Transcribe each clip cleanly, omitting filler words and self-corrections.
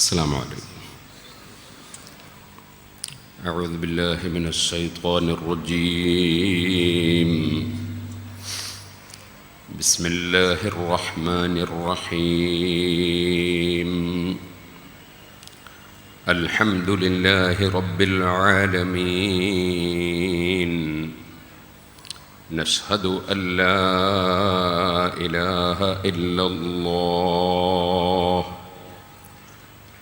السلام عليكم. أعوذ بالله من الشيطان الرجيم. بسم الله الرحمن الرحيم. الحمد لله رب العالمين. نشهد أن لا إله إلا الله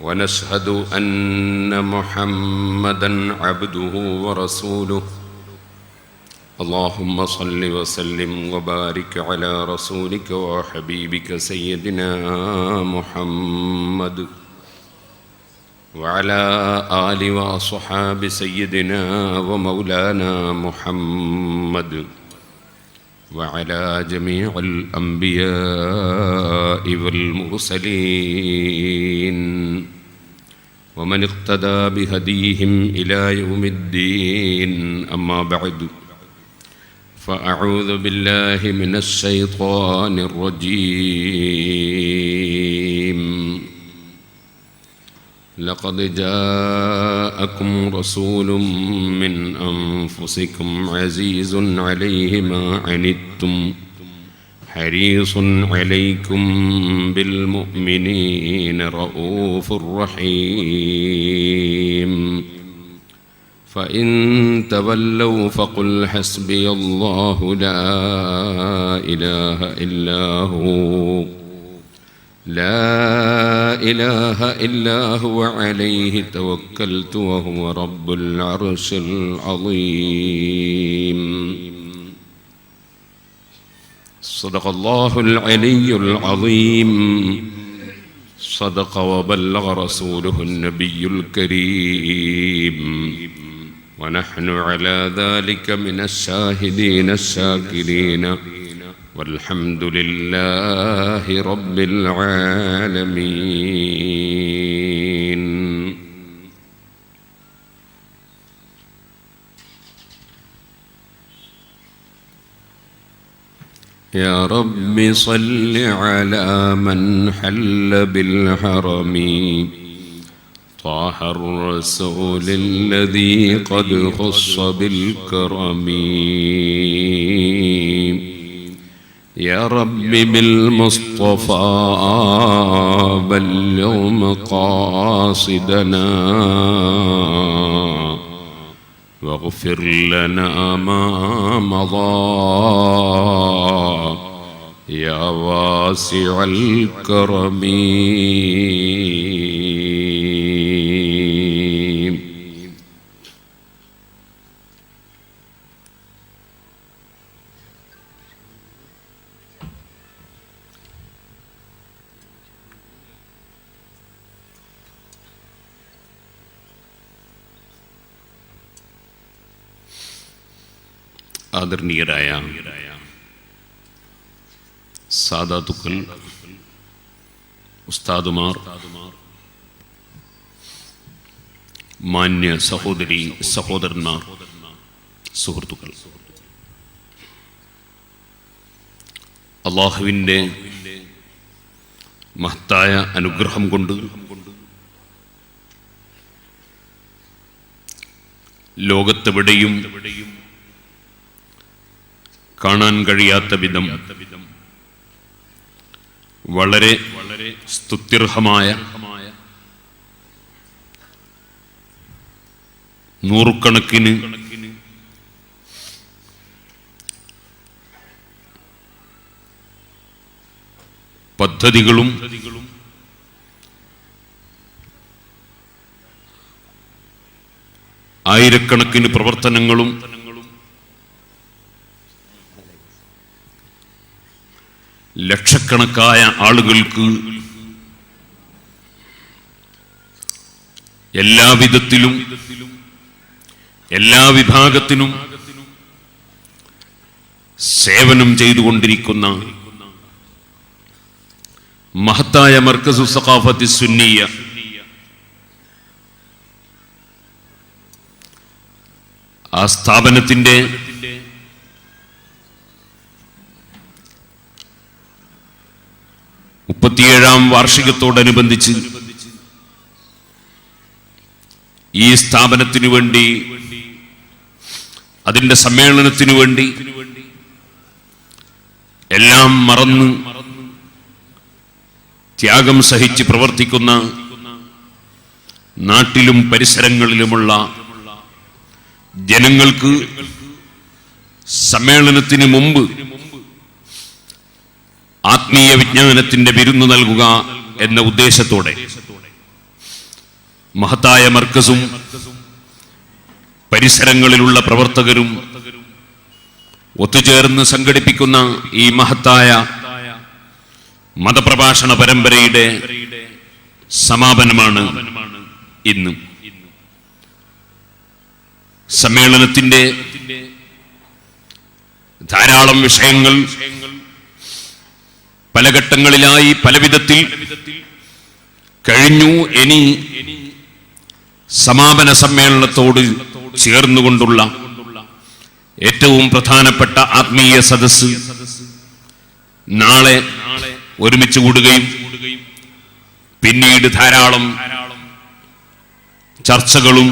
ونشهد أن محمدًا عبده ورسوله. اللهم صل وسلم وبارك على رسولك وحبيبك سيدنا محمد وعلى آل وأصحاب سيدنا ومولانا محمد وعلى جميع الأنبياء والمرسلين ومن اقتدى بهديهم إلى يوم الدين. أما بعد، فأعوذ بالله من الشيطان الرجيم. لقد جاءكم رسول من أنفسكم عزيز عليه ما عنتم حريص عليكم بالمؤمنين رؤوف رحيم. فإن تولوا فقل حسبي الله لا إله إلا هو عليه توكلت وهو رب العرش العظيم. صدق الله العلي العظيم. صدق وبلغ رسوله النبي الكريم. ونحن على ذلك من الشاهدين الشاكرين والحمد لله رب العالمين. يا رب صل على من حل بالحرم طه الرسول الذي قد خص بالكرم. يا رب بالمصطفى بلغ مقاصدنا واغفر لنا ما مضى يا واسع الكرم. ആദരണീയരായ സാദാത്തുക്കൾ, ഉസ്താദുമാർ, മാന്യ സഹോദരി സഹോദരന്മാർ, സുഹൃത്തുക്കൾ, അല്ലാഹുവിൻ്റെ മഹത്തായ അനുഗ്രഹം കൊണ്ട് ലോകത്തെവിടെയും കാണാൻ കഴിയാത്ത വിധം വളരെ സ്തുത്യർഹമായ നൂറുകണക്കിന് പദ്ധതികളും ആയിരക്കണക്കിന് പ്രവർത്തനങ്ങളും ലക്ഷക്കണക്കായ ആളുകൾക്ക് എല്ലാവിധത്തിലും എല്ലാ വിഭാഗത്തിനും സേവനം ചെയ്തുകൊണ്ടിരിക്കുന്ന മഹത്തായ മർക്കസു സഖാഫത്തി സുന്നിയ ആ സ്ഥാപനത്തിന്റെ 37ാം വാർഷികത്തോടനുബന്ധിച്ച് ഈ സ്ഥാപനത്തിനു വേണ്ടി, അതിന്റെ സമ്മേളനത്തിനു വേണ്ടി എല്ലാം മറന്ന് ത്യാഗം സഹിച്ച് പ്രവർത്തിക്കുന്ന നാട്ടിലും പരിസരങ്ങളിലുമുള്ള ജനങ്ങൾക്ക് സമ്മേളനത്തിന് മുമ്പ് ആത്മീയ വിജ്ഞാനത്തിന്റെ വിരുന്ന് നൽകുക എന്ന ഉദ്ദേശത്തോടെ മഹത്തായ മർക്കസും പരിസരങ്ങളിലുള്ള പ്രവർത്തകരും ഒത്തുചേർന്ന് സംഘടിപ്പിക്കുന്ന ഈ മഹത്തായ മതപ്രഭാഷണ പരമ്പരയുടെ സമാപനമാണ് ഇന്ന്. സമ്മേളനത്തിന്റെ ധാരാളം വിഷയങ്ങൾ പല ഘട്ടങ്ങളിലായി പല വിധത്തിൽ കഴിഞ്ഞു. ഇനി സമാപന സമ്മേളനത്തോട് ചേർന്നുകൊണ്ടുള്ള ഏറ്റവും പ്രധാനപ്പെട്ട ആത്മീയ സദസ്സ് നാളെ ഒരുമിച്ച് കൂടുകയും പിന്നീട് ധാരാളം ചർച്ചകളും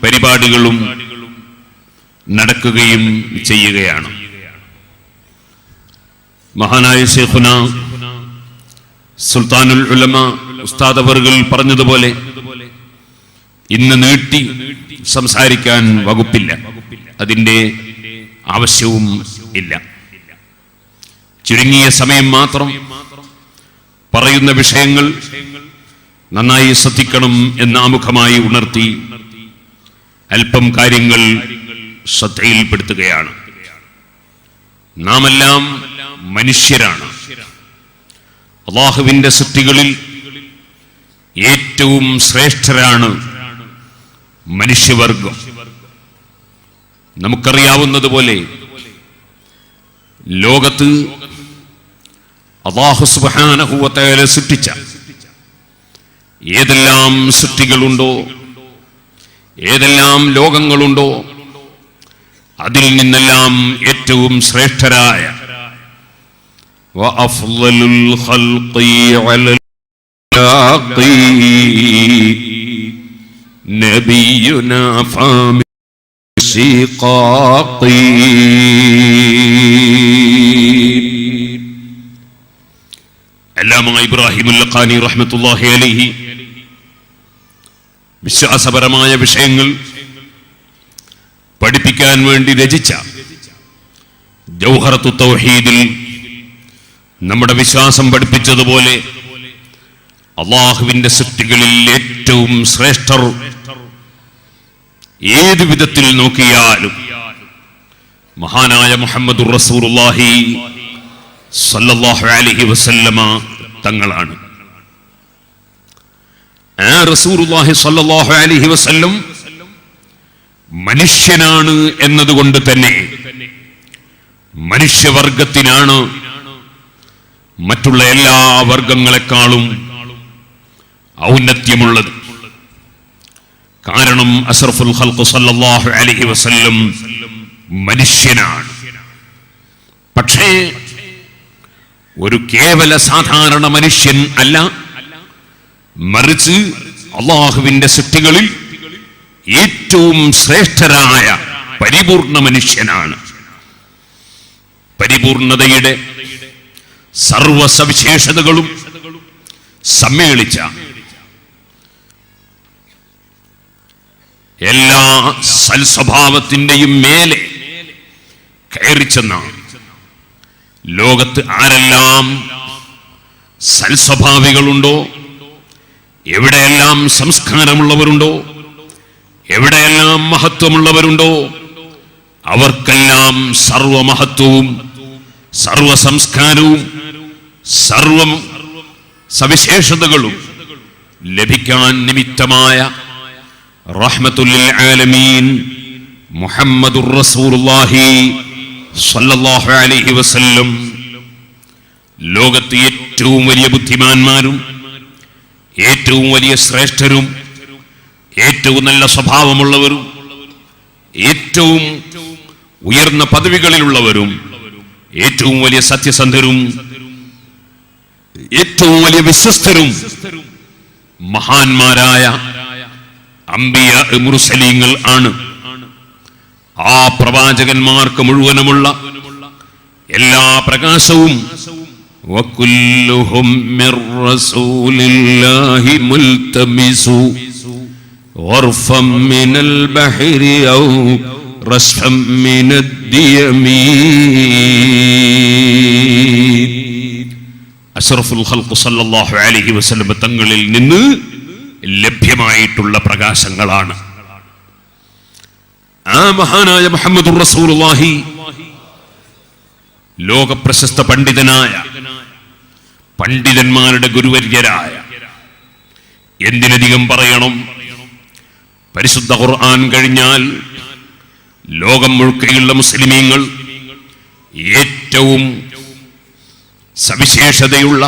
പരിപാടികളും നടക്കുകയും ചെയ്യുകയാണ്. മഹാനായ ശൈഖുന സുൽത്താനുൽ ഉലമ ഉസ്താദ് അവർകൾ പറഞ്ഞതുപോലെ ഇന്ന് നീട്ടി സംസാരിക്കാൻ വകുപ്പില്ല, അതിൻ്റെ ആവശ്യവും ഇല്ല. ചുരുങ്ങിയ സമയം മാത്രം പറയുന്ന വിഷയങ്ങൾ നന്നായി ശ്രദ്ധിക്കണം എന്ന് ആമുഖമായി ഉണർത്തി അല്പം കാര്യങ്ങൾ ശ്രദ്ധയിൽപ്പെടുത്തുകയാണ്. നാമെല്ലാം മനുഷ്യരാണ്. അല്ലാഹുവിന്റെ സൃഷ്ടികളിൽ ഏറ്റവും ശ്രേഷ്ഠരാണ് മനുഷ്യവർഗം. നമുക്കറിയാവുന്നതുപോലെ ലോകത്ത് അല്ലാഹു സുബ്ഹാനഹു വ തആല സൃഷ്ടിച്ച ഏതെല്ലാം സൃഷ്ടികളുണ്ടോ, ഏതെല്ലാം ലോകങ്ങളുണ്ടോ, അതിൽ നിന്നെല്ലാം ഏറ്റവും ശ്രേഷ്ഠരായ വഅഫ്ളലുൽ ഖൽഖി അലൽ ഖാഖി നബിയുനാ ഫാമി ശിഖാഖി. അല്ലാമ ഇബ്രാഹിമുൽ ലഖാനി റഹ്മത്തുള്ളാഹി അലൈഹി വിശ്വാസപരമായ വിഷയങ്ങൾ പഠിപ്പിക്കാൻ വേണ്ടി രചിച്ച ജൗഹറത്തു തൗഹീദിൽ നമ്മുടെ വിശ്വാസം പഠിപ്പിച്ചതുപോലെ അല്ലാഹുവിന്റെ സൃഷ്ടികളിൽ ഏറ്റവും ശ്രേഷ്ഠർ ഏത് വിധത്തിൽ നോക്കിയാലും മഹാനായ മുഹമ്മദുർ റസൂലുള്ളാഹി സല്ലല്ലാഹു അലൈഹി വസല്ലമ തങ്ങളാണ്. ആ റസൂലുള്ളാഹി സല്ലല്ലാഹു അലൈഹി വസല്ലം മനുഷ്യനാണ് എന്നതുകൊണ്ട് തന്നെ മനുഷ്യവർഗത്തിനാണ് മറ്റുള്ള എല്ലാ വർഗങ്ങളെക്കാളും ഔന്നത്യമുള്ളത്. കാരണം അസ്റഫുൽ ഖൽഖ് സല്ലല്ലാഹു അലൈഹി വസല്ലം മനുഷ്യനാണ്. പക്ഷേ ഒരു കേവല സാധാരണ മനുഷ്യൻ അല്ല, മറിച്ച് അല്ലാഹുവിന്റെ സൃഷ്ടികളിൽ ഏറ്റവും ശ്രേഷ്ഠരായ പരിപൂർണ മനുഷ്യനാണ്. പരിപൂർണതയുടെ സർവ സവിശേഷതകളും സമ്മേളിച്ച എല്ലാ സൽസ്വഭാവത്തിന്റെയും മേലെ കയറിച്ചെന്ന ലോകത്ത് ആരെല്ലാം സൽസ്വഭാവികളുണ്ടോ, എവിടെയെല്ലാം സംസ്കാരമുള്ളവരുണ്ടോ, എവിടെയെല്ലാം മഹത്വമുള്ളവരുണ്ടോ, അവർക്കെല്ലാം സർവമഹത്വവും സർവ സംസ്കാരവും സർവ സവിശേഷതകളും ലഭിക്കാൻ നിമിത്തമായ റഹ്മത്തുൽ ആലമീൻ മുഹമ്മദുർ റസൂലുള്ളാഹി സല്ലല്ലാഹു അലൈഹി വസല്ലം ലോകത്തെ ഏറ്റവും വലിയ ബുദ്ധിമാന്മാരും ഏറ്റവും വലിയ ശ്രേഷ്ഠരും ഏറ്റവും നല്ല സ്വഭാവമുള്ളവരും ഏറ്റവും ഉയർന്ന പദവികളിലുള്ളവരും ഏറ്റവും വലിയ സത്യസന്ധരും ഏറ്റവും വലിയ വിശ്വസ്തരും മഹാന്മാരായ അംബിയ മുർസലീങ്ങൾ ആണ്. ആ പ്രവാചകന്മാർക്ക് മുഴുവനുമുള്ള എല്ലാ പ്രകാശവും വകുല്ലുഹും മിർ റസൂലില്ലാഹി മുൽതമിസു ഗർഫം മിനൽ ബഹരി ഔ റസ്ഫം മിനദ് ദിയമി. അഷ്റഫുൽ ഖൽഖ് സല്ലല്ലാഹു അലൈഹി വസല്ലം തങ്ങളിൽ നിന്ന് ലഭ്യമായിട്ടുള്ള പ്രകാശങ്ങളാണ്. ആ മഹാനായ മുഹമ്മദുർ റസൂലുള്ളാഹി ലോകപ്രശസ്ത പണ്ഡിതനായ, പണ്ഡിതന്മാരുടെ ഗുരുവര്യരായ, എന്തിനധികം പറയണം, പരിശുദ്ധ ഖുർആൻ കഴിഞ്ഞാൽ ലോകം മുഴുക്കെയുള്ള മുസ്ലിമീങ്ങൾ ഏറ്റവും സവിശേഷതയുള്ള,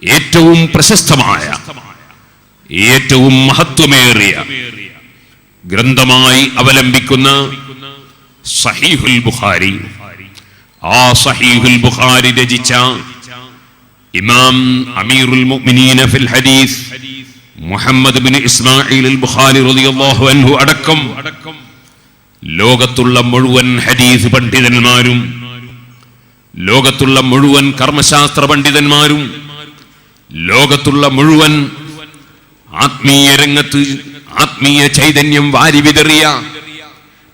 ഏറ്റവും പ്രശസ്തമായ, ഏറ്റവും മഹത്വമേറിയ ഗ്രന്ഥമായി അവലംബിക്കുന്ന സഹീഹുൽ ബുഖാരി. ആ സഹീഹുൽ ബുഖാരി രചിച്ച ഇമാം അമീറുൽ മുഅ്മിനീന ഫിൽ ഹദീസ് മുഹമ്മദ് ബിൻ ഇസ്മാഈൽ അൽ ബുഖാരി റളിയല്ലാഹു അൻഹു അടക്കം ലോകത്തുള്ള മുഴുവൻ ഹദീസ് പണ്ഡിതന്മാരും, ലോകത്തുള്ള മുഴുവൻ കർമ്മശാസ്ത്ര പണ്ഡിതന്മാരും, ലോകത്തുള്ള മുഴുവൻ ആത്മീയ രംഗത്ത് ആത്മീയ ചൈതന്യം വാരി വിതറിയ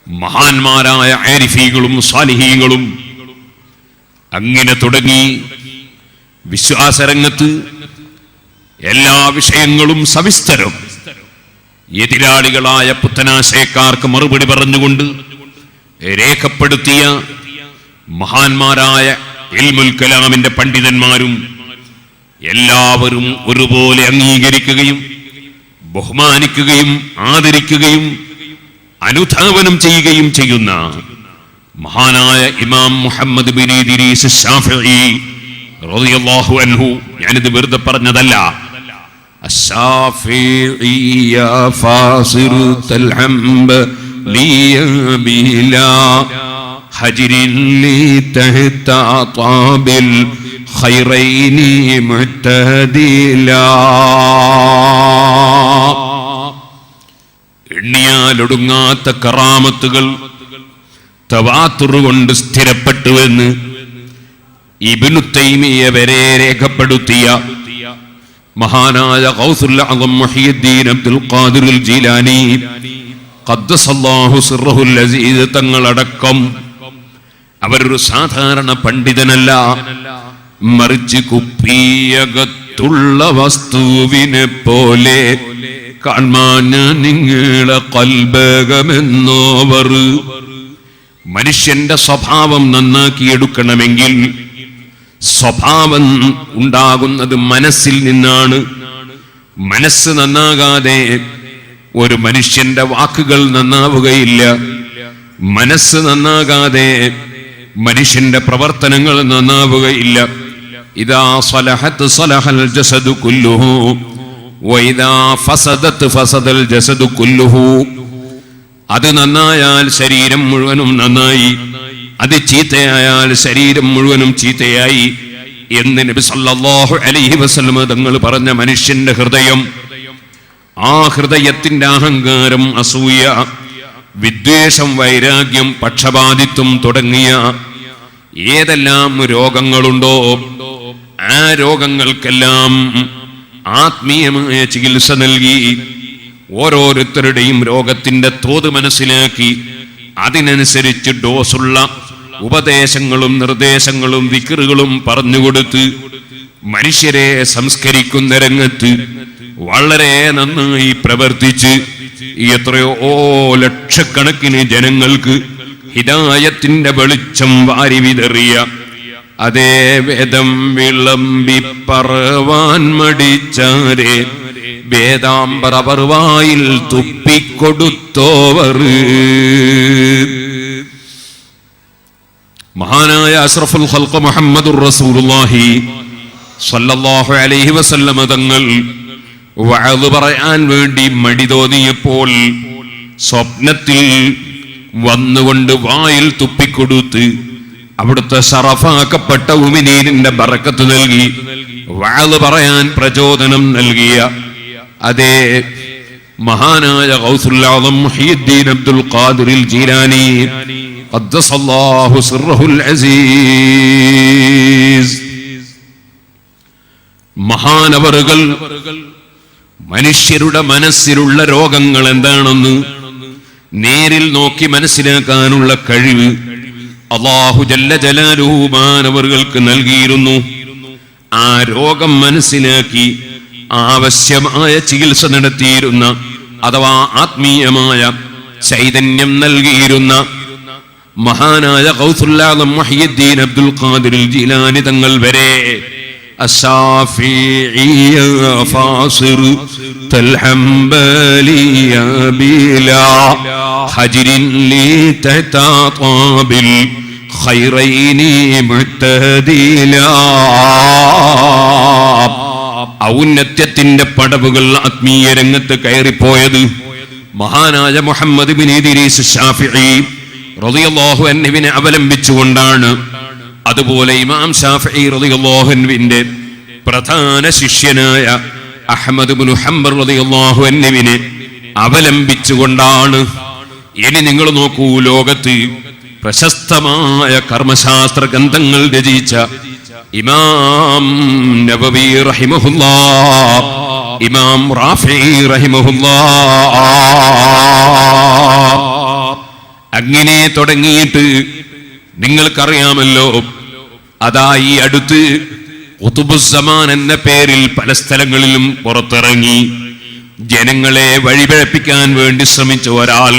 മഹാന്മാരായ ആരിഫീകളും സാലിഹീങ്ങളും, അങ്ങനെ തുടങ്ങി വിശ്വാസരംഗത്ത് എല്ലാ വിഷയങ്ങളും സവിസ്തരം എതിരാളികളായ പുത്തനാശയക്കാർക്ക് മറുപടി പറഞ്ഞുകൊണ്ട് രേഖപ്പെടുത്തിയ മഹാന്മാരായ ഇൽമുൽ കലാമിന്റെ പണ്ഡിതന്മാരും എല്ലാവരും ഒരുപോലെ അംഗീകരിക്കുകയും ബഹുമാനിക്കുകയും ആദരിക്കുകയും അനുധാവനം ചെയ്യുകയും ചെയ്യുന്ന മഹാനായ ഇമാം മുഹമ്മദ് ബിൻ ഇദ്രീസ് ശാഫിഈ റളിയല്ലാഹു അൻഹു. ഞാനിത് വെറുതെ പറഞ്ഞതല്ല. الشافعي يا فاصرة الحنب لي بلا حجر لي تحت طاب الخيرين معتدلا. എണ്ണിയാലൊടുങ്ങാത്ത കറാമത്തുകൾ തവാത്തുർ കൊണ്ട് സ്ഥിരപ്പെട്ടുവെന്ന് ഇബ്നു തൈമിയ്യ വരെ രേഖപ്പെടുത്തിയ മഹാനായ ഗൗസുൽ അഅ്ളം മുഹ്യിദ്ദീൻ അബ്ദുൽ ഖാദിർ അൽ ജീലാനി ഖദ്ദസല്ലാഹു സിർറഹുൽ അസീസ് തങ്ങളടക്കം അവരൊരു സാധാരണ പണ്ഡിതനല്ല, മറിച്ച് കുപ്പിയകത്തുള്ള വസ്തുവിനെ പോലെ കാൺമാൻ നിങ്ങളെ കൽബകമെന്നോവർ. മനുഷ്യന്റെ സ്വഭാവം നന്നാക്കിയെടുക്കണമെങ്കിൽ സ്വഭാവം ഉണ്ടാകുന്നത് മനസ്സിൽ നിന്നാണ്. മനസ്സ് നന്നാകാതെ ഒരു മനുഷ്യന്റെ വാക്കുകൾ നന്നാവുകയില്ല. മനസ്സ് നന്നാകാതെ മനുഷ്യന്റെ പ്രവർത്തനങ്ങൾ നന്നാവുകയില്ല. ഇദാ സ്വലഹത് സ്വലഹൽ ജസദു കുല്ലുഹു വഇദാ ഫസദത് ഫസദൽ ജസദു കുല്ലുഹു. അത് നന്നായാൽ ശരീരം മുഴുവനും നന്നായി, അത് ചീത്തയായാൽ ശരീരം മുഴുവനും ചീത്തയായി എന്ന് നബി സല്ലല്ലാഹു അലൈഹി വസല്ലം തങ്ങൾ പറഞ്ഞ മനുഷ്യന്റെ ഹൃദയം, ആ ഹൃദയത്തിന്റെ അഹങ്കാരം, അസൂയ, വിദ്വേഷം, വൈരാഗ്യം, പക്ഷപാതിത്വം തുടങ്ങിയ ഏതെല്ലാം രോഗങ്ങളുണ്ടോ ആ രോഗങ്ങൾക്കെല്ലാം ആത്മീയമായ ചികിത്സ നൽകി ഓരോരുത്തരുടെയും രോഗത്തിന്റെ തോത് മനസ്സിലാക്കി അതിനനുസരിച്ച് ഡോസുള്ള ഉപദേശങ്ങളും നിർദ്ദേശങ്ങളും ദിക്റുകളും പറഞ്ഞുകൊടുത്ത് മനുഷ്യരെ സംസ്കരിക്കുന്ന രംഗത്ത് വളരെ നന്നായി പ്രവർത്തിച്ച് എത്രയോ ലക്ഷക്കണക്കിന് ജനങ്ങൾക്ക് ഹിദായത്തിന്റെ വെളിച്ചം വാരി വിതറിയ, അതേ വേദം വിളമ്പി പറവാൻ മടിച്ചാരെ വേദാംബരവർവായിൽ തുപ്പിക്കൊടുത്തോവർ. മഹാനായ അഷ്റഫുൽ ഖൽഖ് മുഹമ്മദുർ റസൂലുള്ളാഹി സ്വല്ലല്ലാഹു അലൈഹി വസല്ലം തങ്ങൾ വഅദ് പറയാൻ വേണ്ടി മടി തോന്നിയപ്പോൾ സ്വപ്നത്തിൽ വന്നുകൊണ്ട് വായിൽ തുപ്പിക്കൊടുത്ത് അവിടുത്തെ ശറഫാക്കപ്പെട്ട ഉമിനീരിന്റെ ബറക്കത്ത് നൽകി വഅദ് പറയാൻ പ്രചോദനം നൽകിയ അതേ മഹാനായ ഗൗസുൽ ആദം മുഹ്യിദ്ദീൻ അബ്ദുൽ ഖാദിർ ജീലാനി ഖദ്ദസല്ലാഹു സിർറഹുൽ അസീസ്. മഹാനവറുകൾ മനുഷ്യരുടെ മനസ്സിലുള്ള രോഗങ്ങൾ എന്താണെന്ന് നേരിൽ നോക്കി മനസ്സിലാക്കാനുള്ള കഴിവ് അല്ലാഹു ജല്ല ജലാലുഹു മാനവറുകൾക്ക് നൽകിയിരുന്നു. ആ രോഗം മനസ്സിലാക്കി ആവശ്യമായ ചികിത്സ നടത്തിയിരുന്ന അഥവാ ആത്മീയമായ ചൈതന്യം നൽകിയിരുന്ന മഹാനായ ഗൗസുൽ ആദം മുഹ്യിദ്ദീൻ അബ്ദുൽ ഖാദിർ ജീലാനി തങ്ങൾ വരെ الشافعي فاصر الحنبلي بلا حجر لتتطاب الخيرين معتدلا. ഔന്നത്യത്തിന്റെ പടവുകൾ ആത്മീയ രംഗത്ത് കയറിപ്പോയത് മഹാനായ മുഹമ്മദ് ബിൻ ഇദ്രീസ് ശാഫിഈ റളിയല്ലാഹു അൻഹുവിനെ അവലംബിച്ചുകൊണ്ടാണ്. അതുപോലെ ഇമാം ശാഫിഈ റളിയല്ലാഹു അൻഹുവിന്റെ പ്രധാന ശിഷ്യനായ അഹ്മദ് ഇബ്നു ഹംബൽ റളിയല്ലാഹു അൻഹുവിനെ അവലംബിച്ചുകൊണ്ടാണ്. ഇനി നിങ്ങൾ നോക്കൂ, ലോകത്ത് പ്രശസ്തമായ കർമ്മശാസ്ത്ര ഗ്രന്ഥങ്ങൾ രചിച്ച ഇമാം നബവി റഹിമഹുല്ലാഹ്, ഇമാം റാഫിഈ റഹിമഹുല്ലാഹ്, അങ്ങനെ തുടങ്ങിയിട്ട് നിങ്ങൾക്കറിയാമല്ലോ, അതാ ഈ അടുത്ത് ഖുതുബുസ്സമാൻ എന്ന പേരിൽ പല സ്ഥലങ്ങളിലും പുറത്തിറങ്ങി ജനങ്ങളെ വഴിപിഴപ്പിക്കാൻ വേണ്ടി ശ്രമിച്ച ഒരാൾ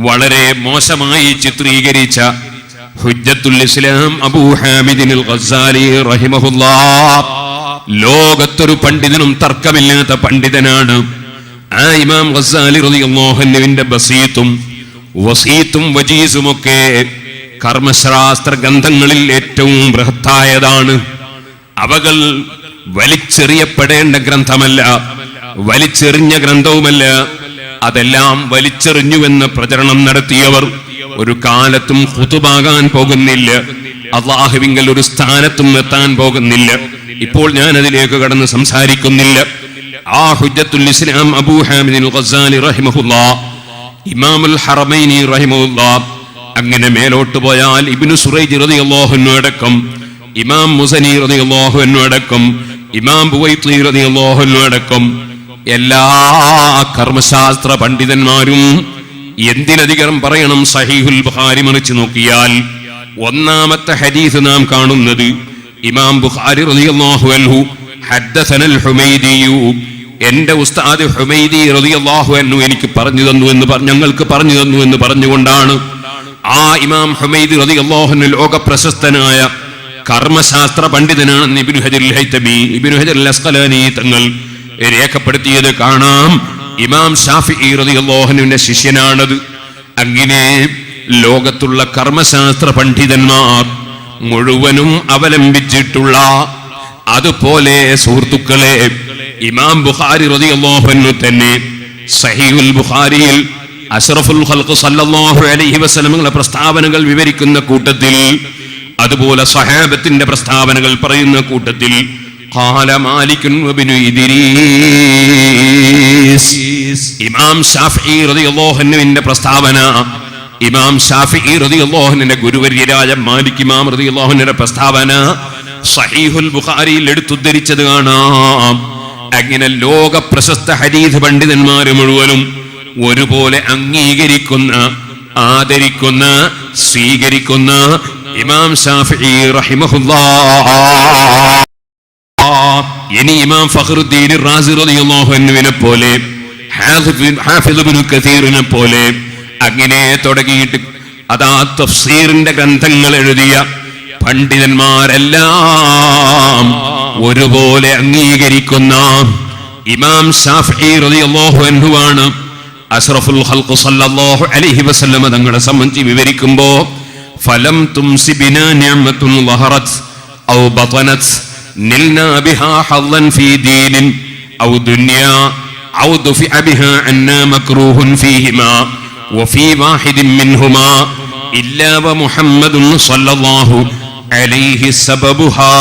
വളരെ മോശമായി ചിത്രീകരിച്ച ഹുജ്ജത്തുൽ ഇസ്ലാം അബൂ ഹാമിദിൻ അൽ ഗസ്സാലി റഹിമഹുല്ലാഹ് ലോകത്തൊരു പണ്ഡിതനും തർക്കമില്ലാത്ത പണ്ഡിതനാണ്. ആ ഇമാം ഗസ്സാലി റളിയല്ലാഹു അൻഹുവിന്റെ ബസീത്തും വസീത്തും വജീസും ഒക്കെ കർമ്മശാസ്ത്ര ഗ്രന്ഥങ്ങളിൽ ഏറ്റവും ബൃഹത്തായതാണ്. അവകൾ വലിച്ചെറിയപ്പെടേണ്ട ഗ്രന്ഥമല്ല, വലിച്ചെറിഞ്ഞ ഗ്രന്ഥവുമല്ല. അതെല്ലാം വലിച്ചെറിഞ്ഞുവെന്ന് പ്രചരണം നടത്തിയവർ ഒരു കാലത്തും ഖുതുബാകാൻ പോകുന്നില്ല, അല്ലാഹുവിങ്കൽ ഒരു സ്ഥാനത്തും എത്താൻ പോകുന്നില്ല. ഇപ്പോൾ ഞാൻ അതിലേക്ക് കടന്ന് സംസാരിക്കുന്നില്ല. ആ ഹുജ്ജത്തുൽ ഇസ്ലാം അബൂ ഹാമിദ് അൽ ഗസ്സാലി റഹിമഹുല്ലാഹ്, ഇമാമുൽ ഹറമൈനി റഹിമഹുല്ലാഹ്, അങ്ങനെ മേലോട്ട് പോയാൽ ഇബ്നു സുറൈജ് റളിയല്ലാഹു അൻഹു അടക്കം, ഇമാം മുസനി റളിയല്ലാഹു അൻഹു അടക്കം, ഇമാം ബുവൈത്തി റളിയല്ലാഹു അൻഹു അടക്കം എല്ലാ കർമ്മശാസ്ത്ര പണ്ഡിതന്മാരും, എന്തിനധികം പറയണം, സഹീഹുൽ ബുഖാരി മറിച്ച് നോക്കിയാൽ ഒന്നാമത്തെ ഹദീസ് നാം കാണുന്നത് ഇമാം ബുഖാരി റളിയല്ലാഹു അൻഹു ഹദ്ദസനൽ ഹുമൈദിയു, എന്റെ ഉസ്താദ് ഹുമൈദി റളിയല്ലാഹു അൻഹു എനിക്ക് പറഞ്ഞു തന്നു എന്ന് ഞങ്ങൾക്ക് പറഞ്ഞു തന്നു എന്ന് പറഞ്ഞുകൊണ്ടാണ്. ആ ഇമാം ഹുമൈദി റളിയല്ലാഹു അൻഹു ലോക പ്രശസ്തനായ കർമ്മശാസ്ത്ര പണ്ഡിതനാണെന്ന് ഇബ്നു ഹജർ അൽ ഹൈതമി, ഇബ്നു ഹജർ അൽ അസ്ഖലാനി തങ്ങൾ രേഖപ്പെടുത്തിയത് കാണാം. ഇമാം ഷാഫിഈ റളിയല്ലാഹു അൻഹുവിന്റെ ശിഷ്യനാണത്. അങ്ങനെ ലോകത്തുള്ള കർമ്മശാസ്ത്ര പണ്ഡിതന്മാർ മുഴുവനും അവലംബിച്ചിട്ടുള്ള, അതുപോലെ സുഹൃത്തുക്കളെ, ഇമാം ബുഖാരി റളിയല്ലാഹു അൻഹു തന്നെ സഹീഹുൽ ബുഖാരിയിൽ അഷ്റഫുൽ ഖൽഖ് സല്ലല്ലാഹു അലൈഹി വസല്ലമയുടെ പ്രസ്താവനകൾ വിവരിക്കുന്ന കൂട്ടത്തിൽ, അതുപോലെ സ്വഹാബത്തിന്റെ പ്രസ്താവനകൾ പറയുന്ന കൂട്ടത്തിൽ ഖാല മാലികുൻ വബ്നു ഇദ്രീസ്, ഇമാം ഷാഫിഈ റളിയല്ലാഹു അൻഹുവിന്റെ പ്രസ്താവന, ഇമാം ഷാഫിഈ റളിയല്ലാഹു അൻഹുവിന്റെ ഗുരുവര്യരായ മാലിക് ഇമാം റളിയല്ലാഹു അൻഹുവിന്റെ പ്രസ്താവന സഹീഹുൽ ബുഖാരിയിൽ എടുത്തുദ്ധരിച്ചത് കാണാം. അങ്ങനെ ലോക പ്രശസ്ത ഹദീസ് പണ്ഡിതന്മാർ മുഴുവനും ഒരുപോലെ അംഗീകരിക്കുന്ന, ആദരിക്കുന്ന, സ്വീകരിക്കുന്ന ഇമാം ഷാഫിഈ റഹിമഹുല്ലാഹ്. ഇനി ഇമാം ഫഖറുദ്ദീൻ റാസി റളിയല്ലാഹു അൻഹുവിനെ പോലെ, ഹാഫിദ് ഇബ്നു കസീറിനെ പോലെ, അങ്ങനെ തുടങ്ങിയിട്ട് അതാ തഫ്സീറിന്റെ ഗ്രന്ഥങ്ങൾ എഴുതിയ പണ്ഡിതന്മാരെല്ലാം ഒരുപോലെ അംഗീകരിക്കുന്ന ഇമാം ഷാഫിഈ റളിയല്ലാഹു അൻഹു ആണ് അഷ്റഫുൽ ഖൽഖ് സല്ലല്ലാഹു അലൈഹി വസല്ലം തങ്ങളെ സംബന്ധിച്ച് വിവരിക്കുമ്പോ ഫലം തുംസി ബിനാ നിഅമത്തുൻ ലഹറത് ഔ ബതനത് നിൽനാ ബിഹാ ഹളൻ ഫീ ദീനിൻ ഔ ദുനിയാ ഔ ദുഫിഅ ബിഹാ അന്നാ മക്റൂഹുൻ ഫീഹിമാ വഫീ വാഹിദിൻ മിൻഹുമാ ഇല്ലാ വ മുഹമ്മദുൻ സല്ലല്ലാഹു അലൈഹി സബബുഹാ.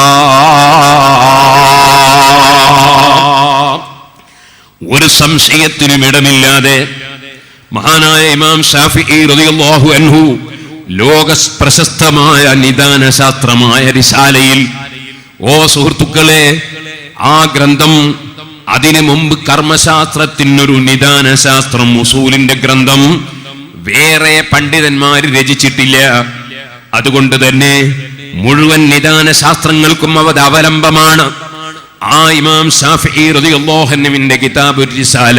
ഒരു സംശയത്തിനും ഇടമില്ലാതെ മഹാനായ ഇമാം ശാഫിഈ റളിയല്ലാഹു അൻഹു ലോക പ്രശസ്തമായ നിദാന ശാസ്ത്രമായ റിസാലയിൽ, ഓ സുഹൃത്തുക്കളെ, ആ ഗ്രന്ഥം, അതിനു മുമ്പ് കർമ്മശാസ്ത്രത്തിനൊരു നിദാന ശാസ്ത്രം, ഉസൂലിന്റെ ഗ്രന്ഥം വേറെ പണ്ഡിതന്മാർ രചിച്ചിട്ടില്ല. അതുകൊണ്ട് തന്നെ മുഴുവൻ നിദാന ശാസ്ത്രങ്ങൾക്കും അത് അവലംബമാണ്. ആ ഇമാം ശാഫിഈ റളിയല്ലാഹു അൻഹുവിന്റെ കിതാബുർ റിസാല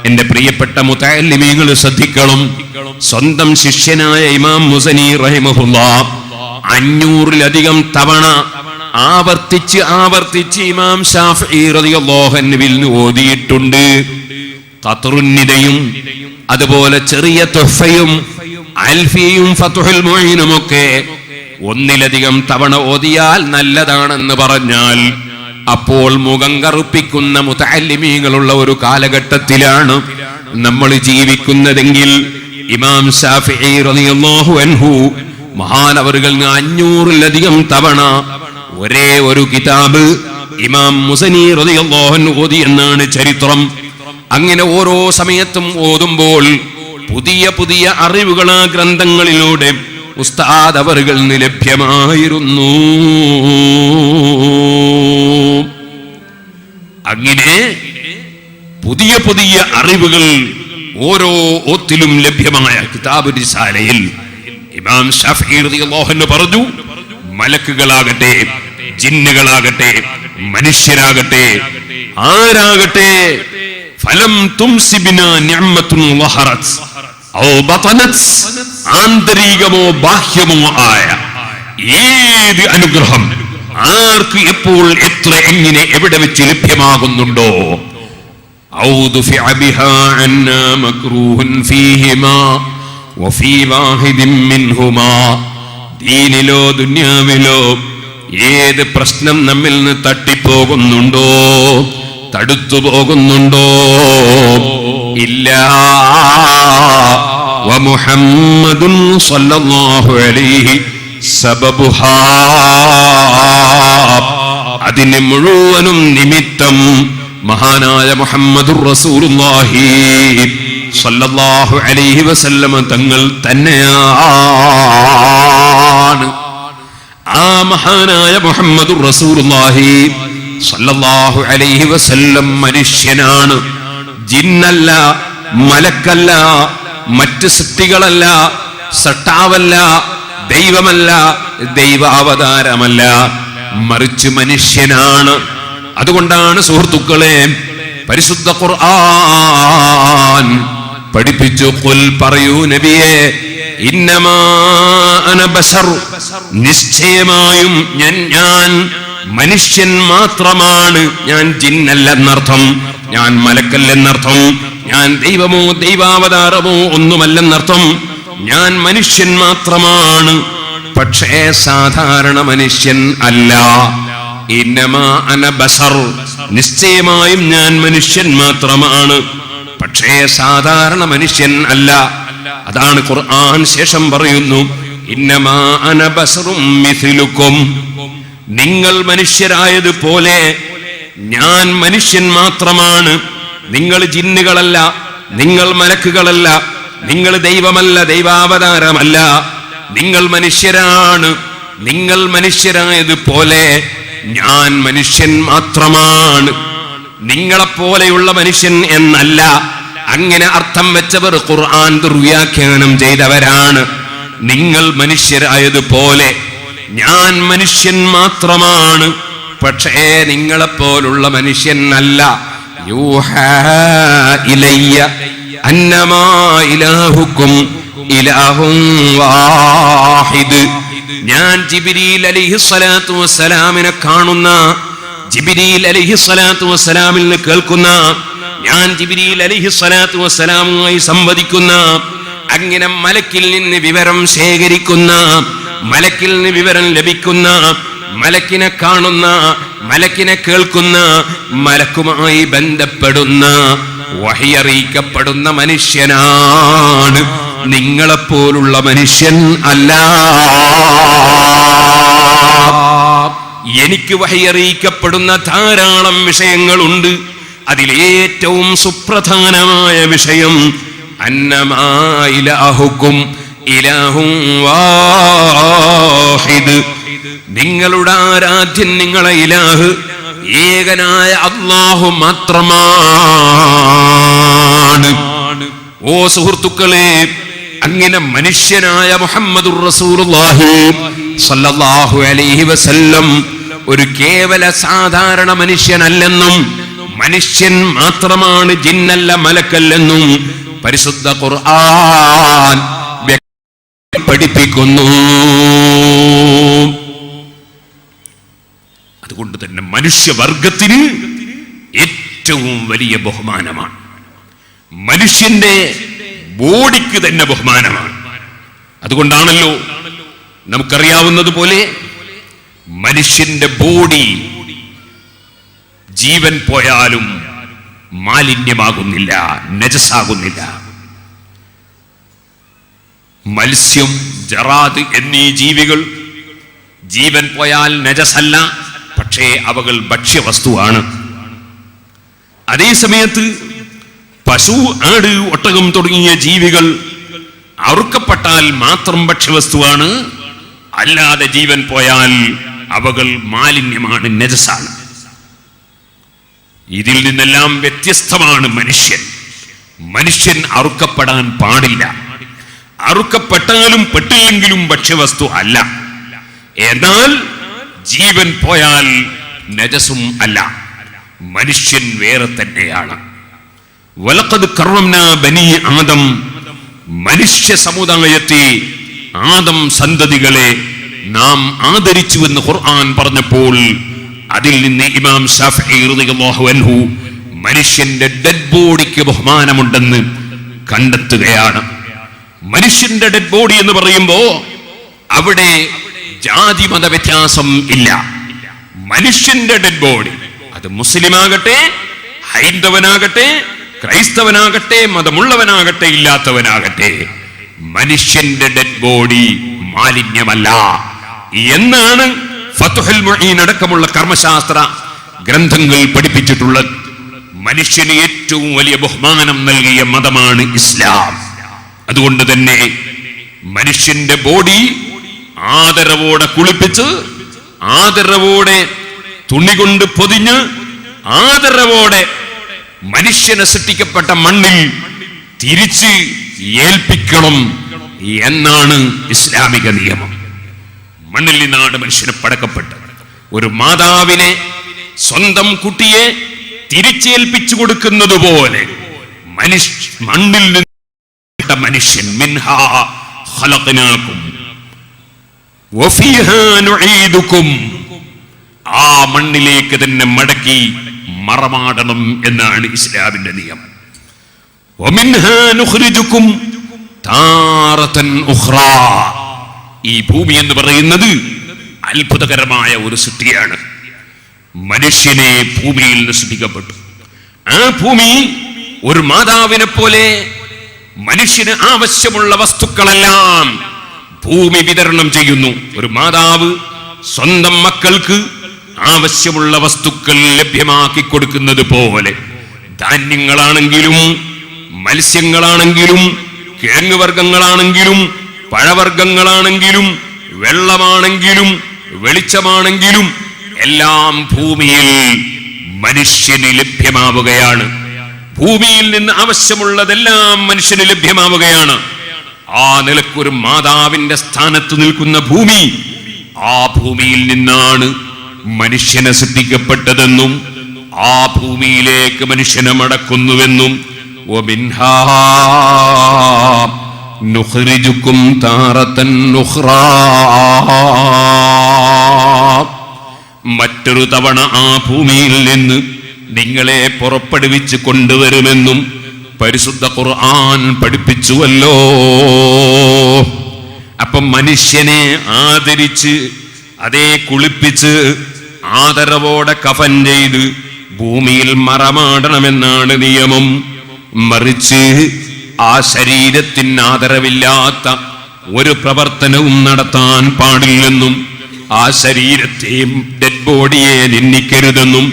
എന്റെ പ്രിയപ്പെട്ട മുതഅല്ലിമീങ്ങൾ ശ്രദ്ധിക്കണം. സ്വന്തം ശിഷ്യനായ ഇമാം മുസനി റഹിമഹുല്ലാഹ് 500-ലധികം തവണ ആവർത്തിച്ച് ഇമാം ശാഫിഈ റളിയല്ലാഹു അൻഹുവിൽ ഓതിയിട്ടുണ്ട്. ഖത്റുന്നിദയും അതുപോലെ ചെറിയ തുഹ്ഫയും അൽഫിയും ഫത്ഹുൽ മുഈനും ഒക്കെ ഒന്നിലധികം തവണ ഓതിയാൽ നല്ലതാണെന്ന് പറഞ്ഞാൽ, അപ്പോൾ മുഖം കറുപ്പിക്കുന്ന മുതഅല്ലിമീങ്ങളുള്ള ഒരു കാലഘട്ടത്തിലാണ് നമ്മൾ ജീവിക്കുന്നതെങ്കിൽ ഇമാം ശാഫിഈ റളിയല്ലാഹു അൻഹു മഹാനവറുകൾ 500-ലധികം തവണ ഒരേ ഒരു കിതാബ് ഇമാം മുസനി റളിയല്ലാഹു അൻഹു ഓതി എന്നാണ് ചരിത്രം. അങ്ങനെ ഓരോ സമയത്തും ഓതുമ്പോൾ പുതിയ പുതിയ അറിവുകൾ ആ ഗ്രന്ഥങ്ങളിലൂടെ ഉസ്താദ് അവറുകൾ ലഭ്യമായിരുന്നു. അങ്ങനെ പുതിയ പുതിയ അറിവുകൾ ഓരോ ഓത്തിലും ലഭ്യമായ കിതാബുർ റിസാലയിൽ ഇമാം ശാഫിഈ റളിയല്ലാഹു അൻഹു പറഞ്ഞു, മലക്കുകളാകട്ടെ, ജിന്നുകളാകട്ടെ, മനുഷ്യരാകട്ടെ, ആരാകട്ടെ, ഫലം തുംസിബിനാ നിഅമത്തുൻ വഹറത് ഔ ബതനത്, ആന്തരികമോ ബാഹ്യമോ ആയ ഏത് അനുഗ്രഹം ആർക്ക് എപ്പോൾ എത്ര എങ്ങനെ എവിടെ വെച്ച് ലഭ്യമാകുന്നുണ്ടോ, ഔ ദുഫിഅ ബിഹാ അന്നാ മക്റൂഹുൻ ഫീഹിമാ വഫീ വാഹിദിൻ മിൻഹുമാ, ദീനിലോ ദുനിയാവിലോ ഏത് പ്രശ്നം നമ്മിൽ നിന്ന് തട്ടിപ്പോകുന്നുണ്ടോ, തടുത്തു പോകുന്നുണ്ടോ, ഇല്ല വമുഹമ്മദുൻ സ്വല്ലല്ലാഹു അലൈഹി സബബുഹാ, അതിന് മുഴുവനും നിമിത്തം മഹാനായ മുഹമ്മദുർ റസൂലുള്ളാഹി സ്വല്ലല്ലാഹു അലൈഹി വസല്ലമ തങ്ങൾ തന്നെയാണ്. ആ മഹാനായ മുഹമ്മദുർ റസൂലുള്ളാഹി സ്വല്ലല്ലാഹു അലൈഹി വസല്ലം മനുഷ്യനാണ്, ജിന്നല്ല, മലക്കല്ല, മറ്റ് സൃഷ്ടികളല്ല, സട്ടാവല്ല, ദൈവമല്ല, ദൈവാവതാരമല്ല, മറിച്ച് മനുഷ്യനാണ്. അതുകൊണ്ടാണ് സുഹൃത്തുക്കളെ പരിശുദ്ധ ഖുർആൻ പഠിപ്പിച്ചു, ഖുൽ പറയൂ നബിയേ, ഇന്നമാ അന ബശർ, നിശ്ചയമായും ഞാൻ മനുഷ്യൻ മാത്രമാണ്, ഞാൻ ജിന്നല്ലെന്നർത്ഥം, ഞാൻ മലക്കല്ലെന്നർത്ഥം, ഞാൻ ദൈവമോ ദൈവാവതാരമോ ഒന്നുമല്ലെന്നർത്ഥം, ഞാൻ മനുഷ്യൻ മാത്രമാണ്, പക്ഷേ സാധാരണ മനുഷ്യൻ അല്ല. ഇന്നമാ അന ബശർ, നിശ്ചയമായും ഞാൻ മനുഷ്യൻ മാത്രമാണ്, പക്ഷേ സാധാരണ മനുഷ്യൻ അല്ല. അതാണ് ഖുർആൻ ശേഷം പറയുന്നു, ഇന്നമാ അന ബശറും മിസ്ലുക്കും, നിങ്ങൾ മനുഷ്യരായതുപോലെ ഞാൻ മനുഷ്യൻ മാത്രമാണ്. നിങ്ങൾ ജിന്നുകളല്ല, നിങ്ങൾ മലക്കുകളല്ല, നിങ്ങൾ ദൈവമല്ല, ദൈവാവതാരമല്ല, നിങ്ങൾ മനുഷ്യരാണ്. നിങ്ങൾ മനുഷ്യരായതുപോലെ ഞാൻ മനുഷ്യൻ മാത്രമാണ്, നിങ്ങളെപ്പോലെയുള്ള മനുഷ്യൻ എന്നല്ല. അങ്ങനെ അർത്ഥം വെച്ചവർ ഖുർആൻ ദുർവ്യാഖ്യാനം ചെയ്തവരാണ്. നിങ്ങൾ മനുഷ്യരായതുപോലെ ഞാൻ മനുഷ്യൻ മാത്രമാണ്, പക്ഷേ നിങ്ങളെപ്പോലുള്ള മനുഷ്യൻ അല്ല. യൂഹാ ഇലയ്യ അന്നമാ ഇലാഹുക്കും ഇലാഹുൻ വാഹിദ്. ഞാൻ ജിബ്രീൽ അലൈഹിസ്സലാത്തു വസ്സലാമിനെ കാണുന്ന, ജിബ്രീൽ അലൈഹിസ്സലാത്തു വസ്സലാമിൽ നിന്ന് കേൾക്കുന്ന, ഞാൻ ജിബ്രീൽ അലൈഹിസ്സലാത്തു വസ്സലാമുമായി സംവദിക്കുന്ന, അങ്ങനെ മലക്കിൽ നിന്ന് വിവരം ശേഖരിക്കുന്ന, മലക്കിൽ നിന്ന് വിവരം ലഭിക്കുന്ന, മലക്കിനെ കാണുന്ന, മലക്കിനെ കേൾക്കുന്ന, മലക്കുമായി ബന്ധപ്പെടുന്ന, വഹിയറിയിക്കപ്പെടുന്ന മനുഷ്യനാണ്, നിങ്ങളെപ്പോലുള്ള മനുഷ്യൻ അല്ല. എനിക്ക് വഹിയറിയിക്കപ്പെടുന്ന ധാരാളം വിഷയങ്ങളുണ്ട്. അതിലേറ്റവും സുപ്രധാനമായ വിഷയം അന്നമാ ഇലാഹുക്കും ഇലാഹും വാഹിദ്, നിങ്ങളുടെ ആരാധ്യൻ, നിങ്ങളെ ഇലാഹ് ഏകനായ അല്ലാഹു മാത്രമാണ്. ഓ സുഹൃത്തുക്കളെ, അങ്ങനെ മനുഷ്യനായ മുഹമ്മദുർ റസൂലുള്ളാഹി സ്വല്ലല്ലാഹു അലൈഹി വസല്ലം ഒരു കേവല സാധാരണ മനുഷ്യനല്ലെന്നും മനുഷ്യൻ മാത്രമാണ്, ജിന്നല്ല മലക്കല്ലെന്നും പരിശുദ്ധ ഖുർആൻ പഠിപ്പിക്കുന്നു. അതുകൊണ്ട് തന്നെ മനുഷ്യവർഗത്തിന് ഏറ്റവും വലിയ ബഹുമാനമാണ്. മനുഷ്യന്റെ ബോഡിക്ക് തന്നെ ബഹുമാനമാണ്. അതുകൊണ്ടാണല്ലോ നമുക്കറിയാവുന്നതുപോലെ മനുഷ്യന്റെ ബോഡി ജീവൻ പോയാലും മാലിന്യമാകുന്നില്ല, നജസാകുന്നില്ല. മത്സ്യം, ജറാദ് എന്നീ ജീവികൾ ജീവൻ പോയാൽ നജസല്ല, പക്ഷേ അവകൾ ഭക്ഷ്യവസ്തുവാണ്. അതേ സമയത്ത് പശു, ആട്, ഒട്ടകം തുടങ്ങിയ ജീവികൾ അറുക്കപ്പെട്ടാൽ മാത്രം ഭക്ഷ്യവസ്തുവാണ്, അല്ലാതെ ജീവൻ പോയാൽ അവകൾ മാലിന്യമാണ്, നജസാണ്. ഇതിൽ നിന്നെല്ലാം വ്യത്യസ്തമാണ് മനുഷ്യൻ. മനുഷ്യൻ അറുക്കപ്പെടാൻ പാടില്ല. അറുക്കപ്പെട്ടാലും പെട്ടില്ലെങ്കിലും ഭക്ഷ്യവസ്തു അല്ല. എന്നാൽ ജീവൻ പോയാൽ നജസും അല്ല. മനുഷ്യൻ വേറെ തന്നെയാണ്. വലഖദ് കറംനാ ബനി ആദം, മനുഷ്യ സമുദായത്തെ, ആദം സന്തതികളെ നാം ആദരിച്ചുവെന്ന് ഖുർആൻ പറഞ്ഞപ്പോൾ അതിൽ നിന്ന് ഇമാം ശാഫിഈ റളിയല്ലാഹു അൻഹു മനുഷ്യന്റെ ഡെഡ് ബോഡിക്ക് ബഹുമാനമുണ്ടെന്ന് കണ്ടെത്തുകയാണ്. മനുഷ്യന്റെ ഡെഡ് ബോഡി എന്ന് പറയുമ്പോ അവിടെ ജാതി മത വ്യത്യാസം ഇല്ല. മനുഷ്യന്റെ ഡെഡ് ബോഡി, അത് മുസ്ലിമാകട്ടെ, ഹൈന്ദവനാകട്ടെ, ക്രൈസ്തവനാകട്ടെ, മതമുള്ളവനാകട്ടെ, ഇല്ലാത്തവനാകട്ടെ, മനുഷ്യന്റെ ഡെഡ് ബോഡി മാലിന്യമല്ല എന്നാണ് ഫത്ഹുൽ മുഈൻ അടക്കമുള്ള കർമ്മശാസ്ത്ര ഗ്രന്ഥങ്ങൾ പഠിപ്പിച്ചിട്ടുള്ളത്. മനുഷ്യന് ഏറ്റവും വലിയ ബഹുമാനം നൽകിയ മതമാണ് ഇസ്ലാം. അതുകൊണ്ട് തന്നെ മനുഷ്യന്റെ ബോഡി ആദരവോടെ കുളിപ്പിച്ച്, ആദരവോടെ തുണി കൊണ്ട് പൊതിഞ്ഞ്, ആദരവോടെ മനുഷ്യനെ സൃഷ്ടിക്കപ്പെട്ട മണ്ണിൽ തിരിച്ച് ഏൽപ്പിക്കണം എന്നാണ് ഇസ്ലാമിക നിയമം. മണ്ണിൽ നിന്നാണ് മനുഷ്യനെ പടക്കപ്പെട്ടത്. ഒരു മാതാവിനെ സ്വന്തം കുട്ടിയെ തിരിച്ചേൽപ്പിച്ചു കൊടുക്കുന്നത് പോലെ മണ്ണിൽ നിന്ന് മനുഷ്യൻ മിൻഹാ ഖലഖനാകും വഫീഹാ നുഈദുകും, ആ മണ്ണിലേക്ക് തന്നെ മടക്കി മറമാടണം എന്നാണ് ഇസ്ലാമിന്റെ നിയമം. വമിൻഹാ നുഖ്രിജുകും താറതൻ ഉഖ്റാ, ഈ ഭൂമി എന്ന് പറയുന്നത് അത്ഭുതകരമായ ഒരു സൃഷ്ടിയാണ്. മനുഷ്യനെ ഭൂമിയിൽ നിന്ന് സൃഷ്ടിക്കപ്പെട്ടു. ആ ഭൂമി ഒരു മാതാവിനെ പോലെ മനുഷ്യന് ആവശ്യമുള്ള വസ്തുക്കളെല്ലാം ഭൂമി വിതരണം ചെയ്യുന്നു. ഒരു മാതാവ് സ്വന്തം മക്കൾക്ക് ആവശ്യമുള്ള വസ്തുക്കൾ ലഭ്യമാക്കി കൊടുക്കുന്നത് പോലെ ധാന്യങ്ങളാണെങ്കിലും മത്സ്യങ്ങളാണെങ്കിലും കിഴങ്ങ് വർഗങ്ങളാണെങ്കിലും പഴവർഗങ്ങളാണെങ്കിലും വെള്ളമാണെങ്കിലും വെളിച്ചമാണെങ്കിലും എല്ലാം ഭൂമിയിൽ മനുഷ്യന് ലഭ്യമാവുകയാണ്. ഭൂമിയിൽ നിന്ന് ആവശ്യമുള്ളതെല്ലാം മനുഷ്യന് ലഭ്യമാവുകയാണ്. ആ നിലക്കൊരു മാതാവിന്റെ സ്ഥാനത്ത് നിൽക്കുന്ന ഭൂമി, ആ ഭൂമിയിൽ നിന്നാണ് മനുഷ്യനെ സൃഷ്ടിക്കപ്പെട്ടതെന്നും ആ ഭൂമിയിലേക്ക് മനുഷ്യനെ മടക്കുന്നുവെന്നും വമിൻഹാ നുഖ്രിജുകും താറതൻ ഉഖ്റാ, മറ്റൊരു തവണ ആ ഭൂമിയിൽ നിന്ന് നിങ്ങളെ പുറപ്പെടുവിച്ച് കൊണ്ടുവരുമെന്നും പരിശുദ്ധ ഖുർആൻ പഠിപ്പിച്ചുവല്ലോ. അപ്പം മനുഷ്യനെ ആദരിച്ച്, അതേ കുളിപ്പിച്ച്, ആദരവോടെ കഫൻ ചെയ്ത് ഭൂമിയിൽ മറമാടണമെന്നാണ് നിയമം. മറിച്ച് ആ ശരീരത്തിന് ആദരവില്ലാത്ത ഒരു പ്രവർത്തനവും നടത്താൻ പാടില്ലെന്നും ആ ശരീരത്തെയും ഡെഡ് ബോഡിയെ നിന്ദിക്കരുതെന്നും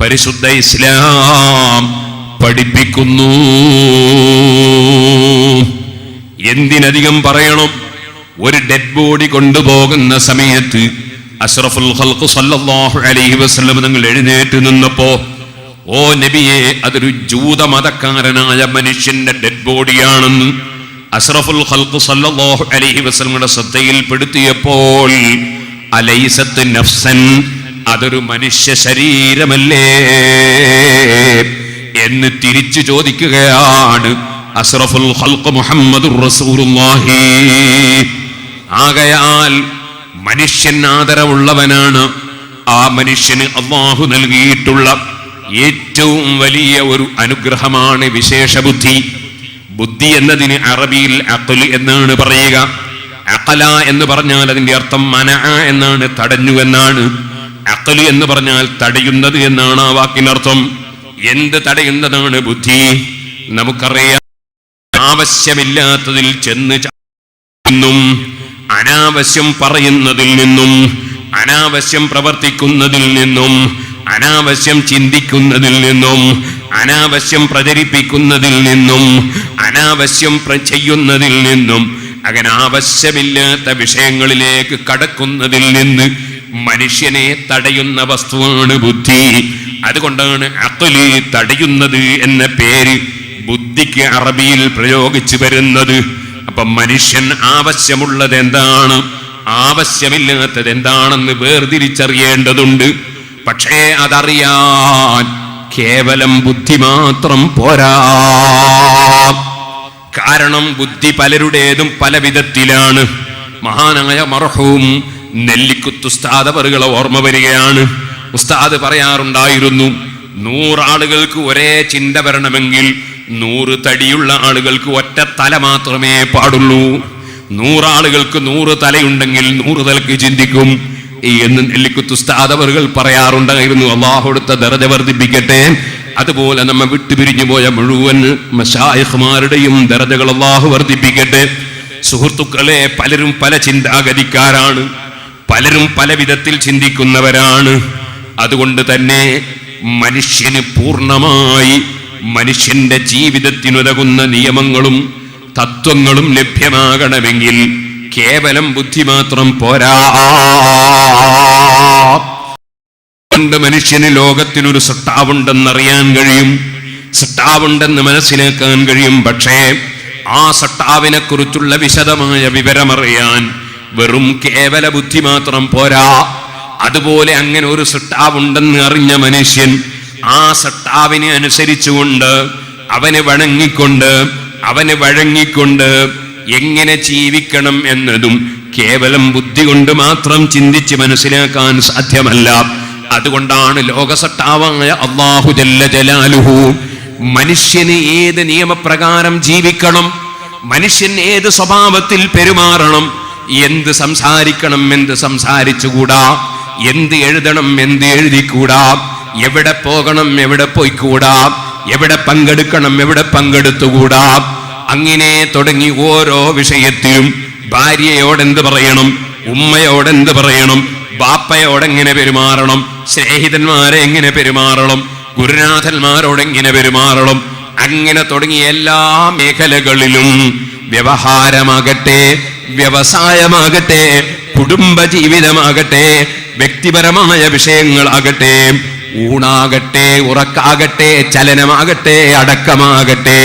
പരിശുദ്ധ ഇസ്ലാം പഠിപ്പിക്കുന്നു. എന്തിനധികം പറയണം, ഒരു ഡെഡ് ബോഡി കൊണ്ടുപോകുന്ന സമയത്ത് അഷ്റഫുൽ ഖൽഖ് സല്ലല്ലാഹു അലൈഹി വസല്ലം തങ്ങൾ എഴുന്നേറ്റ് നിന്നപ്പോ, ഓ നബിയെ, അതൊരു ജൂത മതക്കാരനായ മനുഷ്യന്റെ ഡെഡ് ബോഡിയാണെന്ന് അഷ്റഫുൽ ഖൽഖ് സല്ലല്ലാഹു അലൈഹി വസല്ലമയുടെ ശ്രദ്ധയിൽപ്പെടുത്തിയപ്പോൾ, അലൈസത്ത് നഫ്സൻ, അതൊരു മനുഷ്യ ശരീരമല്ലേ എന്ന് തിരിച്ചു ചോദിക്കുകയാണ് അഷ്റഫുൽ ഖൽഖ് മുഹമ്മദുർ റസൂലുള്ളാഹി. ആകയാൽ മനുഷ്യൻ ആദരവുള്ളവനാണ്. ആ മനുഷ്യന് അല്ലാഹു നൽകിയിട്ടുള്ള ഏറ്റവും വലിയ ഒരു അനുഗ്രഹമാണ് വിശേഷ ബുദ്ധി. ബുദ്ധി എന്നതിന് അറബിയിൽ അഖ്ൽ എന്നാണ് പറയുക. അഖല എന്ന് പറഞ്ഞാൽ അതിന്റെ അർത്ഥം മനഅ എന്നാണ്, തടഞ്ഞു എന്നാണ്. അഖ്ൽ എന്ന് പറഞ്ഞാൽ തടയുന്നത് എന്നാണ് ആ വാക്കിനർത്ഥം. എന്ത് തടയുന്നതാണ് ബുദ്ധി? നമുക്കറിയാം, ആവശ്യമില്ലാത്തതിൽ ചെന്ന് നിന്നും, അനാവശ്യം പറയുന്നതിൽ നിന്നും, അനാവശ്യം പ്രവർത്തിക്കുന്നതിൽ നിന്നും, അനാവശ്യം ചിന്തിക്കുന്നതിൽ നിന്നും, അനാവശ്യം പ്രചരിപ്പിക്കുന്നതിൽ നിന്നും, അനാവശ്യം ചെയ്യുന്നതിൽ നിന്നും, അങ്ങനെ ആവശ്യമില്ലാത്ത വിഷയങ്ങളിലേക്ക് കടക്കുന്നതിൽ നിന്ന് മനുഷ്യനെ തടയുന്ന വസ്തുവാണ് ബുദ്ധി. അതുകൊണ്ടാണ് അഖ്ല്, തടയുന്നത് എന്ന പേര് ബുദ്ധിക്ക് അറബിയിൽ പ്രയോഗിച്ചു വരുന്നത്. അപ്പൊ മനുഷ്യൻ ആവശ്യമുള്ളത് എന്താണ്, ആവശ്യമില്ലാത്തത് എന്താണെന്ന് വേർതിരിച്ചറിയേണ്ടതുണ്ട്. പക്ഷേ അതറിയാൻ കേവലം ബുദ്ധി മാത്രം പോരാ. കാരണം ബുദ്ധി പലരുടേതും പല വിധത്തിലാണ്. മഹാനായ മർഹൂം നെല്ലിക്കുത്ത് ഉസ്താദ് അവറുകളെ ഓർമ്മ വരികയാണ്. ഉസ്താദ് പറയാറുണ്ടായിരുന്നു, 100 ആളുകൾക്ക് ഒരേ ചിന്ത വരണമെങ്കിൽ 100 തടിയുള്ള ആളുകൾക്ക് ഒറ്റ തല മാത്രമേ പാടുള്ളൂ. 100 ആളുകൾക്ക് 100 തലയുണ്ടെങ്കിൽ 100 തലക്ക് ചിന്തിക്കും എന്ന് നെല്ലിക്കുത്ത് ഉസ്താദ് അവറുകൾ പറയാറുണ്ടായിരുന്നു. അല്ലാഹു കൊടുത്ത ദർജ വർദ്ധിപ്പിക്കട്ടെ. അതുപോലെ നമ്മെ വിട്ടുപിരിഞ്ഞു പോയ മുഴുവൻ മശായിഖ്മാരുടെയും ദർജകൾ അല്ലാഹു വർദ്ധിപ്പിക്കട്ടെ. സുഹൃത്തുക്കളെ, പലരും പല ചിന്താഗതിക്കാരാണ്, പലരും പല വിധത്തിൽ ചിന്തിക്കുന്നവരാണ്. അതുകൊണ്ട് തന്നെ മനുഷ്യന് പൂർണ്ണമായി മനുഷ്യന്റെ ജീവിതത്തിനുതകുന്ന നിയമങ്ങളും തത്വങ്ങളും ലഭ്യമാകണമെങ്കിൽ കേവലം ബുദ്ധി മാത്രം പോരാ. മനുഷ്യന് ലോകത്തിനൊരു സട്ടാവുണ്ടെന്നറിയാൻ കഴിയും, സട്ടാവുണ്ടെന്ന് മനസ്സിലാക്കാൻ കഴിയും. പക്ഷേ ആ സട്ടാവിനെ കുറിച്ചുള്ള വിശദമായ വിവരമറിയാൻ വെറും കേവല ബുദ്ധി മാത്രം പോരാ. അതുപോലെ അങ്ങനെ ഒരു സട്ടാവുണ്ടെന്ന് അറിഞ്ഞ മനുഷ്യൻ ആ സട്ടാവിനെ അനുസരിച്ചുകൊണ്ട്, അവന് വഴങ്ങിക്കൊണ്ട് എങ്ങനെ ജീവിക്കണം എന്നതും കേവലം ബുദ്ധി കൊണ്ട് മാത്രം ചിന്തിച്ച് മനസ്സിലാക്കാൻ സാധ്യമല്ല. അതുകൊണ്ടാണ് ലോകസട്ടാവായ അല്ലാഹു ജല്ല ജലാലുഹു മനുഷ്യന് ഏത് നിയമപ്രകാരം ജീവിക്കണം, മനുഷ്യൻ ഏത് സ്വഭാവത്തിൽ പെരുമാറണം, എന്ത് സംസാരിക്കണം, എന്ത് സംസാരിച്ചുകൂടാ, എന്ത് എഴുതണം, എന്ത് എഴുതിക്കൂടാ, എവിടെ പോകണം, എവിടെ പോയിക്കൂടാ, എവിടെ പങ്കെടുക്കണം, എവിടെ പങ്കെടുത്തുകൂടാ, അങ്ങനെ തുടങ്ങി ഓരോ വിഷയത്തിലും ഭാര്യയോടെന്ത് പറയണം, ഉമ്മയോടെന്ത് പറയണം, ബാപ്പയോടെങ്ങനെ പെരുമാറണം, സ്നേഹിതന്മാരെ എങ്ങനെ പെരുമാറണം, ഗുരുനാഥന്മാരോടെങ്ങനെ പെരുമാറണം, അങ്ങനെ തുടങ്ങിയ എല്ലാ മേഖലകളിലും വ്യവഹാരമാകട്ടെ, വ്യവസായമാകട്ടെ, കുടുംബജീവിതമാകട്ടെ, വ്യക്തിപരമായ വിഷയങ്ങളാകട്ടെ, ഊണാകട്ടെ, ഉറക്കാകട്ടെ, ചലനമാകട്ടെ, അടക്കമാകട്ടെ,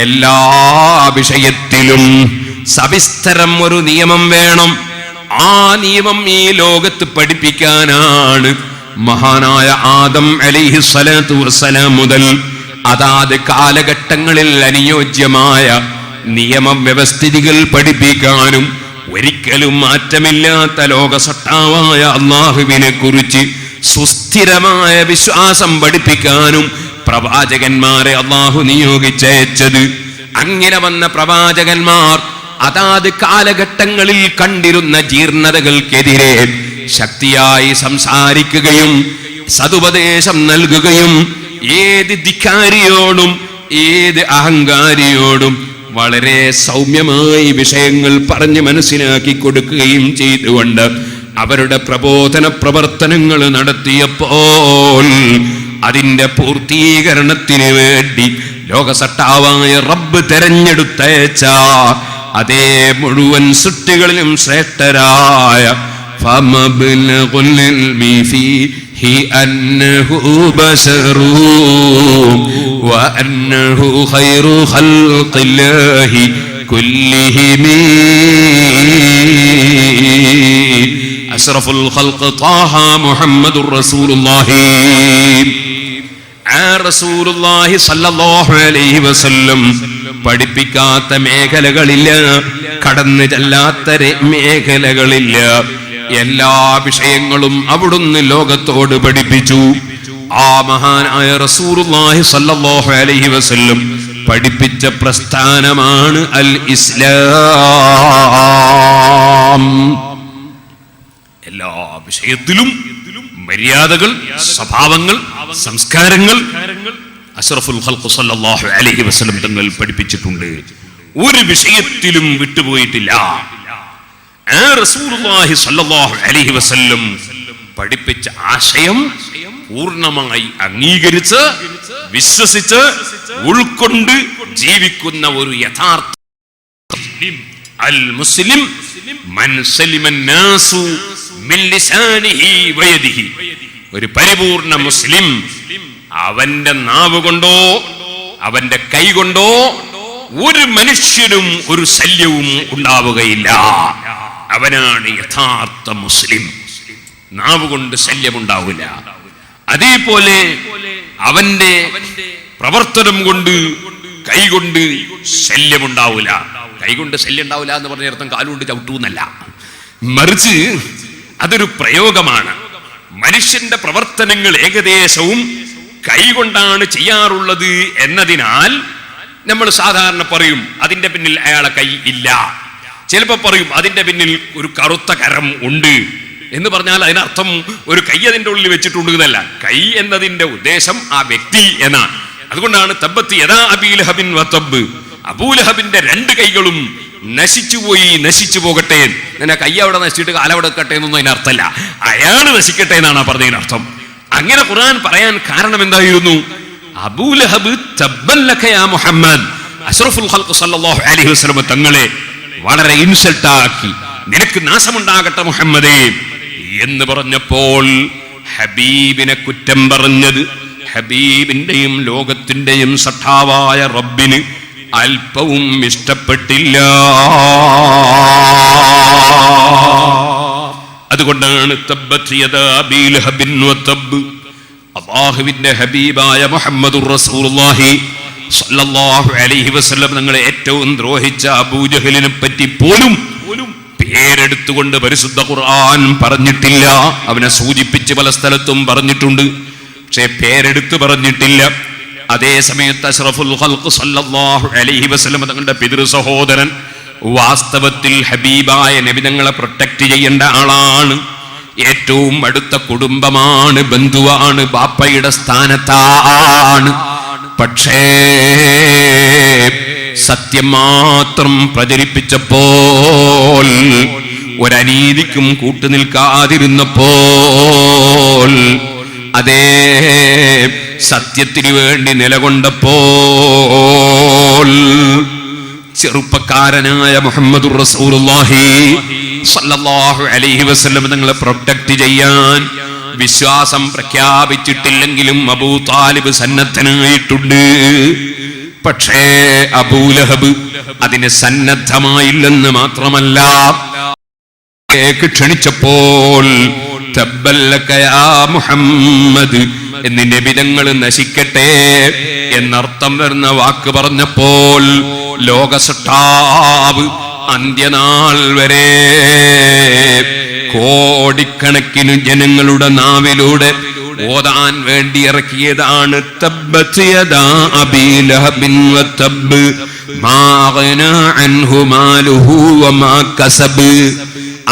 എല്ലാ വിഷയത്തിലും സവിസ്തരം ഒരു നിയമം വേണം. ആ നിയമം ഈ ലോകത്ത് പഠിപ്പിക്കാനാണ് മഹാനായ ആദം അലൈഹി സ്വലാത്തു വസ്സലാം മുതൽ അതാത് കാലഘട്ടങ്ങളിൽ അനുയോജ്യമായ നിയമവ്യവസ്ഥിതികൾ പഠിപ്പിക്കാനും ഒരിക്കലും മാറ്റമില്ലാത്ത ലോകസട്ടാവായ അല്ലാഹുവിനെ കുറിച്ച് സുസ്ഥിരമായ വിശ്വാസം പഠിപ്പിക്കാനും പ്രവാചകന്മാരെ അല്ലാഹു നിയോഗിച്ചയച്ചത്. അങ്ങനെ വന്ന പ്രവാചകന്മാർ അതാത് കാലഘട്ടങ്ങളിൽ കണ്ടിരുന്ന ജീർണതകൾക്കെതിരെ ശക്തിയായി സംസാരിക്കുകയും സതുപദേശം നൽകുകയും ഏത് ധിക്കാരിയോടും ഏത് അഹങ്കാരിയോടും വളരെ സൗമ്യമായി വിഷയങ്ങൾ പറഞ്ഞ് മനസ്സിലാക്കി കൊടുക്കുകയും ചെയ്തുകൊണ്ട് അവരുടെ പ്രബോധന പ്രവർത്തനങ്ങൾ നടത്തിയപ്പോൾ അതിന്റെ പൂർത്തീകരണത്തിന് വേണ്ടി ലോകസട്ടാവായ റബ്ബ് തെരഞ്ഞെടുത്തയച്ച അതേ മുഴുവൻ സൃഷ്ടികളിലും ശ്രേഷ്ഠരായ അഷ്റഫുൽ ഖൽഖ് ത്വാഹ മുഹമ്മദുർ റസൂലുള്ളാഹി റസൂലുള്ളാഹി സ്വല്ലല്ലാഹു അലൈഹി വസല്ലം പഠിപ്പിക്കാത്ത മേഖലകളില്ല, കടന്നു ചെല്ലാത്ത മേഖലകളില്ല. എല്ലാ വിഷയങ്ങളും അവിടുന്ന് ലോകത്തോട് പഠിപ്പിച്ചു. ആ മഹാനായ റസൂലുള്ളാഹി സ്വല്ലല്ലാഹു അലൈഹി വസല്ലം പഠിപ്പിച്ച പ്രസ്ഥാനമാണ് അൽ ഇസ്ലാം. എല്ലാ വിഷയത്തിലും മര്യാദകൾ, സ്വഭാവങ്ങൾ, സംസ്കാരങ്ങൾ അഷ്റഫുൽ ഖൽഖ് സല്ലല്ലാഹു അലൈഹി വസല്ലം തങ്ങൾ പഠിപ്പിച്ചിട്ടുണ്ട്. ഒരു വിഷയത്തിലും വിട്ടുപോയിട്ടില്ല. ആ റസൂലുള്ളാഹി സ്വല്ലല്ലാഹു അലൈഹി വസല്ലം പഠിപ്പിച്ച ആശയം പൂർണ്ണമായി അംഗീകരിച്ച് വിശ്വസിച്ച് ഉൾക്കൊണ്ട് ജീവിക്കുന്ന ഒരു യഥാർത്ഥ അൽ മുസ്ലിം മൻ സലിമൻ നാസു മിൻ ലിസാനിഹി വയദിഹി. ഒരു പരിപൂർണ മുസ്ലിം അവന്റെ നാവ് കൊണ്ടോ അവന്റെ കൈ കൊണ്ടോ ഒരു മനുഷ്യനും ഒരു ശല്യവും ഉണ്ടാവുകയില്ല. അവനാണ് യഥാർത്ഥ മുസ്ലിം. നാവ് കൊണ്ട് ശല്യമുണ്ടാവില്ല. അതേപോലെ അവന്റെ പ്രവർത്തനം കൊണ്ട് കൈകൊണ്ട് ശല്യമുണ്ടാവില്ല. കൈകൊണ്ട് ശല്യം ഉണ്ടാവില്ല എന്ന് പറഞ്ഞ അർത്ഥം കാലുകൊണ്ട് ചവിട്ടൂന്നല്ല, മറിച്ച് അതൊരു പ്രയോഗമാണ്. മനുഷ്യന്റെ പ്രവർത്തനങ്ങൾ ഏകദേശവും കൈകൊണ്ടാണ് ചെയ്യാറുള്ളത് എന്നതിനാൽ നമ്മൾ സാധാരണ പറയും അതിന്റെ പിന്നിൽ അയാളെ കൈ ഇല്ല. ചിലപ്പോൾ പറയും അതിന്റെ പിന്നിൽ ഒരു കറുത്ത കരം ഉണ്ട് എന്ന് പറഞ്ഞാൽ അതിനർത്ഥം ഒരു കൈ അതിന്റെ ഉള്ളിൽ വെച്ചിട്ടുണ്ട് എന്നല്ല. കൈ എന്നതിന്റെ ഉദ്ദേശം ആ വ്യക്തി എന്നാണ്. അതുകൊണ്ടാണ് തബ്ബത്ത് യദാ അബീ ലഹബിൻ വതബ്ബ്, അബൂലഹബിന്റെ രണ്ട് കൈകളും നശിച്ചുപോയി, നശിച്ചു പോകട്ടെ. പിന്നെ കൈ അവിടെ നശിച്ചിട്ട് കാലവിടെ വെക്കട്ടെ എന്നൊന്നും അതിനർത്ഥമല്ല, അയാൾ നശിക്കട്ടെ എന്നാണ് പറഞ്ഞതിനർത്ഥം. അങ്ങനെ ഖുർആൻ പറയാൻ കാരണം എന്തായിരുന്നു? അബൂലഹബ് തബ്ബൻ ലക യാ മുഹമ്മദ്, അഷ്റഫുൽ ഖൽഖ് സല്ലല്ലാഹു അലൈഹി വസല്ലം തങ്ങളെ വളരെ ഇൻസൾട്ടാക്കി, നിനക്ക് നാശമുണ്ടാകട്ടെ മുഹമ്മദേ എന്ന് പറഞ്ഞപ്പോൾ ഹബീബിനെ കുറ്റം പറഞ്ഞത് ഹബീബിന്റെയും ലോകത്തിന്റെയും സഖാവായ റബ്ബിന് അല്പവും ഇഷ്ടപ്പെട്ടില്ല. അതുകൊണ്ടാണ് തബ്ബത് യദാ അബീ ലഹബിൻ വതബ്ബ്, അല്ലാഹുവിന്റെ ഹബീബായ മുഹമ്മദുർ റസൂലുള്ളാഹി സ്വല്ലല്ലാഹു അലൈഹി വസല്ലം തങ്ങളെ ഏറ്റവും ദ്രോഹിച്ച അബൂജഹലിനെ പറ്റി പോലും പേരെടുത്തുകൊണ്ട് പരിശുദ്ധ ഖുർആൻ പറഞ്ഞിട്ടില്ല. അവനെ സൂചിപ്പിച്ച് പല സ്ഥലത്തും പറഞ്ഞിട്ടുണ്ട്, പക്ഷേ പേരെടുത്ത് പറഞ്ഞിട്ടില്ല. അതേ സമയത്ത് അഷ്റഫുൽ ഖൽഖ് സല്ലല്ലാഹു അലൈഹി വസല്ലം തങ്ങളുടെ പിതൃ സഹോദരൻ വാസ്തവത്തിൽ ഹബീബായ നബി തങ്ങളെ പ്രൊട്ടക്ട് ചെയ്യേണ്ട ആളാണ്. ഏറ്റവും അടുത്ത കുടുംബമാണ്, ബന്ധുവാണ്, ബാപ്പയുടെ സ്ഥാനത്താണ്. പക്ഷേ സത്യം മാത്രം പ്രചരിപ്പിച്ചപ്പോൾ, ഒരനീതിക്കും കൂട്ടുനിൽക്കാതിരുന്നപ്പോൾ, അതേ സത്യത്തിന് വേണ്ടി നിലകൊണ്ടപ്പോൾ ചെറുപ്പക്കാരനായ മുഹമ്മദുർ റസൂലുള്ളാഹി സ്വല്ലല്ലാഹു അലൈഹി വസല്ലം തങ്ങളെ പ്രൊട്ടക്ട് ചെയ്യാൻ വിശ്വാസം പ്രഖ്യാപിച്ചിട്ടില്ലെങ്കിലും അബൂ താലിബ് സന്നദ്ധനായിട്ടുണ്ട്. പക്ഷേ അബൂലഹബ് അതിന് സന്നദ്ധമായില്ലെന്ന് മാത്രമല്ല, ക്ഷണിച്ചപ്പോൾ തബ്ബല്ലക യാ മുഹമ്മദ് എന്ന് നബി തങ്ങൾ നശിക്കട്ടെ എന്നർത്ഥം വരുന്ന വാക്ക് പറഞ്ഞപ്പോൾ ലോകസട്ടാവ് അന്ത്യനാൾ വരെ കോടിക്കണക്കിന് ജനങ്ങളുടെ നാവിലൂടെ ഓതാൻ വേണ്ടി ഇറക്കിയതാണ് തബ്ബത് യദാ അബീ ലഹബിൻ വതബ്ബ് മാ അഗ്നാ അൻഹു മാലുഹു വമാ കസബ്.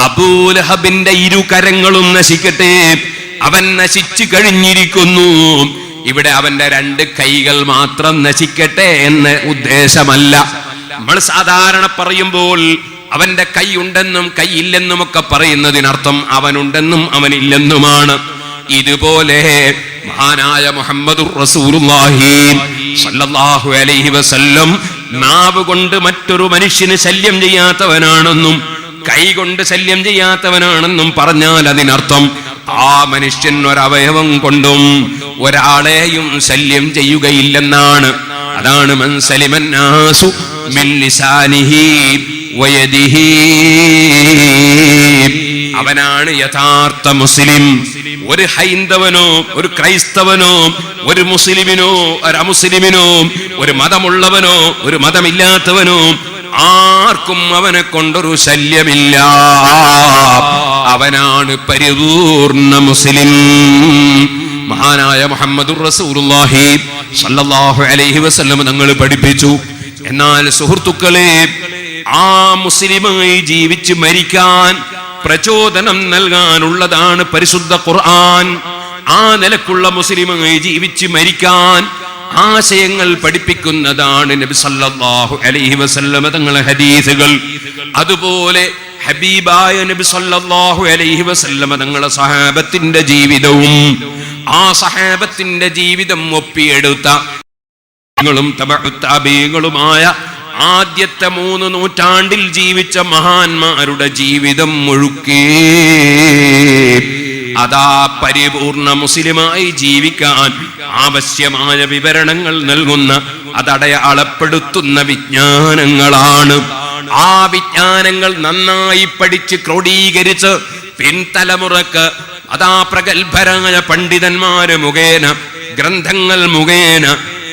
അബൂലഹബിന്റെ ഇരു കരങ്ങളും നശിക്കട്ടെ, അവൻ നശിച്ചു കഴിഞ്ഞിരിക്കുന്നു. ഇവിടെ അവന്റെ രണ്ട് കൈകൾ മാത്രം നശിക്കട്ടെ എന്ന ഉദ്ദേശമല്ല. നമ്മൾ സാധാരണ പറയുമ്പോൾ അവന്റെ കൈ ഉണ്ടെന്നും കൈ ഇല്ലെന്നും ഒക്കെ പറയുന്നതിനർത്ഥം അവനുണ്ടെന്നും അവനില്ലെന്നുമാണ്. ഇതുപോലെ മഹാനായ മുഹമ്മദുർ റസൂലുള്ളാഹി സ്വല്ലല്ലാഹു അലൈഹി വസല്ലം നാവ് കൊണ്ട് മറ്റൊരു മനുഷ്യന് ശല്യം ചെയ്യാത്തവനാണെന്നും കൈ കൊണ്ട് ശല്യം ചെയ്യാത്തവനാണെന്നും പറഞ്ഞാൽ അതിനർത്ഥം ആ മനുഷ്യൻ ഒരവയവം കൊണ്ടും ഒരാളെയും ശല്യം ചെയ്യുകയില്ലെന്നാണ്. അതാണ് മൻ സലിമൻ നാസു മിൻ ലിസാനിഹി വയദിഹി, അവനാണ് യഥാർത്ഥ മുസ്ലിം. ഒരു ഹൈന്ദവനോ ഒരു ക്രൈസ്തവനോ ഒരു മുസ്ലിമിനോ ഒരു അമുസ്ലിമിനോ ഒരു മതമുള്ളവനോ ഒരു മതമില്ലാത്തവനോ ആർക്കും അവനെ കൊണ്ടൊരു ശല്യമില്ല. അവനാണ് പരിപൂർണ മുസ്ലിം. മഹാനായ മുഹമ്മദുർ റസൂലുള്ളാഹി സ്വല്ലല്ലാഹു അലൈഹി വസല്ലം തങ്ങൾ പഠിപ്പിച്ചു. എന്നാൽ സുഹൃത്തുക്കളെ, ആ മുസ്ലിമായി ജീവിച്ച് മരിക്കാൻ പ്രചോദനം നൽകാനുള്ളതാണ് പരിശുദ്ധ ഖുർആൻ. ആ നിലക്കുള്ള മുസ്ലിമായി ജീവിച്ച് മരിക്കാൻ ആശയങ്ങൾ പഠിപ്പിക്കുന്നതാണ് നബി സല്ലല്ലാഹു അലൈഹി വസല്ലം തങ്ങളുടെ ഹദീസുകൾ. അതുപോലെ ഹബീബായ നബി സല്ലല്ലാഹു അലൈഹി വസല്ലം തങ്ങളുടെ സഹാബത്തിന്റെ ജീവിതവും ആ സഹാബത്തിന്റെ ജീവിതം ഒപ്പിയെടുത്ത തബഉത്താബീകളുമായ ആദ്യത്തെ 3 നൂറ്റാണ്ടിൽ ജീവിച്ച മഹാന്മാരുടെ ജീവിതം മുഴുക്കെ അതാ പരിപൂർണ മുസ്ലിമായി ജീവിക്കാൻ ആവശ്യമായ വിവരണങ്ങൾ നൽകുന്ന, അതടയാളപ്പെടുത്തുന്ന വിജ്ഞാനങ്ങളാണ്. ആ വിജ്ഞാനങ്ങൾ നന്നായി പഠിച്ച് ക്രോഡീകരിച്ച് പിൻതലമുറക്ക് അതാ പ്രഗത്ഭരായ പണ്ഡിതന്മാര് മുഖേന ഗ്രന്ഥങ്ങൾ മുഖേന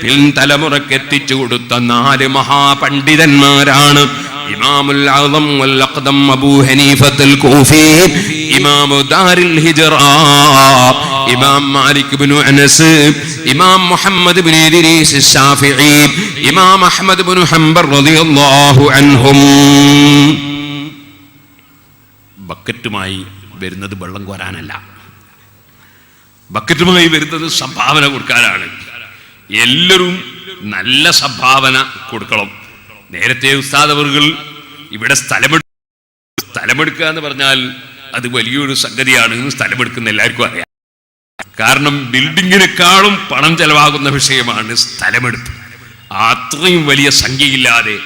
പിൻതലമുറക്ക് എത്തിച്ചു കൊടുത്ത 4 മഹാപണ്ഡിതന്മാരാണ് ഇമാമുൽ അഅ്ളം വൽ അഖ്ദം അബൂ ഹനീഫത്തുൽ കൂഫി, ഇമാമു ദാരിൽ ഹിജ്റ ഇമാം മാലിക് ഇബ്നു അനസ്, ഇമാം മുഹമ്മദ് ഇബ്നു ഇദ്രീസ് ശാഫിഈ, ഇമാം അഹ്മദ് ഇബ്നു ഹംബൽ റളിയല്ലാഹു അൻഹും. ബക്കറ്റുമായി വരുന്നത് വെള്ളം കോരാനല്ല, ബക്കറ്റുമായി വരുന്നത് സംഭാവന കൊടുക്കാനാണ്. എല്ലാവരും നല്ല സംഭാവന കൊടുക്കണം. നേരത്തെ ഉസ്താദ് അവർകൾ ഇവിടെ സ്ഥലമെടുക്കുക എന്ന് പറഞ്ഞാൽ അത് വലിയൊരു സംഗതിയാണ്. സ്ഥലമെടുക്കുന്ന എല്ലാവർക്കും അറിയാം. കാരണം ബിൽഡിങ്ങിനേക്കാളും പണം ചെലവാകുന്ന വിഷയമാണ് സ്ഥലമെടുപ്പ്. അത്രയും വലിയ സംഖ്യയില്ലാതെ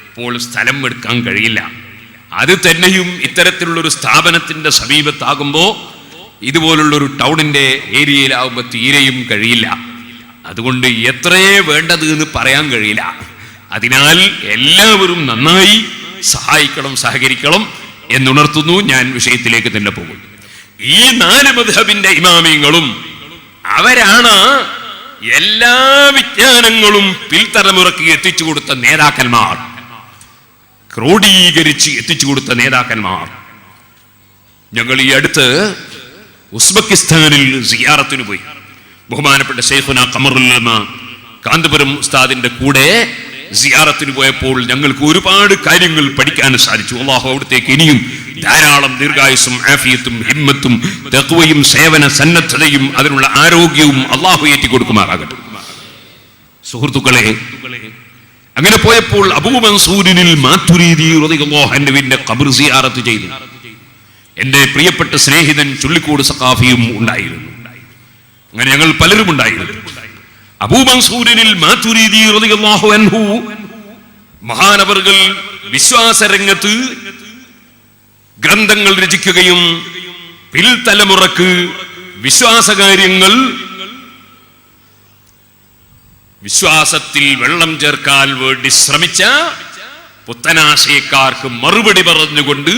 ഇപ്പോൾ സ്ഥലം എടുക്കാൻ കഴിയില്ല. അത് തന്നെയും ഇത്തരത്തിലുള്ളൊരു സ്ഥാപനത്തിന്റെ സമീപത്താകുമ്പോൾ, ഇതുപോലുള്ളൊരു ടൗണിന്റെ ഏരിയയിലാകുമ്പോൾ തീരെയും കഴിയില്ല. അതുകൊണ്ട് എത്രയേ വേണ്ടത് എന്ന് പറയാൻ കഴിയില്ല. അതിനാൽ എല്ലാവരും നന്നായി സഹായിക്കണം, സഹകരിക്കണം എന്നുണർത്തുന്നു. ഞാൻ വിഷയത്തിലേക്ക് തന്നെ പോകും. ഈ 4 മദ്ഹബിന്റെ ഇമാമിങ്ങളും അവരാണ് എല്ലാ വിജ്ഞാനങ്ങളും പിൽത്തലമുറക്ക് എത്തിച്ചു കൊടുത്ത നേതാക്കന്മാർ, ക്രോഡീകരിച്ച് എത്തിച്ചു കൊടുത്ത നേതാക്കന്മാർ. ഞങ്ങൾ ഈ അടുത്ത് ഉസ്ബെക്കിസ്ഥാനിൽ സിയാറത്തിന് പോയി. ബഹുമാനപ്പെട്ട ശൈഖുന ഖമറുൽ ഉലമ കാന്തപുരം ഉസ്താദിന്റെ കൂടെ സിയാറത്തിന് പോയപ്പോൾ ഞങ്ങൾക്ക് ഒരുപാട് കാര്യങ്ങൾ പഠിക്കാൻ സാധിച്ചു. അല്ലാഹു അവിടത്തേക്ക് ഇനിയും ധാരാളം ദീർഘായുസ്സും ആഫിയത്തും ഹിമ്മത്തും തഖ്വയും സേവന സന്നദ്ധതയും അതിനുള്ള ആരോഗ്യവും അല്ലാഹു ഏറ്റി കൊടുക്കുമാറാകട്ടെ. സുഹൃത്തുക്കളെ, അങ്ങനെ പോയപ്പോൾ അബൂ മൻസൂരിനിൽ മാതുരീദി റളിയല്ലാഹു അൻഹുവിന്റെ ഖബർ സിയാറത്ത് ചെയ്തു. എന്റെ പ്രിയപ്പെട്ട സ്നേഹിതൻ ചുള്ളിക്കോട് സഖാഫിയും ഉണ്ടായിരുന്നു. അങ്ങനെ ഞങ്ങൾ പലരും ഉണ്ടായിരുന്നു. അബൂ മൻസൂരിനിൽ മാതുരീദി റളിയല്ലാഹു അൻഹു മഹാനവറുകൾ വിശ്വാസരംഗത്ത് ഗ്രന്ഥങ്ങൾ രചിക്കുകയും പിൽത്തലമുറക്ക് വിശ്വാസകാര്യങ്ങൾ വിശ്വാസത്തിൽ വെള്ളം ചേർക്കാൻ വേണ്ടി ശ്രമിച്ച പുത്തനാശയക്കാർക്ക് മറുപടി പറഞ്ഞുകൊണ്ട്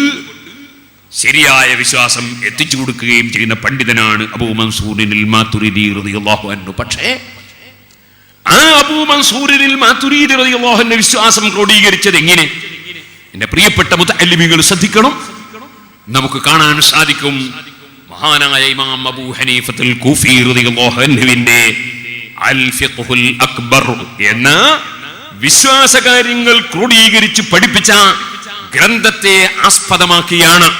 ശരിയായ വിശ്വാസം എത്തിച്ചു കൊടുക്കുകയും ചെയ്യുന്ന പണ്ഡിതനാണ് അബൂ മൻസൂരിനിൽ മാതുരീദി റളിയല്ലാഹു അൻഹു. പക്ഷേ ആ അബൂ മൻസൂരിനിൽ മാതുരീദി റളിയല്ലാഹു അൻഹു വിശ്വാസം ക്രോഡീകരിച്ചത് എങ്ങനെ? എന്റെ പ്രിയപ്പെട്ട മുതഅല്ലിമീങ്ങൾ ശ്രദ്ധിക്കണം. നമുക്ക് കാണാൻ സാധിക്കും മഹാനായ ഇമാം അബൂ ഹനീഫത്തുൽ കൂഫി റളിയല്ലാഹു അൻഹുവിന്റെ അൽ ഫിഖ്ഹുൽ അക്ബർ എന്ന വിശ്വാസകാര്യങ്ങൾ ക്രോഡീകരിച്ച് പഠിപ്പിച്ച ഗ്രന്ഥത്തെ ആസ്പദമാക്കിയാണ്.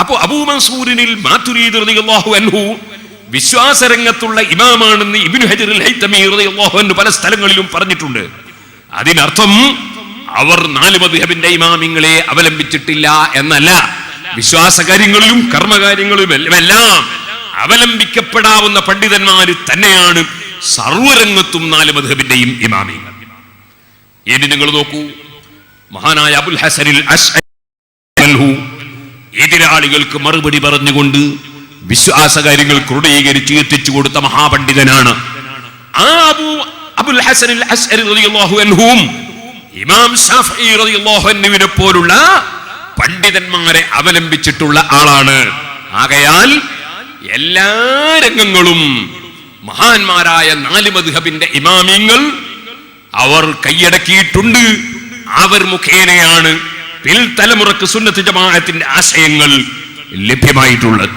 അപ്പോ അബൂ മൻസൂരിനിൽ മാതുരീദി റളിയല്ലാഹു അൻഹു വിശ്വാസരംഗത്തുള്ള ഇമാമാണെന്ന് ഇബ്നു ഹജർ അൽ ഹൈതമി റളിയല്ലാഹു അൻഹു പല സ്ഥലങ്ങളിലും പറഞ്ഞിട്ടുണ്ട്. അതിനർത്ഥം അവർ 4 മദ്ഹബിന്റെ ഇമാമിങ്ങളെ അവലംബിച്ചിട്ടില്ല എന്നല്ല, വിശ്വാസകാര്യങ്ങളിലും കർമ്മകാര്യങ്ങളിലും എല്ലാം അവലംബിക്കപ്പെടാവുന്ന പണ്ഡിതന്മാര് തന്നെയാണ് സർവരംഗത്തും 4 മദ്ഹബിന്റെയും ഇമാമിങ്ങൾ. ഇനി നിങ്ങൾ നോക്കൂ, മഹാനായ അബുൽ ഹസനിൽ അശ്അരി എതിരാളികൾക്ക് മറുപടി പറഞ്ഞുകൊണ്ട് വിശ്വാസകാര്യങ്ങൾ ക്രോഡീകരിച്ച് എത്തിച്ചു കൊടുത്ത മഹാപണ്ഡിതനാണ്. ആ അബുൽ ഹസനിൽ അശ്അരി റളിയല്ലാഹു അൻഹും ഇമാം ശാഫിഈ റളിയല്ലാഹു അൻഹുവിനെ പോലുള്ള പണ്ഡിതന്മാരെ അവലംബിച്ചിട്ടുള്ള ആളാണ്. ആകയാൽ എല്ലാ രംഗങ്ങളും മഹാന്മാരായ 4 മദ്ഹബിന്റെ ഇമാമിങ്ങൾ അവർ കൈയടക്കിയിട്ടുണ്ട്. അവർ മുഖേനയാണ് പിൽത്തലമുറക്ക് സുന്നത്ത് ജമാഅത്തിന്റെ ആശയങ്ങൾ ലഭ്യമായിട്ടുള്ളത്.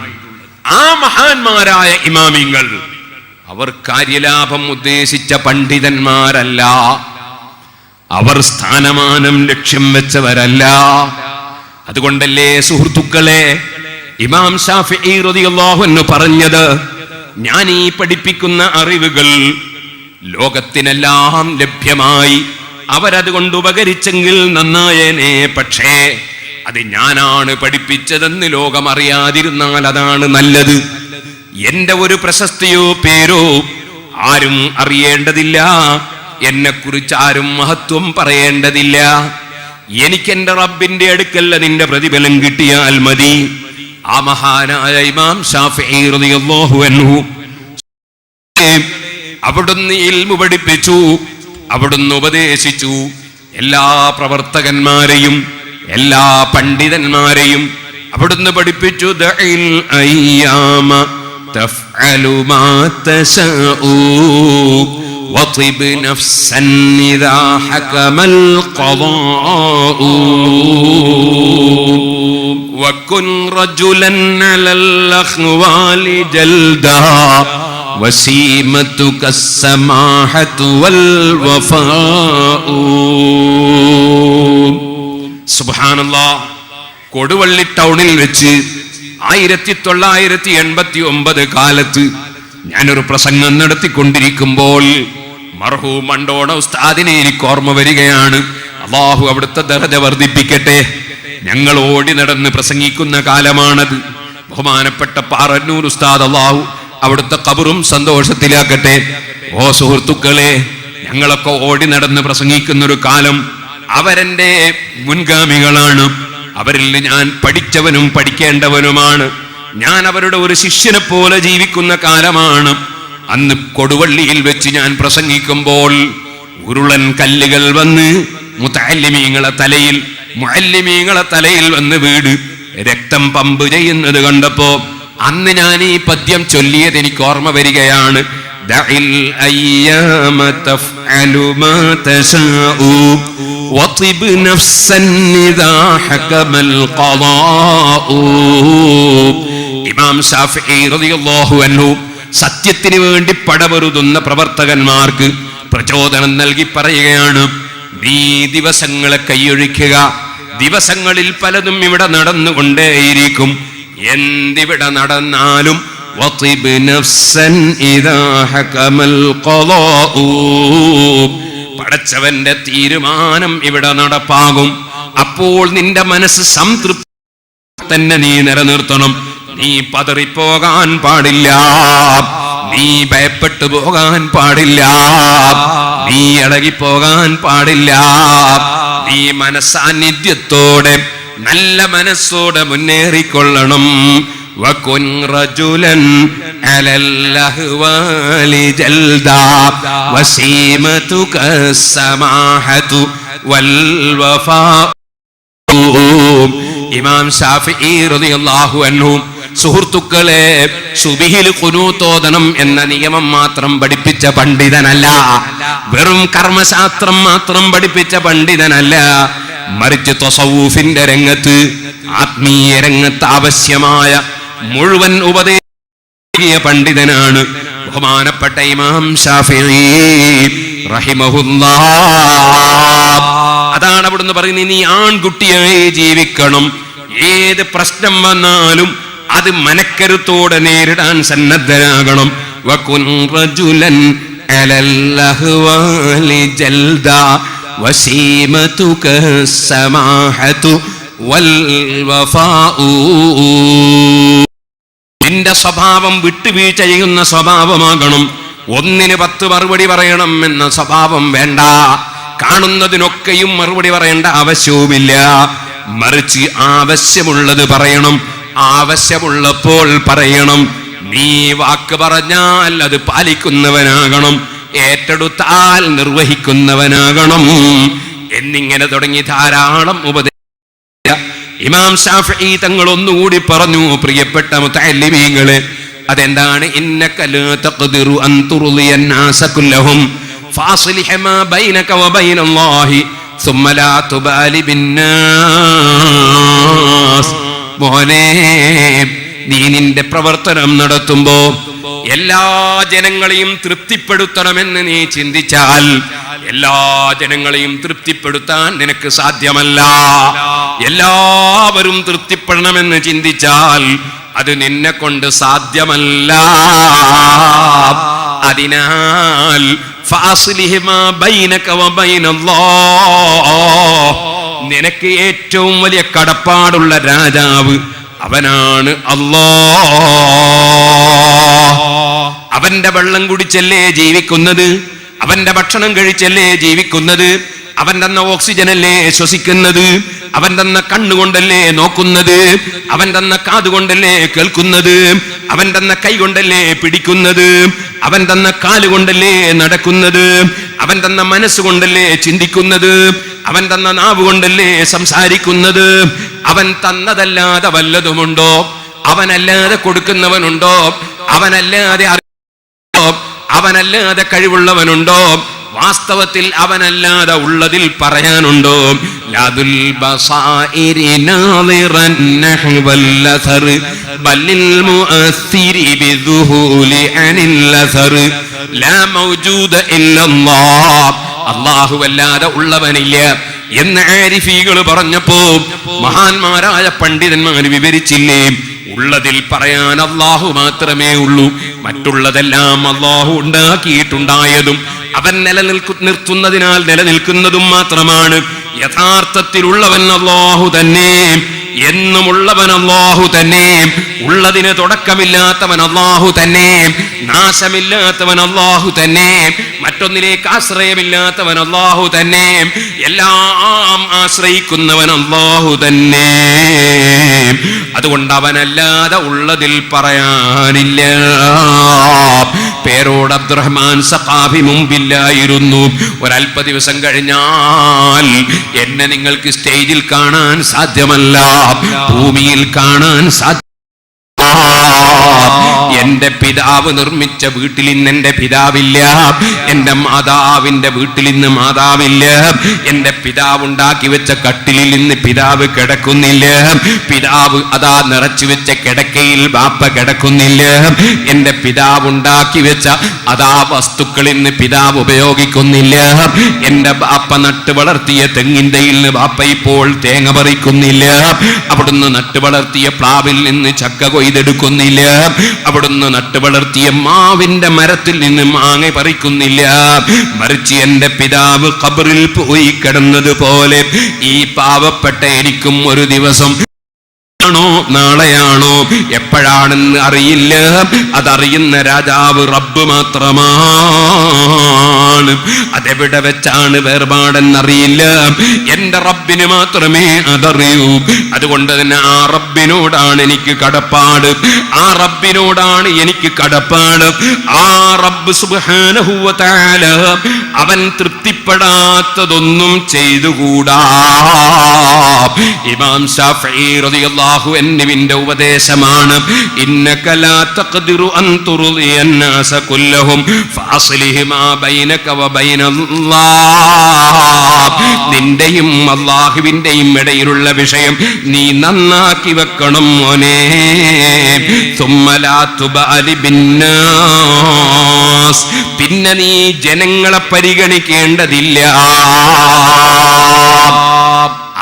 ആ മഹാന്മാരായ ഇമാമിങ്ങൾ അവർ കാര്യലാഭം ഉദ്ദേശിച്ച പണ്ഡിതന്മാരല്ല, അവർ സ്ഥാനമാനം ലക്ഷ്യം വെച്ചവരല്ല. അതുകൊണ്ടല്ലേ സുഹൃത്തുക്കളെ ഇമാം ശാഫിഈ റളിയല്ലാഹു അൻഹു പറഞ്ഞത്, ഞാൻ ഈ പഠിപ്പിക്കുന്ന അറിവുകൾ ലോകത്തിനെല്ലാം ലഭ്യമായി അവരതുകൊണ്ട് ഉപകരിച്ചെങ്കിൽ നന്നായേനെ, പക്ഷേ അത് ഞാനാണ് പഠിപ്പിച്ചതെന്ന് ലോകം അറിയാതിരുന്നാൽ അതാണ് നല്ലത്. എന്റെ ഒരു പ്രശസ്തിയോ പേരോ ആരും അറിയേണ്ടതില്ല, എന്നെ കുറിച്ച് ആരും മഹത്വം പറയേണ്ടതില്ല. എനിക്കെന്റെ റബ്ബിന്റെ അടുക്കൽ അതിന്റെ പ്രതിഫലം കിട്ടിയാൽ മതി. ആ മഹാനായ ഇമാം ശാഫിഈ റളിയല്ലാഹു അൻഹു അവിടുന്ന് ഇൽമു പഠിപ്പിച്ചു, അവിടുന്ന് ഉപദേശിച്ചു. എല്ലാ പ്രവർത്തകന്മാരെയും എല്ലാ പണ്ഡിതന്മാരെയും അവിടുന്ന് പഠിപ്പിച്ചു. ദഇൽ അയ്യാമ തഫ്അലു മാ തശാഉ വതിബ് നഫ്സൻ ഇദാ ഹകമൽ ഖദാഉ വകുൻ റജുലൻ അലൽ അഖ്വാലി ജൽദാ വസീമതുക അസ്സമാഹതു വൽ വഫാഉ. സുബ്ഹാനല്ലാഹ്. കൊടുവള്ളി ടൗണിൽ വെച്ച് 1989 കാലത്ത് ഞാനൊരു പ്രസംഗം നടത്തിക്കൊണ്ടിരിക്കുമ്പോൾ മർഹൂം മണ്ടോണ ഉസ്താദിനെ എനിക്ക് ഓർമ്മ വരികയാണ്. അല്ലാഹു അവിടുത്തെ ദറജ വർദ്ധിപ്പിക്കട്ടെ. ഞങ്ങൾ ഓടി നടന്ന് പ്രസംഗിക്കുന്ന കാലമാണത്. ബഹുമാനപ്പെട്ട പാറന്നൂർ ഉസ്താദ് അല്ലാഹു അവിടുത്തെ ഖബറും സന്തോഷത്തിലാക്കട്ടെ. ഓ സുഹൃത്തുക്കളെ, ഞങ്ങളൊക്കെ ഓടി നടന്ന് പ്രസംഗിക്കുന്ന ഒരു കാലം. അവരെന്റെ മുൻഗാമികളാണ്. അവരിൽ ഞാൻ പഠിച്ചവനും പഠിക്കേണ്ടവനുമാണ്. ഞാൻ അവരുടെ ഒരു ശിഷ്യനെ പോലെ ജീവിക്കുന്ന കാലമാണ്. അന്ന് കൊടുവള്ളിയിൽ വെച്ച് ഞാൻ പ്രസംഗിക്കുമ്പോൾ ഉരുളൻ കല്ലുകൾ വന്ന് മുതഅല്ലിമീങ്ങളെ തലയിൽ വന്ന് വീട് രക്തം പമ്പ് ചെയ്യുന്നത് കണ്ടപ്പോ അന്ന് ഞാൻ ഈ പദ്യം ചൊല്ലിയത് എനിക്ക് ഓർമ്മ വരികയാണ്. ദഇൽ അയ്യാമ തഫ്അലു മാ തശാഉ വതിബ് നഫ്സൻ ഇദാ ഹകമൽ ഖദാഉ. ഇമാം ശാഫിഈ റളിയല്ലാഹു അൻഹു സത്യത്തിന് വേണ്ടി പടപൊരുതുന്ന പ്രവർത്തകന്മാർക്ക് പ്രചോദനം നൽകി പറയുകയാണ്, നീ ദിവസങ്ങളെ കൈയൊഴിക്കുക. ദിവസങ്ങളിൽ പലതും ഇവിടെ നടന്നുകൊണ്ടേയിരിക്കും. എന്തിവിടെ നടന്നാലും വതിബ് നഫ്സൻ ഇദാ ഹകമൽ ഖദാഉ. പടച്ചവന്റെ തീരുമാനം ഇവിടെ നടപ്പാകും. അപ്പോൾ നിന്റെ മനസ്സ് സംതൃപ്തി തന്നെ നീ നിലനിർത്തണം. നീ പതറിപ്പോകാൻ പാടില്ല, നീ ഭയപ്പെട്ടു പോകാൻ പാടില്ല, നീ ഇളകിപ്പോകാൻ പാടില്ല. നീ മനസാന്നിധ്യത്തോടെ നല്ല മനസ്സോടെ മുന്നേറിക്കൊള്ളണം. വകുൻ റജുലൻ അലൽ അഹ്വാലി ജൽദാ വസീമതുക അസ്സമാഹതു വൽ വഫാഉ. ഇമാം ശാഫിഈ റളിയല്ലാഹു അൻഹു സുഹൃത്തുക്കളെ സുബ്ഹിൽ ഖുനൂത്ത് ഓതണം എന്ന നിയമം മാത്രം പഠിപ്പിച്ച പണ്ഡിതനല്ല, വെറും കർമ്മശാസ്ത്രം മാത്രം പഠിപ്പിച്ച പണ്ഡിതനല്ല. മറിച്ച് തസവ്വുഫിന്റെ രംഗത്ത്, ആത്മീയ രംഗത്ത് ആവശ്യമായ മുഴുവൻ ഉപദേശിയ പണ്ഡിതനാണ് ബഹുമാനപ്പെട്ട ഇമാം ശാഫിഈ റഹിമഹുല്ലാഹ്. അതാണ് അവിടുന്ന് പറയുന്നത്, നീ ആൺകുട്ടിയായി ജീവിക്കണം. ഏത് പ്രശ്നം വന്നാലും അത് മനക്കരുത്തോടെ നേരിടാൻ സന്നദ്ധനാകണം. വകുൻ റജുലൻ അലൽ അഹ്വാലി ജൽദാ വസീമതുക സമാഹതു വൽ വഫാഉ. നിന്റെ സ്വഭാവം വിട്ടുവീഴ്ച ചെയ്യുന്ന സ്വഭാവമാകണം. ഒന്നിന് 10 മറുപടി പറയണം എന്ന സ്വഭാവം വേണ്ട. കാണുന്നതിനൊക്കെയും മറുപടി പറയേണ്ട ആവശ്യവുമില്ല. മറിച്ച് ആവശ്യമുള്ളത് പറയണം, ആവശ്യമുള്ളപ്പോൾ പറയണം. നീ വാക്ക് പറഞ്ഞാൽ അത് പാലിക്കുന്നവനാകണം, ഏറ്റെടുത്താൽ നിർവഹിക്കുന്നവനാകണം എന്നിങ്ങനെ തുടങ്ങി ധാരാളം ഉപദേശം ഇമാം ശാഫിഈ തങ്ങൾ ഒന്നുകൂടി പറഞ്ഞു. പ്രിയപ്പെട്ട മുതഅല്ലിമീങ്ങളെ, അതെന്താണ്? ഇന്നക ലാ തഖ്ദിറു അൻ തുർളിയ അന്നാസ കുല്ലഹും ഫാസ്ലിഹ മാ ബൈനക വ ബൈനല്ലാഹി സുമ്മ ലാ തുബാലി ബിന്നാസ്. മോനെ, നീ നിന്റെ പ്രവർത്തനം നടത്തുമ്പോ എല്ലാ ജനങ്ങളെയും തൃപ്തിപ്പെടുത്തണമെന്ന് നീ ചിന്തിച്ചാൽ എല്ലാ ജനങ്ങളെയും തൃപ്തിപ്പെടുത്താൻ നിനക്ക് സാധ്യമല്ല. എല്ലാവരും തൃപ്തിപ്പെടണമെന്ന് ചിന്തിച്ചാൽ അത് നിന്നെ കൊണ്ട് സാധ്യമല്ല. അതിനാൽ ഫാസ്ലിഹ് മാ ബൈനക വ ബൈനല്ലാഹ്, നിനക്ക് ഏറ്റവും വലിയ കടപ്പാടുള്ള രാജാവ് അവനാണ് അല്ലാഹ്. അവന്റെ വെള്ളം കുടിച്ചല്ലേ ജീവിക്കുന്നത്, അവന്റെ ഭക്ഷണം കഴിച്ചല്ലേ ജീവിക്കുന്നത്, അവൻ തന്ന ഓക്സിജനല്ലേ ശ്വസിക്കുന്നത്, അവൻ തന്ന കണ്ണുകൊണ്ടല്ലേ നോക്കുന്നത്, അവൻ തന്ന കാതുകൊണ്ടല്ലേ കേൾക്കുന്നത്, അവൻ തന്ന കൈ കൊണ്ടല്ലേ പിടിക്കുന്നത്, അവൻ തന്ന കാലുകൊണ്ടല്ലേ നടക്കുന്നത്, അവൻ തന്ന മനസ്സുകൊണ്ടല്ലേ ചിന്തിക്കുന്നത്, അവൻ തന്ന നാവ് കൊണ്ടല്ലേ സംസാരിക്കുന്നത്. അവൻ തന്നതല്ലാതെ വല്ലതുമുണ്ടോ? അവനല്ലാതെ കൊടുക്കുന്നവനുണ്ടോ? അവനല്ലാതെ കഴിവുള്ളവനുണ്ടോ? വാസ്തവത്തിൽ അവനല്ലാതെ ഉള്ളതിൽ പറയാനുണ്ടോ? ലാദുൽ ബസായിരി നാളിറൻ നഹ്വൽ അസർ ബല്ലിൽ മുഅസ്സിരി ബിദുഹൂലി അനിൽ അസർ ലാ മൗജൂദ ഇല്ലല്ലാഹ്. അല്ലാഹു അല്ലാതെ ഉള്ളവനില്ല എന്ന് ആരിഫീകൾ പറഞ്ഞപ്പോ മഹാന്മാരായ പണ്ഡിതന്മാർ വിവരിച്ചില്ലേ? ഉള്ളതിൽ പറയാൻ അല്ലാഹു മാത്രമേ ഉള്ളൂ. മറ്റുള്ളതെല്ലാം അല്ലാഹു ഉണ്ടാക്കിയിട്ടുണ്ടായതും അവൻ നിർത്തുന്നതിനാൽ നിലനിൽക്കുന്നതും മാത്രമാണ്. യഥാർത്ഥത്തിലുള്ളവൻ അല്ലാഹു തന്നെ, എന്നുമുള്ളവൻ അല്ലാഹു തന്നെ, ഉള്ളതിന് തുടക്കമില്ലാത്തവൻ അല്ലാഹു തന്നെ, നാശമില്ലാത്തവൻ അല്ലാഹു തന്നെ, മറ്റൊന്നിലേക്ക് ആശ്രയമില്ലാത്തവൻ അല്ലാഹു തന്നെ, എല്ലാം ആശ്രയിക്കുന്നവൻ അല്ലാഹു തന്നെ. അതുകൊണ്ട് അവനല്ലാതെ ഉള്ളതിൽ പറയാനില്ല. പേരോട് അബ്ദുറഹ്മാൻ സഖാഫി മുമ്പില്ലായിരുന്നു. ഒരല്പ ദിവസം കഴിഞ്ഞാൽ എന്നെ നിങ്ങൾക്ക് സ്റ്റേജിൽ കാണാൻ സാധ്യമല്ല, ഭൂമിയിൽ കാണാൻ സാധ്യ. എന്റെ പിതാവ് നിർമ്മിച്ച വീട്ടിൽ ഇന്ന് എന്റെ പിതാവില്ല, എന്റെ മാതാവിന്റെ വീട്ടിൽ ഇന്ന് മാതാവില്ല, എന്റെ പിതാവ് ഉണ്ടാക്കി വെച്ച കട്ടിലിൽ ഇന്ന് പിതാവ് കിടക്കുന്നില്ല, പിതാവ് അതാ നിറച്ചു വെച്ച കിടക്കയിൽ ബാപ്പ കിടക്കുന്നില്ല, എന്റെ പിതാവ് ഉണ്ടാക്കി വെച്ച അതാ വസ്തുക്കൾ ഇന്ന് പിതാവ് ഉപയോഗിക്കുന്നില്ല, എന്റെ ബാപ്പ നട്ടു വളർത്തിയ തെങ്ങിൻ്റെയിൽ നിന്ന് ബാപ്പ ഇപ്പോൾ തേങ്ങ പറിക്കുന്നില്ല, അവിടുന്ന് നട്ടു വളർത്തിയ പ്ലാവിൽ നിന്ന് ചക്ക കൊയ്തെടുക്കുന്നില്ല, അവിടുന്ന് നട്ടുവളർത്തിയ മാവിന്റെ മരത്തിൽ നിന്ന് മാങ്ങ പറിക്കുന്നില്ല. മറിച്ച് എന്റെ പിതാവ് ഖബറിൽ പോയി കിടന്നതുപോലെ ഈ പാവപ്പെട്ട എനിക്കും ഒരു ദിവസം ണോ നാളെയാണോ എപ്പോഴാണെന്ന് അറിയില്ല. അതറിയുന്ന രാജാവ് റബ്ബ് മാത്രമാണ്. അതെവിടെ വെച്ചാണ് വേർപാടെന്നറിയില്ല. എന്റെ റബ്ബിന് മാത്രമേ അതറിയൂ. അതുകൊണ്ട് തന്നെ ആ റബ്ബിനോടാണ് എനിക്ക് കടപ്പാട്, ആ റബ്ബിനോടാണ് എനിക്ക് കടപ്പാട്. ആ റബ്ബ് സുബ്ഹാനഹു വ തആല അവൻ തൃപ്തിപ്പെടാത്തതൊന്നും ചെയ്തുകൂടാ. ഇമാം ശാഫിഈ റളിയല്ലാഹു അൻഹുവിന്റെ ഉപദേശമാണ്, ഇന്നക ലാ തഖ്ദിറു അൻ തുർളിയ അന്നാസ കുല്ലഹും ഫഅസ്ലിഹ് മാ ബൈനക വ ബൈനല്ലാഹ്. നിന്റെയും അല്ലാഹുവിന്റെയും ഇടയിലുള്ള വിഷയം നീ നന്നാക്കി വെക്കണം മോനെ. സുമ്മ ലാ തുബാലി ബിന്നാസ്, പിന്നെ നീ ജനങ്ങളെ പരിഗണിക്കേണ്ടതില്ല.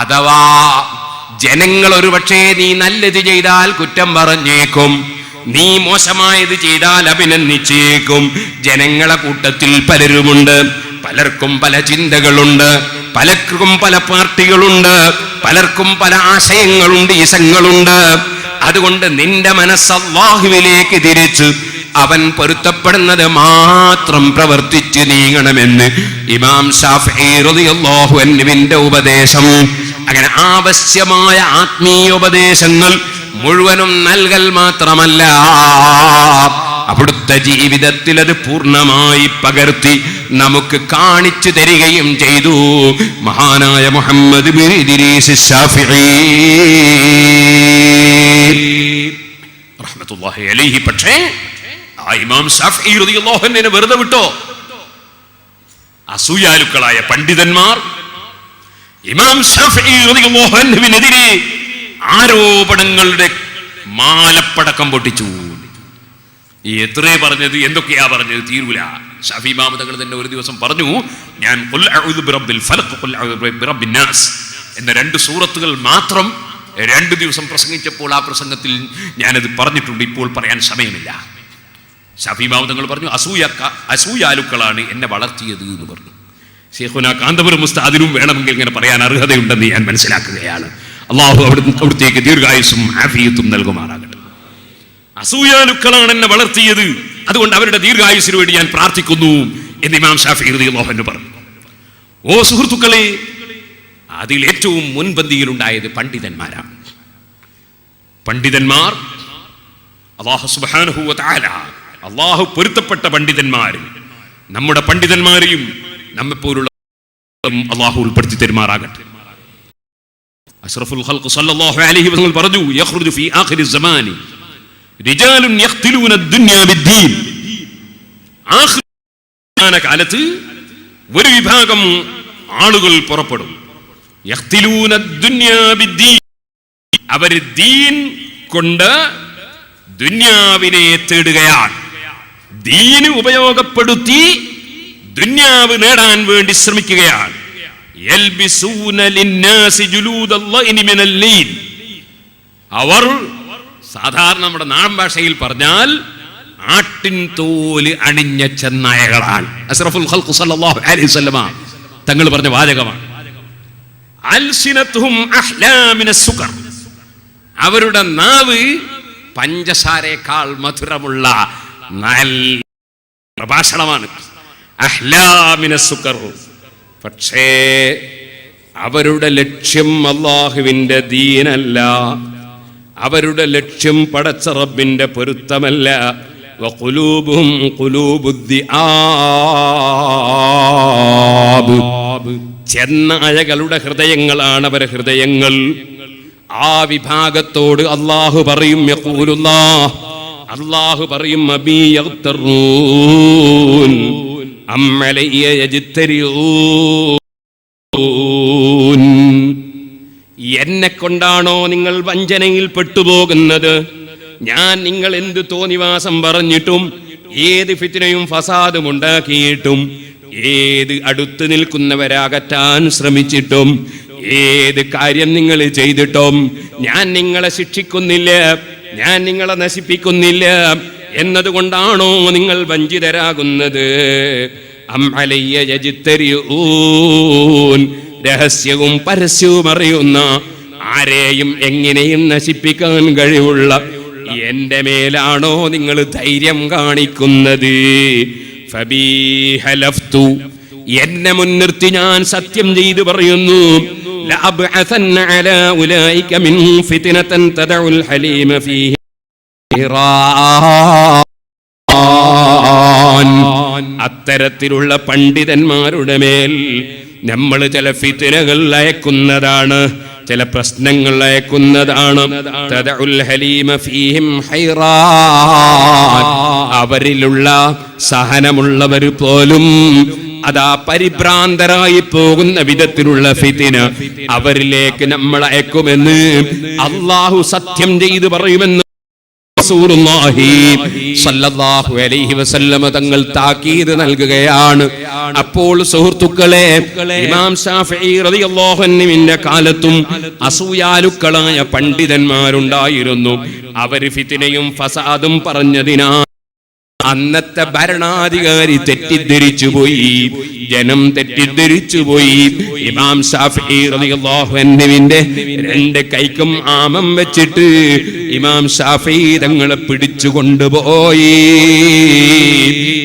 അഥവാ ജനങ്ങൾ ഒരുപക്ഷേ നീ നല്ലത് ചെയ്താൽ കുറ്റം പറഞ്ഞേക്കും, നീ മോശമായത് ചെയ്താൽ അഭിനന്ദിച്ചേക്കും. ജനങ്ങളെ കൂട്ടത്തിൽ പലരുമുണ്ട്, പലർക്കും പല ചിന്തകളുണ്ട്, പലർക്കും പല പാർട്ടികളുണ്ട്, പലർക്കും പല ആശയങ്ങളുണ്ട്, ഇസങ്ങളുണ്ട്. അതുകൊണ്ട് നിന്റെ മനസ്സ് അല്ലാഹുവിലേക്ക് തിരിച്ച് അവൻ പൊരുത്തപ്പെടുന്നത് മാത്രം പ്രവർത്തിച്ച് നീങ്ങണമെന്ന് ഇമാം ശാഫിഈ റളിയല്ലാഹു അൻഹുവിന്റെ ഉപദേശം. അങ്ങനെ ആവശ്യമായ ആത്മീയ ഉപദേശങ്ങൾ മുഴുവനും നൽകൽ മാത്രമല്ല, അവിടുത്തെ ജീവിതത്തിൽ അത് പൂർണ്ണമായി പകർത്തി നമുക്ക് കാണിച്ചു തരികയും ചെയ്തു മഹാനായ മുഹമ്മദ് ബിൻ ഇദ്രീസ് ശാഫിഈ റഹ്മത്തുള്ളാഹി അലൈഹി. പക്ഷേ ആ ഇമാം ശാഫിഈ റളിയല്ലാഹു അൻഹുവിനെ വെറുതെ വിട്ടോ? അസൂയാലുക്കളായ പണ്ഡിതന്മാർ ഇമാം ശാഫിഈ റളിയല്ലാഹു അൻഹുവിനെതിരെ ആരോപണങ്ങളുടെ മാലപ്പടക്കം പൊട്ടിച്ചു. എത്രേ പറഞ്ഞത്, എന്തൊക്കെയാ പറഞ്ഞത്, തീരൂല. ശാഫിഈ ഇമാം തങ്ങൾ തന്നെ ഒരു ദിവസം പറഞ്ഞു, ഞാൻ ഖുൽ അഊദു ബിറബ്ബിൽ ഫലഖ് ഖുൽ അഊദു ബിറബ്ബിൻ നാസ് എന്ന 2 സൂറത്തുകൾ മാത്രം 2 ദിവസം പ്രസംഗിച്ചപ്പോൾ ആ പ്രസംഗത്തിൽ ഞാനത് പറഞ്ഞിട്ടുണ്ട്. ഇപ്പോൾ പറയാൻ സമയമില്ല. ശാഫിഈ ഇമാം തങ്ങൾ പറഞ്ഞു, അസൂയാലുക്കളാണ് എന്നെ വളർത്തിയത് എന്ന് പറഞ്ഞു. ശൈഖുനാ കാന്തപുരം ഉസ്താദിനും വേണമെങ്കിൽ ഇങ്ങനെ പറയാൻ അർഹതയുണ്ടെന്ന് ഞാൻ മനസ്സിലാക്കുകയാണ്. അള്ളാഹു അവിടുത്തേക്ക് ദീർഘായുസ്സും ആഫിയത്തും നൽകുമാറാകട്ടെ. അസൂയാലുക്കളാണ് എന്നെ വളർത്തിയത്, അതുകൊണ്ട് അവരുടെ ദീർഘായുസ്സിന് വേണ്ടി ഞാൻ പ്രാർത്ഥിക്കുന്നു എന്ന് ഇമാം ശാഫിഈ റളിയല്ലാഹു അൻഹു പറഞ്ഞു. ഓ സുഹൃത്തുക്കളെ, അതിൽ ഏറ്റവും മുൻപന്തിയിലുണ്ടായത് പണ്ഡിതന്മാരാണ്. പണ്ഡിതന്മാർ അല്ലാഹു സുബ്ഹാനഹു വ തആല, അല്ലാഹു പൊരുത്തപ്പെട്ട പണ്ഡിതന്മാർ, നമ്മുടെ പണ്ഡിതന്മാരെയും നമ്മെപ്പോലുള്ള അല്ലാഹു ഉൾപ്പെടുത്തി തരുമാറാകട്ടെ. അഷ്റഫുൽ ഖൽഖ് സല്ലല്ലാഹു അലൈഹി വസല്ലം പറഞ്ഞു, യഖ്റുജു ഫീ ആഖിരി സമാനി റിജാലുൻ യഖ്തിലൂന ദുനിയ ബിദ്ദീൻ. ആഖിർ കാലത്ത് ഒരു വിഭാഗം ആളുകൾ പുറപ്പെടും. യഖ്തിലൂന ദുനിയ ബിദ്ദീൻ, അവർ ദീൻ കൊണ്ട് ദുനിയാവിനെ തേടുകയാണ്. ദീന് ഉപയോഗപ്പെടുത്തി ദുനിയാവ് നേടാൻ വേണ്ടി ശ്രമിക്കുകയാണ്. യൽബിസൂന ലിന്നാസി ജുലൂദല്ലാഹി മിനൽ ലീൽ. അവർ സാധാരണ നമ്മുടെ നാടൻ ഭാഷയിൽ പറഞ്ഞാൽ ആട്ടിൻ തോല് അണിഞ്ഞ ചെന്നായകളാണ്. അഷ്റഫുൽ ഖൽഖ് സല്ലല്ലാഹു അലൈഹി വസല്ലമ തങ്ങൾ പറഞ്ഞ വാചകമാണ്. അൽസിനതുഹും അഹ്ലാ മിനസ് സുകർ. അവരുടെ നാവ് പഞ്ചസാരയേക്കാൾ മധുരമുള്ള നല്ല പ്രഭാഷണമാണ്. അഹ്ലാ മിനസ് സുകർ. പക്ഷേ അവരുടെ ലക്ഷ്യം അല്ലാഹുവിന്റെ ദീനല്ല, അവരുടെ ലക്ഷ്യം പടച്ച റബ്ബിന്റെ പൊരുത്തമല്ല. വഖുലൂബുഹും ഖുലൂബുദ്ദിആബ്. ചെന്നായകളുടെ ഹൃദയങ്ങളാണ് അവരുടെ ഹൃദയങ്ങൾ. ആ വിഭാഗത്തോട് അല്ലാഹു പറയും, യഖൂലുല്ലാഹ്, അല്ലാഹു പറയും, അബീ യഗ്തറൂൻ അമ്മലയ്യ യജ്തരിഊൻ. എന്നെ കൊണ്ടാണോ നിങ്ങൾ വഞ്ചനയിൽ പെട്ടുപോകുന്നത്? ഞാൻ നിങ്ങൾ എന്ത് തോന്നിവാസം പറഞ്ഞിട്ടും, ഏത് ഫിത്നയും ഫസാദും ഉണ്ടാക്കിയിട്ടും, ഏത് അടുത്ത് നിൽക്കുന്നവരാകറ്റാൻ ശ്രമിച്ചിട്ടും, ഏത് കാര്യം നിങ്ങൾ ചെയ്തിട്ടും ഞാൻ നിങ്ങളെ ശിക്ഷിക്കുന്നില്ല, ഞാൻ നിങ്ങളെ നശിപ്പിക്കുന്നില്ല എന്നതുകൊണ്ടാണോ നിങ്ങൾ വഞ്ചിതരാകുന്നത്? അം അലയ്യ യജ്തരിഊൻ. രഹസ്യവും പരസ്യവും അറിയുന്ന, ആരെയും എങ്ങനെയും നശിപ്പിക്കാൻ കഴിവുള്ള എന്റെ മേലാണോ നിങ്ങൾ ധൈര്യം കാണിക്കുന്നത്? ഫബീ ഹലഫ്തു. എന്നെ മുൻനിർത്തി ഞാൻ സത്യം ചെയ്തു പറയുന്നു, ലഅബ്അസന്ന അലാ ഉലൈക മിൻഹും ഫിത്നതൻ തദഉൽ ഹലീമ ഫീഹി. അത്തരത്തിലുള്ള പണ്ഡിതന്മാരുടെ മേൽ നമ്മൾ ചില ഫിത്നകൾ അയക്കുന്നതാണ്, ചില പ്രശ്നങ്ങൾ അയക്കുന്നതാണ്. തദഉൽ ഹലീമ ഫീഹിം ഹൈറാൻ. അവരിലുള്ള സഹനമുള്ളവർ പോലും അതാ പരിഭ്രാന്തരായി പോകുന്ന വിധത്തിലുള്ള ഫിത്ന അവരിലേക്ക് നമ്മൾ അയക്കുമെന്ന് അല്ലാഹു സത്യം ചെയ്തു പറയുമെന്ന് റസൂലുള്ളാഹി സ്വല്ലല്ലാഹു അലൈഹി വസല്ലമ തങ്ങൾ താക്കീത് നൽകുകയാണ്. അപ്പോൾ സുഹൃത്തുക്കളെ, ഇമാം ശാഫിഈ റളിയല്ലാഹു അൻഹുവിന്റെ കാലത്തും അസൂയാലുക്കളായ പണ്ഡിതന്മാരുണ്ടായിരുന്നു. അവർ ഫിത്നയും ഫസാദും പറഞ്ഞതിനാൽ അന്നത്തെ ഭരണാധികാരി തെറ്റിദ്ധരിച്ചു പോയി. ജനം തെറ്റിദ്ധരിച്ചുപോയി. ഇമാം ശാഫിഈ റളിയല്ലാഹു അൻഹുവിന്റെ 2 കൈക്കും ആമം വെച്ചിട്ട് ഇമാം ശാഫിഈ തങ്ങളെ പിടിച്ചു കൊണ്ടുപോയി.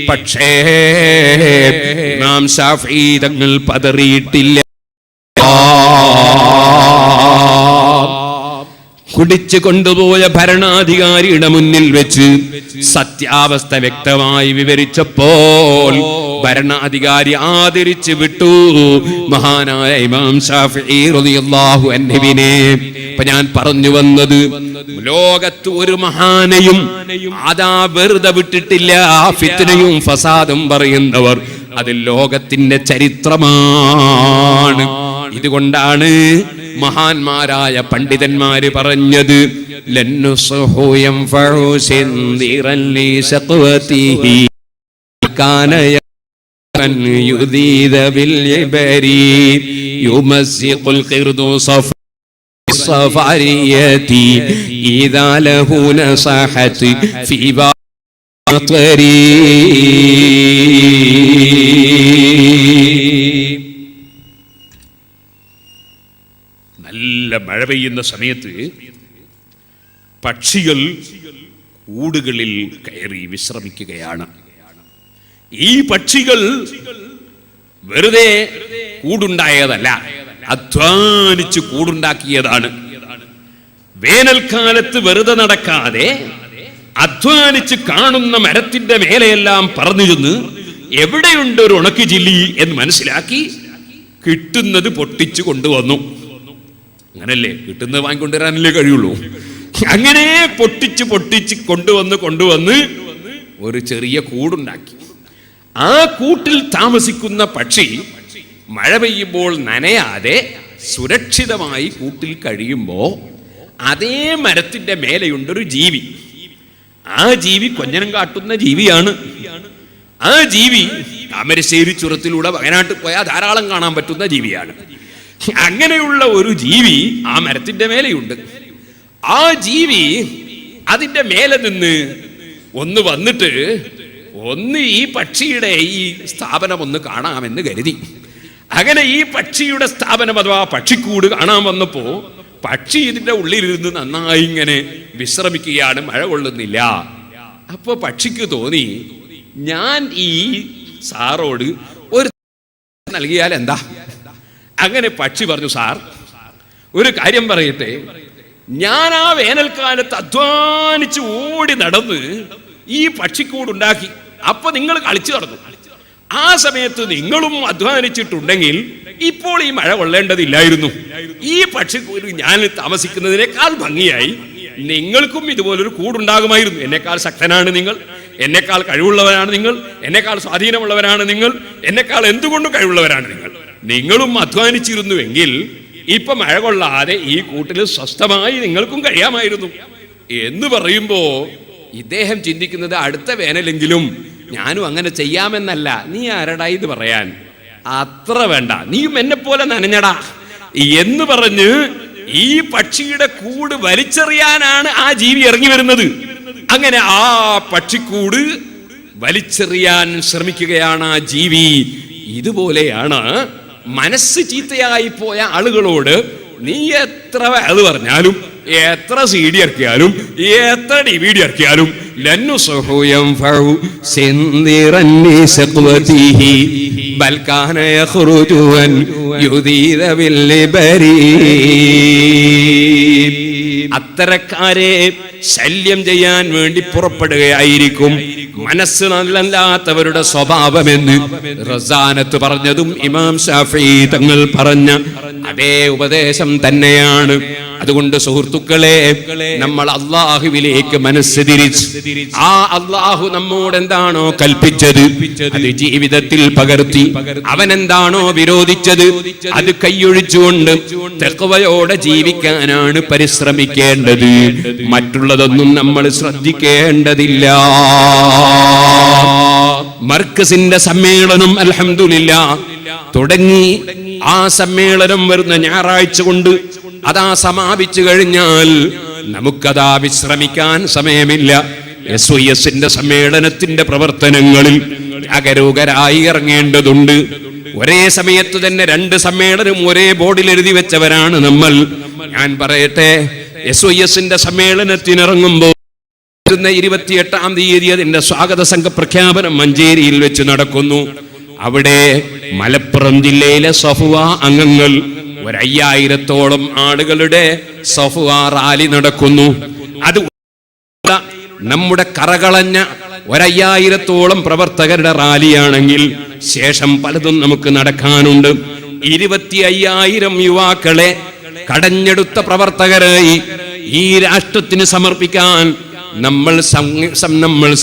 പക്ഷേ ഇമാം ശാഫിഈ തങ്ങൾ പതറിയിട്ടില്ല. കുടിച്ചു കൊണ്ടുപോയ ഭരണാധികാരിയുടെ മുന്നിൽ വെച്ച് സത്യാവസ്ഥ വ്യക്തമായി വിവരിച്ചപ്പോൾ ഭരണാധികാരി ആദരിച്ചു വിട്ടു മഹാനായ ഇമാം ശാഫിഈ റളിയല്ലാഹു അൻഹുവിനെ. ഇപ്പൊ ഞാൻ പറഞ്ഞു വന്നത്, ലോകത്ത് ഒരു മഹാനെയും അതാ വെറുതെ വിട്ടിട്ടില്ല. ഫിത്നയും ഫസാദും പറയുന്നവർ അത് ലോകത്തിന്റെ ചരിത്രമാണ്. ഇതുകൊണ്ടാണ് മഹാന്മാരായ പണ്ഡിതന്മാര് പറഞ്ഞത്, നല്ല മഴ പെയ്യുന്ന സമയത്ത് പക്ഷികൾ കൂടുകളിൽ കയറി വിശ്രമിക്കുകയാണ്. ഈ പക്ഷികൾ വെറുതെ കൂടുണ്ടായതല്ല, അധ്വാനിച്ച് കൂടുണ്ടാക്കിയതാണ്. വേനൽക്കാലത്ത് വെറുതെ നടക്കാതെ അധ്വാനിച്ച് കാണുന്ന മരത്തിന്റെ മേലെയെല്ലാം പറന്നു ചെന്ന് എവിടെയുണ്ട് ഒരു ഉണക്ക് ജില്ലി എന്ന് മനസ്സിലാക്കി കിട്ടുന്നത് പൊട്ടിച്ചു കൊണ്ടുവന്നു. അങ്ങനല്ലേ, കിട്ടുന്നത് വാങ്ങിക്കൊണ്ടുവരാനല്ലേ കഴിയുള്ളൂ. അങ്ങനെ പൊട്ടിച്ച് കൊണ്ടുവന്ന് ഒരു ചെറിയ കൂടുണ്ടാക്കി. ആ കൂട്ടിൽ താമസിക്കുന്ന പക്ഷി മഴ പെയ്യുമ്പോൾ നനയാതെ സുരക്ഷിതമായി കൂട്ടിൽ കഴിയുമ്പോൾ അതേ മരത്തിന്റെ മേലെയുണ്ടൊരു ജീവി. ആ ജീവി കൊഞ്ഞനം കാട്ടുന്ന ജീവിയാണ്. ആ ജീവി താമരശ്ശേരി ചുരത്തിലൂടെ വയനാട്ടിൽ പോയാൽ ധാരാളം കാണാൻ പറ്റുന്ന ജീവിയാണ്. അങ്ങനെയുള്ള ഒരു ജീവി ആ മരത്തിന്റെ മേലെയുണ്ട്. ആ ജീവി അതിന്റെ മേലെ നിന്ന് ഒന്ന് വന്നിട്ട് ഈ പക്ഷിയുടെ ഈ സ്ഥാപനം ഒന്ന് കാണാമെന്ന് കരുതി. അങ്ങനെ ഈ പക്ഷിയുടെ സ്ഥാപനം അഥവാ പക്ഷിക്കൂട് കാണാൻ വന്നപ്പോ പക്ഷി ഇതിന്റെ ഉള്ളിലിരുന്ന് നന്നായി ഇങ്ങനെ വിശ്രമിക്കുകയാണ്, മഴ കൊള്ളുന്നില്ല. അപ്പൊ പക്ഷിക്ക് തോന്നി, ഞാൻ ഈ സാറോട് ഒരു നൽകിയാൽ എന്താ? അങ്ങനെ പക്ഷി പറഞ്ഞു, സാർ ഒരു കാര്യം പറയട്ടെ, ഞാൻ ആ വേനൽക്കാലത്ത് അധ്വാനിച്ച് ഓടി നടന്ന് ഈ പക്ഷിക്കൂടുണ്ടാക്കി. അപ്പൊ നിങ്ങൾ കളിച്ചു നടന്നു. ആ സമയത്ത് നിങ്ങളും അധ്വാനിച്ചിട്ടുണ്ടെങ്കിൽ ഇപ്പോൾ ഈ മഴ കൊള്ളേണ്ടതില്ലായിരുന്നു. ഈ പക്ഷിക്കൂട് ഞാൻ താമസിക്കുന്നതിനേക്കാൾ ഭംഗിയായി നിങ്ങൾക്കും ഇതുപോലൊരു കൂടുണ്ടാകുമായിരുന്നു. എന്നെക്കാൾ ശക്തനാണ് നിങ്ങൾ, എന്നെക്കാൾ കഴിവുള്ളവരാണ് നിങ്ങൾ, എന്നെക്കാൾ സ്വാധീനമുള്ളവരാണ് നിങ്ങൾ, എന്നെക്കാൾ എന്തുകൊണ്ടും കഴിവുള്ളവരാണ് നിങ്ങൾ. നിങ്ങളും അധ്വാനിച്ചിരുന്നുവെങ്കിൽ ഇപ്പൊ മഴ കൊള്ളാതെ ഈ കൂട്ടിൽ സ്വസ്ഥമായി നിങ്ങൾക്കും കഴിയാമായിരുന്നു എന്ന് പറയുമ്പോ ഇദ്ദേഹം ചിന്തിക്കുന്നത്, അടുത്ത വേനലെങ്കിലും ഞാനും അങ്ങനെ ചെയ്യാമെന്നല്ല. നീ ആരടാ ഇത് പറയാൻ? അത്ര വേണ്ട, നീയും എന്നെ പോലെ നനഞ്ഞടാ എന്ന് പറഞ്ഞ് ഈ പക്ഷിയുടെ കൂട് വലിച്ചെറിയാനാണ് ആ ജീവി ഇറങ്ങി വരുന്നത്. അങ്ങനെ ആ പക്ഷിക്കൂട് വലിച്ചെറിയാൻ ശ്രമിക്കുകയാണ് ആ ജീവി. ഇതുപോലെയാണ് മനസ്സ് ചീത്തയായി പോയ ആളുകളോട് നീ എത്ര അത് പറഞ്ഞാലും, എത്ര CD ഇറക്കിയാലും, എത്ര DVD ഇറക്കിയാലും അത്തരക്കാരെ ശല്യം ചെയ്യാൻ വേണ്ടി പുറപ്പെടുകയായിരിക്കും മനസ്സ് നല്ലല്ലാത്തവരുടെ സ്വഭാവമെന്ന് റസാനത്ത് പറഞ്ഞതും ഇമാം ശാഫിഈ തങ്ങൾ പറഞ്ഞ അതേ ഉപദേശം തന്നെയാണ്. അതുകൊണ്ട് സുഹൃത്തുക്കളെ, നമ്മൾ അല്ലാഹുവിലേക്ക് മനസ്സ് തിരിച്ച് ആ അല്ലാഹു നമ്മോട് എന്താണോ കൽപ്പിച്ചത് അത് ജീവിതത്തിൽ പകർത്തി, അവൻ എന്താണോ വിരോധിച്ചത് അത് കൈയൊഴിച്ചുകൊണ്ട് തഖ്വയോടെ ജീവിക്കാനാണ് പരിശ്രമിക്കേണ്ടത്. മറ്റുള്ളതൊന്നും നമ്മൾ ശ്രദ്ധിക്കേണ്ടതില്ല. മർക്കസിന്റെ സമ്മേളനം അൽഹംദുലില്ലാഹ് തുടങ്ങി. ആ സമ്മേളനം വരുന്ന ഞായറാഴ്ച കൊണ്ട് അതാ സമാപിച്ചു കഴിഞ്ഞാൽ നമുക്കതാ വിശ്രമിക്കാൻ സമയമില്ല. SYS സമ്മേളനത്തിന്റെ പ്രവർത്തനങ്ങളിൽ അകരൂകരായി ഇറങ്ങേണ്ടതുണ്ട്. ഒരേ സമയത്ത് തന്നെ 2 സമ്മേളനം ഒരേ ബോർഡിൽ എഴുതി വെച്ചവരാണ് നമ്മൾ. ഞാൻ പറയട്ടെ, SYSന്റെ സമ്മേളനത്തിനിറങ്ങുമ്പോൾ 28-ാം തീയതി അതിന്റെ സ്വാഗത സംഘ പ്രഖ്യാപനം മഞ്ചേരിയിൽ വെച്ച് നടക്കുന്നു. അവിടെ മലപ്പുറം ജില്ലയിലെ സഫ്വ അംഗങ്ങൾ 5000-ഓളം ആളുകളുടെ സഫ്വ റാലി നടക്കുന്നു. അത് നമ്മുടെ കറകളഞ്ഞ 5000-ഓളം പ്രവർത്തകരുടെ റാലിയാണെങ്കിൽ ശേഷം പലതും നമുക്ക് നടക്കാനുണ്ട്. 25,000 യുവാക്കളെ കടഞ്ഞെടുത്ത പ്രവർത്തകരായി ഈ രാഷ്ട്രത്തിന് സമർപ്പിക്കാൻ നമ്മൾ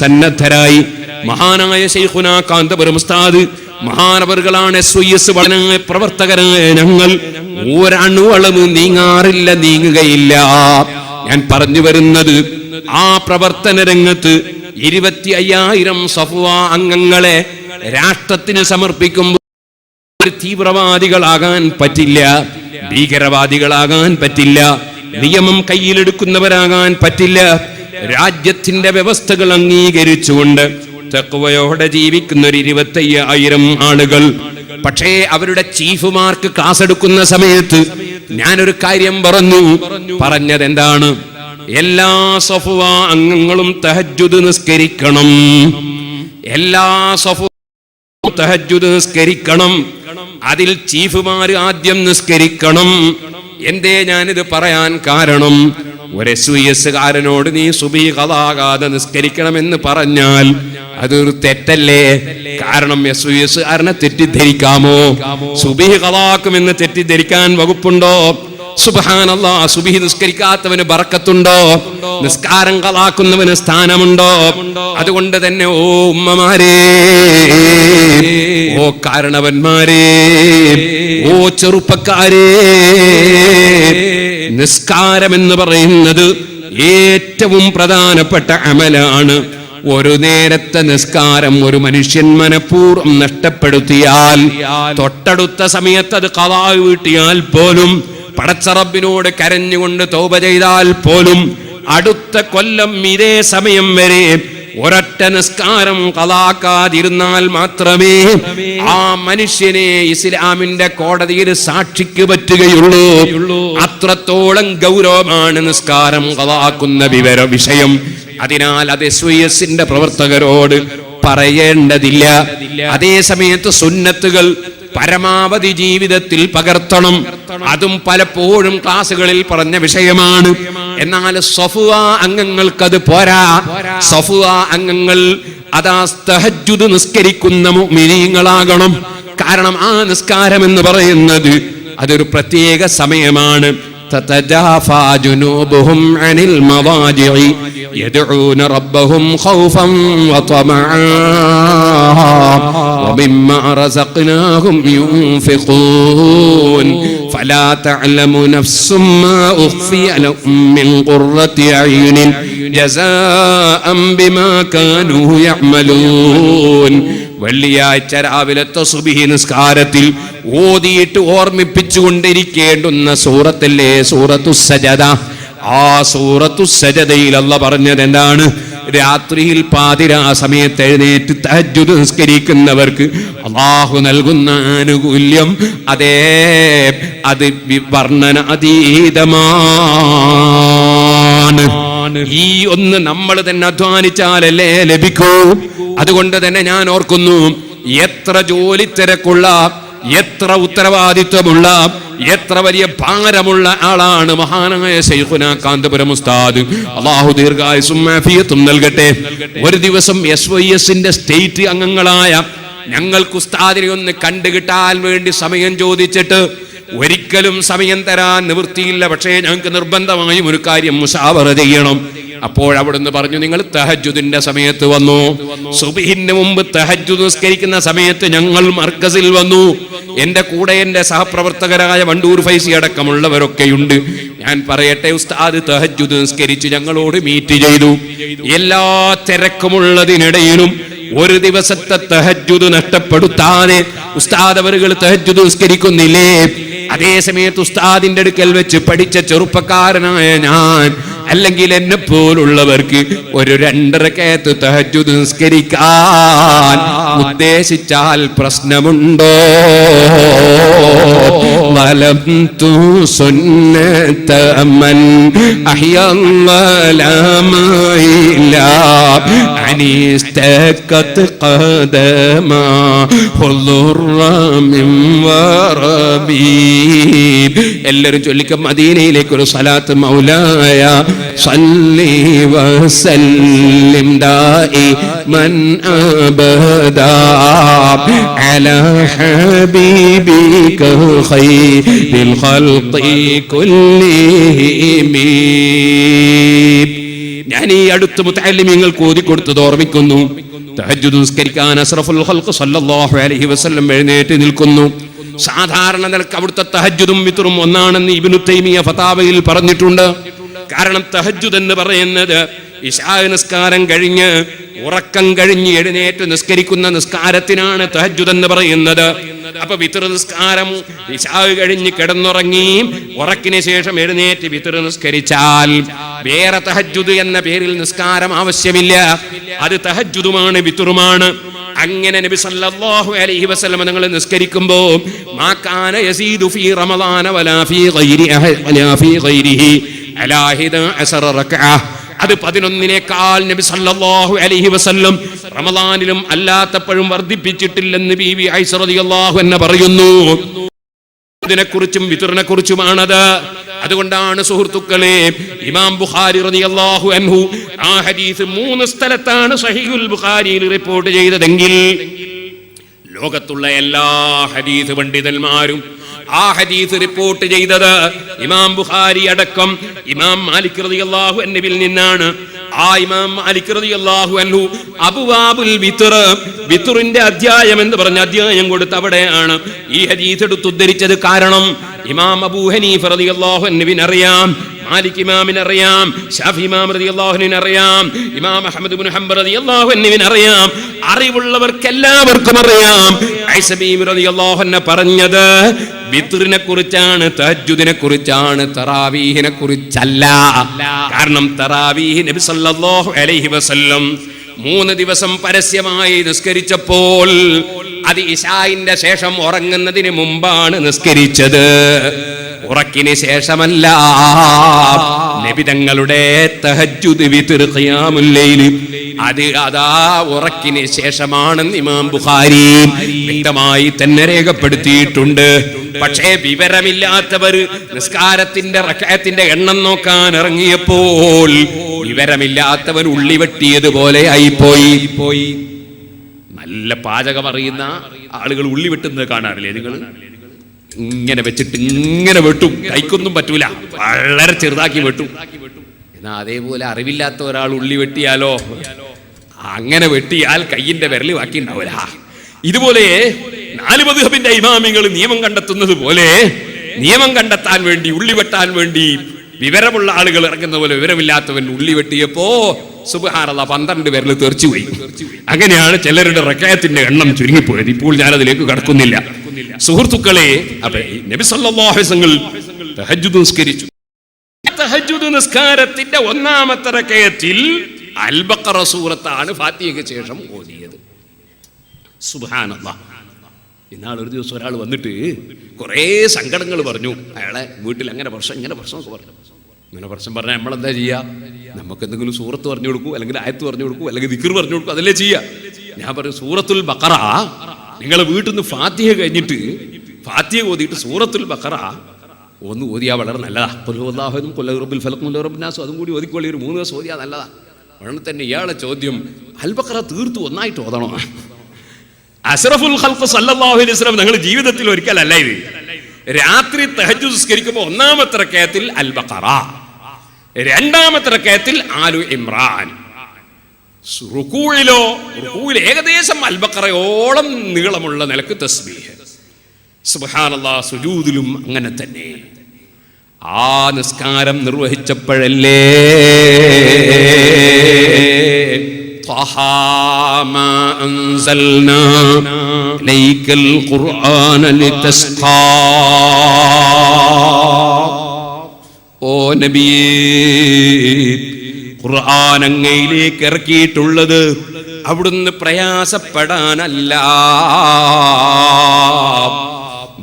സന്നദ്ധരായി. മഹാനായ ശൈഖുനാ കാന്തപുരം ഉസ്താദ് മഹാനവറുകളാണ് SYS പ്രവർത്തകരായ ഞങ്ങൾ ഒരണുവളവ് നീങ്ങുകയില്ല. ഞാൻ പറഞ്ഞു വരുന്നത്, ആ പ്രവർത്തന രംഗത്ത് 25,000 സഫ്വ അംഗങ്ങളെ രാഷ്ട്രത്തിന് സമർപ്പിക്കുമ്പോൾ തീവ്രവാദികളാകാൻ പറ്റില്ല, ഭീകരവാദികളാകാൻ പറ്റില്ല, നിയമം കയ്യിലെടുക്കുന്നവരാകാൻ പറ്റില്ല. രാജ്യത്തിന്റെ വ്യവസ്ഥകൾ അംഗീകരിച്ചുകൊണ്ട് തഖ്വയോടെ ജീവിക്കുന്ന ഒരു 25,000 ആളുകൾ. പക്ഷേ അവരുടെ ചീഫുമാർക്ക് ക്ലാസ് എടുക്കുന്ന സമയത്ത് ഞാനൊരു കാര്യം പറഞ്ഞത് എന്താണ്? എല്ലാ സഫ്വ അംഗങ്ങളും തഹജ്ജുദ് നിസ്കരിക്കണം. എല്ലാ സഫ്വ തഹജ്ജുദ് നിസ്കരിക്കണം. അതിൽ ചീഫുമാർ ആദ്യം നിസ്കരിക്കണം. എന്തേ ഞാനിത് പറയാൻ കാരണം, ഒരു SYSകാരനോട് നീ സുബഹി ഖളാകാതെ നിസ്കരിക്കണമെന്ന് പറഞ്ഞാൽ അതൊരു തെറ്റല്ലേ? കാരണം SYSകാരനെ തെറ്റിദ്ധരിക്കാമോ? സുബഹി ഖളാക്കുമെന്ന് തെറ്റിദ്ധരിക്കാൻ വകുപ്പുണ്ടോ? സുബ്ഹാനല്ലാഹ്, സുബ്ഹി നിസ്കരിക്കാത്തവന് ബറക്കത്തുണ്ടോ? നിസ്കാരം ഖളാക്കുന്നവന് സ്ഥാനമുണ്ടോ? അതുകൊണ്ട് തന്നെ ഓ ഉമ്മമാരേ, ഓ കാരണവന്മാരേ, ഓ ചെറുപ്പക്കാരേ, നിസ്കാരം എന്ന് പറയുന്നത് ഏറ്റവും പ്രധാനപ്പെട്ട അമലാണ്. ഒരു നേരത്തെ നിസ്കാരം ഒരു മനുഷ്യൻ മനഃപൂർവ്വം നഷ്ടപ്പെടുത്തിയാൽ, തൊട്ടടുത്ത സമയത്ത് അത് ഖളാ വീട്ടിയാൽ പോലും, പടച്ച റബ്ബിനോട് കരഞ്ഞുകൊണ്ട് തൗബ ചെയ്താൽ പോലും, അടുത്ത കൊല്ലം ഇതേ സമയം വരെ ഒരൊറ്റ നിസ്കാരം ഖളാക്കാതിരുന്നാൽ മാത്രമേ ആ മനുഷ്യനെ ഇസ്ലാമിന്റെ കോടതിയിൽ സാക്ഷിക്ക് പറ്റുകയുള്ളൂ. അത്രത്തോളം ഗൗരവമാണ് നിസ്കാരം ഖളാക്കുന്ന വിഷയം. അതിനാൽ അത് SYSന്റെ പ്രവർത്തകരോട് പറയേണ്ടതില്ല. അതേ സമയത്ത് സുന്നത്തുകൾ പരമാവധി ജീവിതത്തിൽ പകർത്തണം. അതും പലപ്പോഴും ക്ലാസുകളിൽ പറഞ്ഞ വിഷയമാണ്. എന്നാൽ സഫ്വ അംഗങ്ങൾക്കത് പോരാ. സഫ്വ അംഗങ്ങൾ അതാ തഹജ്ജുദ് നിസ്കരിക്കുന്ന മുഅ്മിനീങ്ങളാകണം. കാരണം ആ നിസ്കാരം എന്ന് പറയുന്നത് അതൊരു പ്രത്യേക സമയമാണ്. تتجافى جنوبهم عن المضاجع يدعون ربهم خوفا وطمعا ومما رزقناهم ينفقون فلا تعلم نفس ما أخفي لهم من قرة أعين جزاء بما كانوا يعملون. വെള്ളിയാഴ്ച രാവിലത്തെ സുബ്ഹി നിസ്കാരത്തിൽ ഓതിയിട്ട് ഓർമ്മിപ്പിച്ചുകൊണ്ടിരിക്കേണ്ടുന്ന സൂറത്തല്ലേ സൂറത്തു സജദ. ആ സൂറത്തു സജദയിൽ അല്ലാഹ് പറഞ്ഞത് എന്താണ്? രാത്രിയിൽ പാതിരാ സമയത്ത് എഴുന്നേറ്റ് തഹജ്ജുദ് നിസ്കരിക്കുന്നവർക്ക് അല്ലാഹു നൽകുന്ന ആനുകൂല്യം അത് വർണ്ണന അതീതമാണ്. ഈ ഒന്ന് നമ്മൾ തന്നെ അധ്വാനിച്ചാലല്ലേ ലഭിക്കൂ. അതുകൊണ്ട് തന്നെ ഞാൻ ഓർക്കുന്നു, എത്ര ജോലി തിരക്കുള്ള, എത്ര ഉത്തരവാദിത്വമുള്ള, എത്ര വലിയ ഭാരമുള്ള ആളാണ് മഹാനായ ശൈഖുനാ കാന്തപുരം ഉസ്താദ്. അല്ലാഹു ദീർഘായുസ്സും ആഫിയത്തും നൽകട്ടെ. ഒരു ദിവസം SYSന്റെ സ്റ്റേറ്റ് അംഗങ്ങളായ ഞങ്ങൾക്ക് ഉസ്താദിനെ ഒന്ന് കണ്ടുകിട്ടാൻ വേണ്ടി സമയം ചോദിച്ചിട്ട് ഒരിക്കലും സമയം തരാൻ നിവൃത്തിയില്ല. പക്ഷേ ഞങ്ങൾക്ക് നിർബന്ധമായും ഒരു കാര്യം മുശാവറ ചെയ്യണം. അപ്പോൾ അവിടുന്ന് പറഞ്ഞു, നിങ്ങൾ തഹജ്ജുദിന്റെ സമയത്ത് വന്നു. സുബ്ഹിന് മുമ്പ് തഹജ്ജുദ് നിസ്കരിക്കുന്ന സമയത്ത് ഞങ്ങൾ മർക്കസിൽ വന്നു. എന്റെ കൂടെ എന്റെ സഹപ്രവർത്തകരായ വണ്ടൂർ ഫൈസി അടക്കമുള്ളവരൊക്കെയുണ്ട്. ഞാൻ പറയട്ടെ, ഉസ്താദ് തഹജ്ജുദ് നിസ്കരിച്ച് ഞങ്ങളോട് മീറ്റ് ചെയ്തു. എല്ലാ തിരക്കുമുള്ളതിനിടയിലും ഒരു ദിവസത്തെ തഹജ്ജുദ് നഷ്ടപ്പെടുത്താതെ ഉസ്താദ് അവരുകൾ തഹജ്ജുദ് നിസ്കരിക്കുന്നില്ലേ? അതേ സമയത്ത് ഉസ്താദിന്റെ അടുക്കൽ വെച്ച് പഠിച്ച ചെറുപ്പക്കാരനായ ഞാൻ അല്ലെങ്കിൽ എന്നെ പോലുള്ളവർക്ക് ഒരു 2 റക്അത്ത് തഹജ്ജുദ് നിസ്കരിക്കാൻ ഉദ്ദേശിച്ചാൽ പ്രശ്നമുണ്ടോ? വലം തു സുന്നത മൻ അഹ്യല്ലാമയില അനിസ്തഖത് ഖദമാ ഹുദുറമിൻ വറബി. എല്ലാവരും ചൊല്ലിക്ക മദീനയിലേക്ക് ഒരു സ്വലാത്ത്. മൗലായ സല്ലി വസല്ലിം ദായിമൻ അബദാ അലാ ഹബീബിക ഖൈറിൽ ഖൽഖി കുല്ലിഹിം. ഞാൻ ഈ അടുത്ത മുതഅല്ലിമീങ്ങൾക്ക് ഓതിക്കൊടുത്തത് ഓർമ്മിക്കുന്നു. തഹജ്ജുദ് നിസ്കരിക്കാൻ അഷ്റഫുൽ ഖൽഖ് സല്ലല്ലാഹു അലൈഹി വസല്ലം എഴുന്നേറ്റ് നിൽക്കുന്നു. സാധാരണ നിലക്ക് അവിടുത്തെ തഹജ്ജുദും വിത്റും ഒന്നാണെന്ന് ഇബ്നു തൈമിയ ഫതാവയിൽ പറഞ്ഞിട്ടുണ്ട്. കാരണം തഹജ്ജുദ് എന്ന് പറയുന്നത് ഇശാ നിസ്കാരം കഴിഞ്ഞ് ഉറക്കം കഴിഞ്ഞ് എഴുന്നേറ്റ് നിസ്കരിക്കുന്ന നിസ്കാരത്തിനാണ് തഹജ്ജുദ് എന്ന് പറയുന്നത്. അപ്പൊ വിത്ർ നിസ്കാരം ഇശാ കഴിഞ്ഞ് കിടന്നുറങ്ങി ഉറക്കിന് ശേഷം എഴുന്നേറ്റ് വിത്ർ നിസ്കരിച്ചാൽ വേറെ തഹജ്ജുദ് എന്ന പേരിൽ നിസ്കാരം ആവശ്യമില്ല. അത് തഹജ്ജുദുമാണ്, വിത്റുമാണ്. അങ്ങനെ നബി സല്ലല്ലാഹു അലൈഹി വസല്ലം നിങ്ങൾ നിസ്കരിക്കുമ്പോൾ മാ കാന യസീദു ഫീ റമളാന വലാ ഫീ ഗൈരിഹി അലാ 11 റക്അ. അത് 11നേക്കാൾ നബി സല്ലല്ലാഹു അലൈഹി വസല്ലം റമളാനിലും അല്ലാത്തപ്പോഴും വർദ്ധിപ്പിച്ചിട്ടില്ലെന്ന് ബീവി ആയിഷ റളിയല്ലാഹു അൻഹ പറയുന്നു. ഇതിനെക്കുറിച്ചും വിത്റിനെ കുറിച്ചുമാണത്. അതുകൊണ്ടാണ് സുഹൃത്തുക്കളെ ഇമാം ബുഖാരി റളിയല്ലാഹു അൻഹു ആ ഹദീസ് 3 സ്ഥലത്താണ് സഹീഹുൽ ബുഖാരിയിൽ റിപ്പോർട്ട് ചെയ്തതെങ്കിൽ ലോകത്തുള്ള എല്ലാ ഹദീസ് പണ്ഡിതന്മാരും ആ ഹദീസ് റിപ്പോർട്ട് ചെയ്തത് ഇമാം ബുഖാരി അടക്കം ഇമാം മാലിക് റളിയല്ലാഹു അൻഹുവിൽ നിന്നാണ്. ആ ഇമാം മാലിക് റളിയല്ലാഹു അൻഹു അബ്വാബുൽ വിത്ർ, വിത്റിന്റെ അധ്യായം എന്ന് പറഞ്ഞ അധ്യായം കൊടുത്ത് അവിടെയാണ് ഈ ഹദീസ് എടുത്ത് ഉദ്ധരിച്ചത്. കാരണം ഇമാം അബൂ ഹനീഫ റളിയല്ലാഹു അൻഹുവിന് അറിയാം, മാലിക് ഇമാമിന് അറിയാം, ശാഫി ഇമാം റളിയല്ലാഹു അൻഹുവിന് അറിയാം, ഇമാം അഹ്മദ് ഇബ്നു ഹംബൽ റളിയല്ലാഹു അൻഹുവിന് അറിയാം. അറിവുള്ളവർക്ക് എല്ലാവർക്കും അറിയാം ആയിഷ ബീവി റളിയല്ലാഹു അൻഹ പറഞ്ഞത് വിത്റിനെ കുറിച്ചാണ്, തഹജ്ജുദിനെ കുറിച്ചാണ്, തറാവീഹിനെ കുറിച്ചല്ല. കാരണം തറാവീഹ് നബി സല്ലല്ലാഹു അലൈഹി വസല്ലം 3 ദിവസം പരസ്യമായി നിസ്കരിച്ചപ്പോൾ അത് ഇശാഇന്റെ ശേഷം ഉറങ്ങുന്നതിന് മുമ്പാണ് നിസ്കരിച്ചത്, ഉറക്കിന് ശേഷമല്ല. നബി തങ്ങളുടെ തഹജ്ജുദ് വിത്ർ ഖിയാമുൽ ലൈൽ അത് അതാ ഉറക്കിന് ശേഷമാണെന്ന് ഇമാം ബുഖാരി വ്യക്തമായി തന്നെ രേഖപ്പെടുത്തിയിട്ടുണ്ട്. പക്ഷേ വിവരമില്ലാത്തവർ നിസ്കാരത്തിന്റെ റക്അത്തിന്റെ എണ്ണം നോക്കാൻ ഇറങ്ങിയപ്പോൾ വിവരമില്ലാത്തവൻ ഉള്ളി വെട്ടിയതുപോലെ ആയിപ്പോയി. നല്ല പാചകം അറിയുന്ന ആളുകൾ ഉള്ളി വെട്ടുന്നത് കാണാറില്ലേ നിങ്ങൾ? ഇങ്ങനെ വെച്ചിട്ട് ഇങ്ങനെ വെട്ടും, കൈക്കൊന്നും പറ്റൂല, വളരെ ചെറുതാക്കി വെട്ടും. എന്നാ അതേപോലെ അറിവില്ലാത്ത ഒരാൾ ഉള്ളി വെട്ടിയാലോ, അങ്ങനെ വെട്ടിയാൽ കയ്യിന്റെ വിരല് ബാക്കി ഉണ്ടാവില്ല. ഇതുപോലെ 4 മദ്ഹബിന്റെ ഇമാമികൾ നിയമം കണ്ടെത്തുന്നത് പോലെ നിയമം കണ്ടെത്താൻ വേണ്ടി, ഉള്ളി വെട്ടാൻ വേണ്ടി വിവരമുള്ള ആളുകൾ ഇറങ്ങുന്ന പോലെ വിവരമില്ലാത്തവൻ ഉള്ളി വെട്ടിയപ്പോ സുബ്ഹാനല്ലാഹ് 12 വിരൽ തെറിച്ചുപോയി. അങ്ങനെയാണ് ചിലരുടെ റക്അത്തിന്റെ എണ്ണം ചുരുങ്ങിപ്പോയത്. ഇപ്പോൾ ഞാൻ അതിലേക്ക് കടക്കുന്നില്ല സുഹൃത്തുക്കളെ. അപ്പൊ നബി സല്ലല്ലാഹു അലൈഹി വസല്ലം തഹജ്ജുദ് നിസ്കരിച്ചു. തഹജ്ജുദ് നിസ്കാരത്തിന്റെ 1-ാമത്തെ റക്അത്തിൽ അൽ ബഖറ സൂറത്താണ് ഫാത്തിഹയ്ക്ക് ശേഷം ഓതിയത്. സുബ്ഹാനല്ലാഹ്. ഇന്നാൾ ഒരു ദിവസം ഒരാൾ വന്നിട്ട് കുറേ സങ്കടങ്ങൾ പറഞ്ഞു. അയാളെ വീട്ടിൽ അങ്ങനെ പ്രശ്നം ഇങ്ങനെ പ്രശ്നമൊക്കെ പറഞ്ഞു. ഇങ്ങനെ പ്രശ്നം പറഞ്ഞാൽ നമ്മളെന്താ ചെയ്യുക? നമുക്ക് എന്തെങ്കിലും സൂറത്ത് പറഞ്ഞു കൊടുക്കൂ, അല്ലെങ്കിൽ ആയത്ത് പറഞ്ഞു കൊടുക്കൂ, അല്ലെങ്കിൽ ദിക്ർ പറഞ്ഞു കൊടുക്കൂ, അതല്ലേ ചെയ്യുക. ഞാൻ പറഞ്ഞു സൂറത്തുൽ ബഖറ നിങ്ങളെ വീട്ടിൽ നിന്ന് ഫാത്തിഹ കഴിഞ്ഞിട്ട് ഫാത്തിഹ ഓതിയിട്ട് സൂറത്തുൽ ബഖറ ഒന്ന് ഓതിയാൽ വളരെ നല്ലതാ. കൊല്ലല്ലാഹുനും കൊല്ലറബിൽ ഫലക്കും കൊല്ലറബിനാസും അതും കൂടി ഓതിക്കൊള്ളി ഒരു 3 ദിവസം ഓതിയാൽ നല്ലതാ. ഉടനെ തന്നെ ഇയാളെ ചോദ്യം, അൽ ബഖറ തീർത്ത് ഒന്നായിട്ട് ഓതണോ? അഷ്റഫുൽ ഖൽഖ് സല്ലല്ലാഹു അലൈഹി വസല്ലം നിങ്ങൾ ജീവിതത്തിൽ ഒരിക്കലല്ല ഇത്. രാത്രി തഹജ്ജുദ് നിസ്കരിക്കുമ്പോൾ 1-ാമത്തെ റക്അത്തിൽ അൽ ബഖറ, 2-ാമത്തെ റക്അത്തിൽ ആലു ഇമ്രാൻ, റുകൂഇൽ ഏകദേശം അൽ ബഖറയോളം നീളമുള്ള നിലക്ക് തസ്ബീഹ്. സുബ്ഹാനല്ലാഹ്. സുജൂദിലും അങ്ങനെ തന്നെ. ആ നിസ്കാരം നിർവഹിച്ചപ്പോഴല്ലേ ത്വഹാ മാ അൻസൽനാ ലൈക്കൽ ഖുർആന ലിതസ്ഖാ ഓ നബിയേ, ഖുർആൻ അങ്ങയിലേക്ക് ഇറക്കിയിട്ടുള്ളത് അവിടുന്ന് പ്രയാസപ്പെടാനല്ല.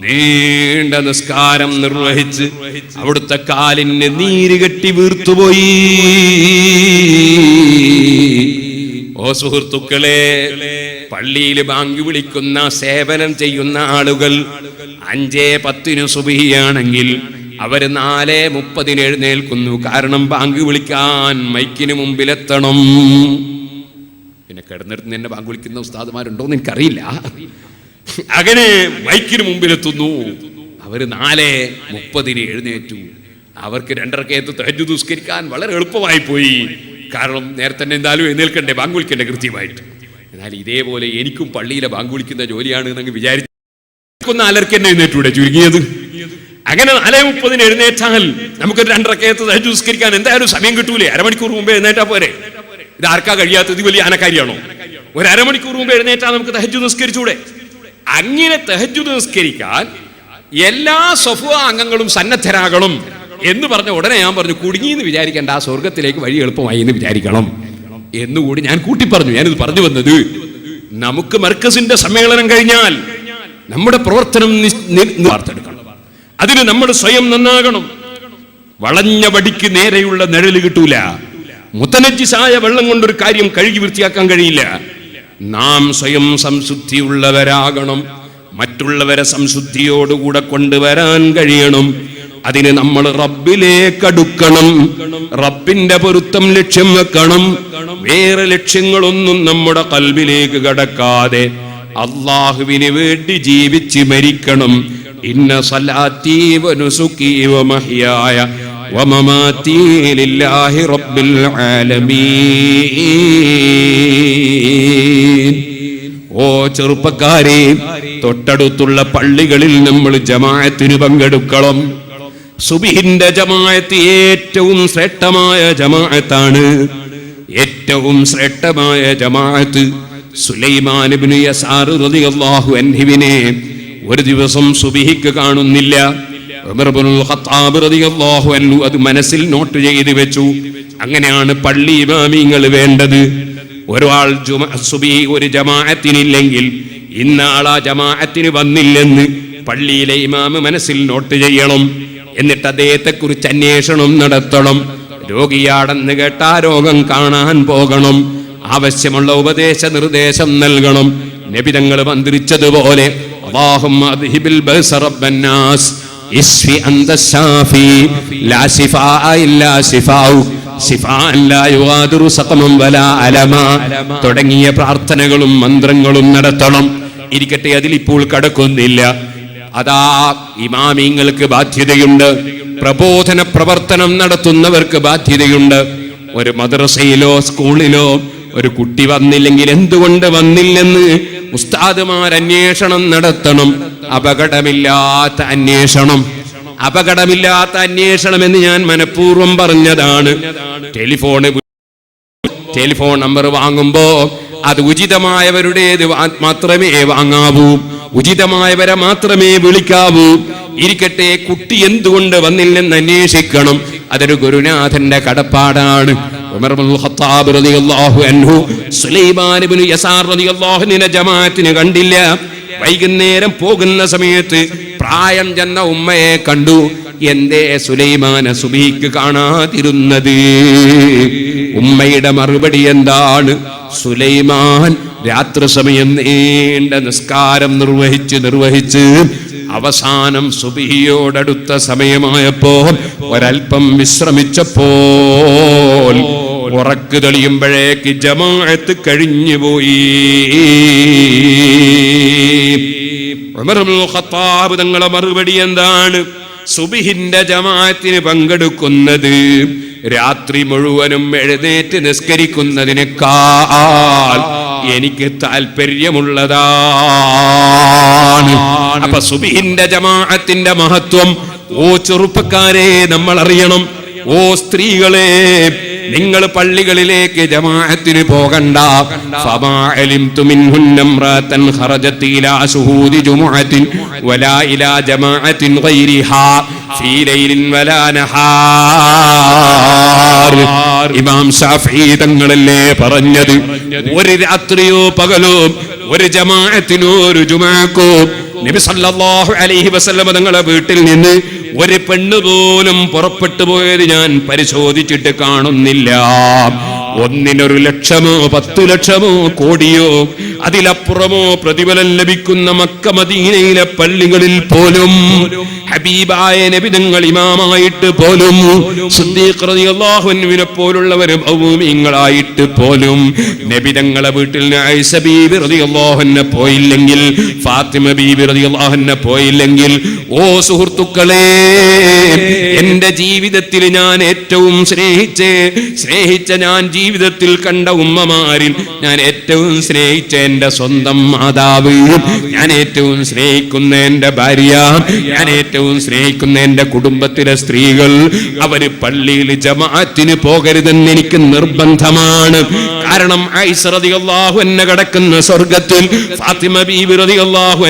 നീണ്ട നിസ്കാരം നിർവഹിച്ച് അവിടുത്തെ കാലിന് നീര് കെട്ടി വീർത്തുപോയി. ഓ സുഹൃത്തുക്കളെ, പള്ളിയിൽ ബാങ്ക് വിളിക്കുന്ന സേവനം ചെയ്യുന്ന ആളുകൾ 5:10 സുബ്ഹിയാണെങ്കിൽ അവര് 4:30 എഴുന്നേൽക്കുന്നു. കാരണം ബാങ്ക് വിളിക്കാൻ മൈക്കിന് മുമ്പിലെത്തണം. പിന്നെ കിടന്നിടത്ത് തന്നെ ബാങ്ക് വിളിക്കുന്ന ഉസ്താദുമാരുണ്ടോന്ന് എനിക്കറിയില്ല. അങ്ങനെ മൈക്കിന് മുമ്പിലെത്തുന്നു. അവര് 4:30 എഴുന്നേറ്റു. അവർക്ക് 2 റക്അത്ത് തഹജ്ജുദ് നിസ്കരിക്കാൻ വളരെ എളുപ്പമായി പോയി. കാരണം നേരത്തെ തന്നെ എന്തായാലും എഴുന്നേൽക്കണ്ടേ, ബാങ്ക് വിളിക്കണ്ടേ കൃത്യമായിട്ട്. എന്നാൽ ഇതേപോലെ എനിക്കും പള്ളിയിലെ ബാങ്ക് വിളിക്കുന്ന ജോലിയാണ് എന്നങ്ങ് വിചാരിച്ചു 4:30 തന്നെ എഴുന്നേറ്റൂടെ ചുരുങ്ങിയത്. അങ്ങനെ 4:30 എഴുന്നേറ്റാൽ നമുക്ക് 2 റക്അത്ത് തഹജ്ജുദ് നിസ്കരിക്കാൻ എന്തായാലും സമയം കിട്ടൂലേ? അരമണിക്കൂർ മുമ്പേ എഴുന്നേറ്റാ പോരെ? ഇത് ആർക്കാ കഴിയാത്തത്? വലിയ ആനക്കാരിയാണോ? ഒരു അരമണിക്കൂർ മുമ്പ് എഴുന്നേറ്റാൽ നമുക്ക് തഹജ്ജുദ് നിസ്കരിച്ചൂടെ? അങ്ങനെ തഹജ്ജുദ് നിസ്കരിക്കാൻ എല്ലാ സ്വഫ അംഗങ്ങളും സന്നദ്ധരാകണം എന്ന് പറഞ്ഞ ഉടനെ ഞാൻ പറഞ്ഞു, കുടുങ്ങിയെന്ന് വിചാരിക്കേണ്ട, ആ സ്വർഗത്തിലേക്ക് വഴി എളുപ്പമായി എന്ന് വിചാരിക്കണം എന്നുകൂടി ഞാൻ കൂട്ടി പറഞ്ഞു. ഞാനിത് പറഞ്ഞു വന്നത്, നമുക്ക് മർക്കസിന്റെ സമ്മേളനം കഴിഞ്ഞാൽ നമ്മുടെ പ്രവർത്തനം വാർത്തെടുക്കണം. അതിന് നമ്മൾ സ്വയം നന്നാകണം. വളഞ്ഞ വടിക്ക് നേരെയുള്ള നിഴല് കിട്ടൂല. മുത്തനജ്ജിസായ വെള്ളം കൊണ്ടൊരു കാര്യം കഴുകി വൃത്തിയാക്കാൻ കഴിയില്ല. നാം സ്വയം സംശുദ്ധിയുള്ളവരാകണം. മറ്റുള്ളവരെ സംശുദ്ധിയോടുകൂടെ കൊണ്ടുവരാൻ കഴിയണം. അതിന് നമ്മൾ റബ്ബിലേക്ക് അടുക്കണം. റബ്ബിന്റെ പൊരുത്തം ലക്ഷ്യം വെക്കണം. വേറെ ലക്ഷ്യങ്ങളൊന്നും നമ്മുടെ ഖൽബിലേക്ക് കടക്കാതെ അല്ലാഹുവിന് വേണ്ടി ജീവിച്ച് മരിക്കണം. ഇന്ന സലാത്തി വനുസുകി വമഹ്യായ വമമാതി ലില്ലാഹി റബ്ബിൽ ആലമീൻ. ഓ ചെറുപ്പക്കാരെ, തൊട്ടടുത്തുള്ള പള്ളികളിൽ നമ്മൾ ജമാഅത്തിന് പങ്കെടുക്കണം. സുബ്ഹിന്റെ ജമാഅത്ത് ഏറ്റവും ശ്രേഷ്ഠമായ ജമാഅത്താണ്. ഏറ്റവും ശ്രേഷ്ഠമായ ജമാഅത്ത് സുലൈമാൻ ഇബ്നു യസാർ റളിയല്ലാഹു അൻഹുവിനെ ഒരു ദിവസം സുബ്ഹിക്ക് കാണുന്നില്ല. ഉമർ ഇബ്നുൽ ഖത്താബ് റളിയല്ലാഹു അൻഹു അത് മനസ്സിൽ നോട്ട് ചെയ്ത് വെച്ചു. അങ്ങനെയാണ് പള്ളി ഇമാമിങ്ങൾ വേണ്ടത്. ഒരാൾ സുബ്ഹി ഒരു ജമാഅത്തിനില്ലെങ്കിൽ ഇന്ന ആൾ ആ ജമാഅത്തിന് വന്നില്ലെന്ന് പള്ളിയിലെ ഇമാമ് മനസ്സിൽ നോട്ട് ചെയ്യണം. എന്നിട്ട് അദ്ദേഹത്തെ കുറിച്ച് അന്വേഷണം നടത്തണം. രോഗിയാടെന്ന് കേട്ടാ രോഗം കാണാൻ പോകണം. ആവശ്യമുള്ള ഉപദേശ നിർദ്ദേശം നൽകണം. നബി തങ്ങൾ മന്ത്രിച്ചതുപോലെ അല്ലാഹുമ്മ അദ്ഹിബിൽ ബഅസ റബ്ബന്നാസ് ഇസ്ഫി അന്ത ശാഫി ലാ ശിഫാഅ ഇല്ലാ ശിഫാഉ ശിഫാഅൻ ലാ യുഗാദിറു സഖമൻ വലാ അലമാ തുടങ്ങിയ പ്രാർത്ഥനകളും മന്ത്രങ്ങളും നടത്തണം. ഇരിക്കട്ടെ, അതിലിപ്പോൾ കടക്കുന്നില്ല. അതാ ഇമാമിങ്ങൾക്ക് ബാധ്യതയുണ്ട്. പ്രബോധന പ്രവർത്തനം നടത്തുന്നവർക്ക് ബാധ്യതയുണ്ട്. ഒരു മദ്രസയിലോ സ്കൂളിലോ ഒരു കുട്ടി വന്നില്ലെങ്കിൽ എന്തുകൊണ്ട് വന്നില്ലെന്ന് ഉസ്താദുമാർ അന്വേഷണം നടത്തണം. അപകടമില്ലാത്ത അന്വേഷണം. അപകടമില്ലാത്ത അന്വേഷണം എന്ന് ഞാൻ മനഃപൂർവ്വം പറഞ്ഞതാണ്. ടെലിഫോൺ നമ്പർ വാങ്ങുമ്പോ അത് ഉചിതമായവരുടേത് മാത്രമേ വാങ്ങാവൂ. ഉചിതമായവരെ മാത്രമേ വിളിക്കാവൂ. ഇരിക്കട്ടെ, കുട്ടി എന്തുകൊണ്ട് വന്നില്ലെന്ന് അന്വേഷിക്കണം. അതൊരു ഗുരുനാഥന്റെ കടപ്പാടാണ്. ഉമർ ഇബ്നുൽ ഖത്താബ് റളിയല്ലാഹു അൻഹു സുലൈമാൻ ഇബ്നു യസാർ റളിയല്ലാഹു അൻഹു ജമാഅത്തിന് കണ്ടില്ല. വൈകുന്നേരം പോകുന്ന സമയത്ത് പ്രായം ചെന്ന ഉമ്മയെ കണ്ടു. എന്തേ സുലൈമാന സുബ്ഹിക്ക് കാണാതിരുന്നത്? ഉമ്മയുടെ മറുപടി എന്താണ്? സുലൈമാൻ രാത്രി സമയം നീണ്ട നിസ്കാരം നിർവഹിച്ച് അവസാനം സുബ്ഹിയോടടുത്ത സമയമായപ്പോ ഒരൽപ്പം വിശ്രമിച്ചപ്പോൾ ഉറക്ക് തെളിയുമ്പോഴേക്ക് ജമാഅത്ത് കഴിഞ്ഞുപോയി. ഉമർ ഇബ്നുൽ ഖത്താബ് തങ്ങളുടെ മറുപടി എന്താണ്? സുബ്ഹിന്റെ ജമാഅത്തിന് പങ്കെടുക്കുന്നത് രാത്രി മുഴുവനും എഴുന്നേറ്റ് നിസ്കരിക്കുന്നതിനേക്കാൾ എനിക്ക് താല്പര്യമുള്ളതാണ്. അപ്പൊ സുബ്ഹിന്റെ ജമാഅത്തിന്റെ മഹത്വം ഓ ചെറുപ്പക്കാരെ നമ്മൾ അറിയണം. ഓ സ്ത്രീകളെ, നിങ്ങൾ പള്ളികളിലേക്ക് ജമാഅത്തിന് പോകണ്ട. ഫമാ അലിംതു മിൻഹുന്ന ഇംറഅതൻ ഖറജത് ഇലാ ശുഹൂദി ജുമുഅത്തിൻ വലാ ഇലാ ജമാഅത്തിൻ ഗൈരിഹാ ഫീ ലൈലിൻ വലാ നഹാർ. ഇമാം ശാഫിഈ തങ്ങളല്ലേ പറഞ്ഞത്, ഒരു രാത്രിയോ പകലോ ഒരു ജമാഅത്തിനോ ഒരു ജുമുഅക്കോ നബി സല്ലല്ലാഹു അലൈഹി വസല്ലം തങ്ങളുടെ വീട്ടിൽ നിന്ന് ഒരു പെണ്ണ് പോലും പുറപ്പെട്ടു പോയത് ഞാൻ പരിശോധിച്ചിട്ട് കാണുന്നില്ല. ഒന്നിനൊരു ലക്ഷമോ 10 ലക്ഷമോ കോടിയോ അതിലപ്പുറമോ പ്രതിഫലം ലഭിക്കുന്ന മക്ക മദീനയിലെ പള്ളികളിൽ പോലും ഹബീബായ നബി തങ്ങൾ ഇമാമായിട്ട് പോലും സിദ്ദീഖ് റളിയല്ലാഹു അൻഹുവിനെ പോലുള്ളവർ ഭൗമീങ്ങളായിട്ട് പോലും നബി തങ്ങളെ വീട്ടിൽ ആയിഷ ബീബി റളിയല്ലാഹു അൻഹ പോയില്ലെങ്കിൽ, ഫാത്തിമ ബീബി റളിയല്ലാഹു അൻഹ പോയില്ലെങ്കിൽ, ഓ സുഹൃത്തുക്കളെ, എന്റെ ജീവിതത്തിൽ ഞാൻ ഏറ്റവും സ്നേഹിച്ച ഞാൻ ജീവിതത്തിൽ കണ്ട ഉമ്മമാരിൽ ഞാൻ ഏറ്റവും സ്നേഹിച്ച എന്റെ സ്വന്തം മാതാവ്, ഞാൻ ഏറ്റവും സ്നേഹിക്കുന്ന എന്റെ ഭാര്യ, ഞാൻ ഏറ്റവും സ്നേഹിക്കുന്ന എന്റെ കുടുംബത്തിലെ സ്ത്രീകൾ, അവര് പള്ളിയിൽ ജമാഅത്തിന് പോകരുതെന്ന് എനിക്ക് നിർബന്ധമാണ്. കാരണം ആയിഷ റളിയല്ലാഹു അൻഹ കടക്കുന്ന സ്വർഗ്ഗത്തിൽ, ഫാത്തിമ ബീബി റളിയല്ലാഹു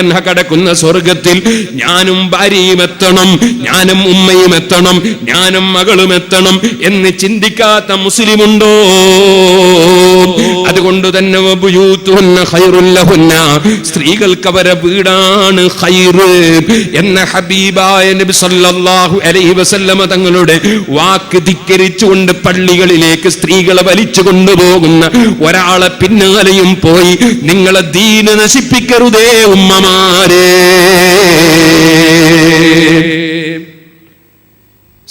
അൻഹ കടക്കുന്ന സ്വർഗ്ഗത്തിൽ ഞാനും ഭാര്യയും എത്തണം, ഞാനും ഉമ്മയും എത്തണം, ഞാനും മകളും എത്തണം എന്ന് ചിന്തിക്കാത്ത മുസ്ലിമുണ്ടോ? അതുകൊണ്ട് തന്നെ സ്ത്രീകൾക്ക് അവരെ വീടാണ് ഖൈറ് എന്ന ഹബീബായ നബി സല്ലല്ലാഹു അലൈഹി വസല്ലം തങ്ങളുടെ വാക്ക് ധിക്കരിച്ചുകൊണ്ട് പള്ളികളിലേക്ക് സ്ത്രീകളെ വലിച്ചു കൊണ്ടുപോകുന്ന ഒരാളെ പിന്നാലെയും പോയി നിങ്ങളെ ദീന് നശിപ്പിക്കരുതേ ഉമ്മമാരെ.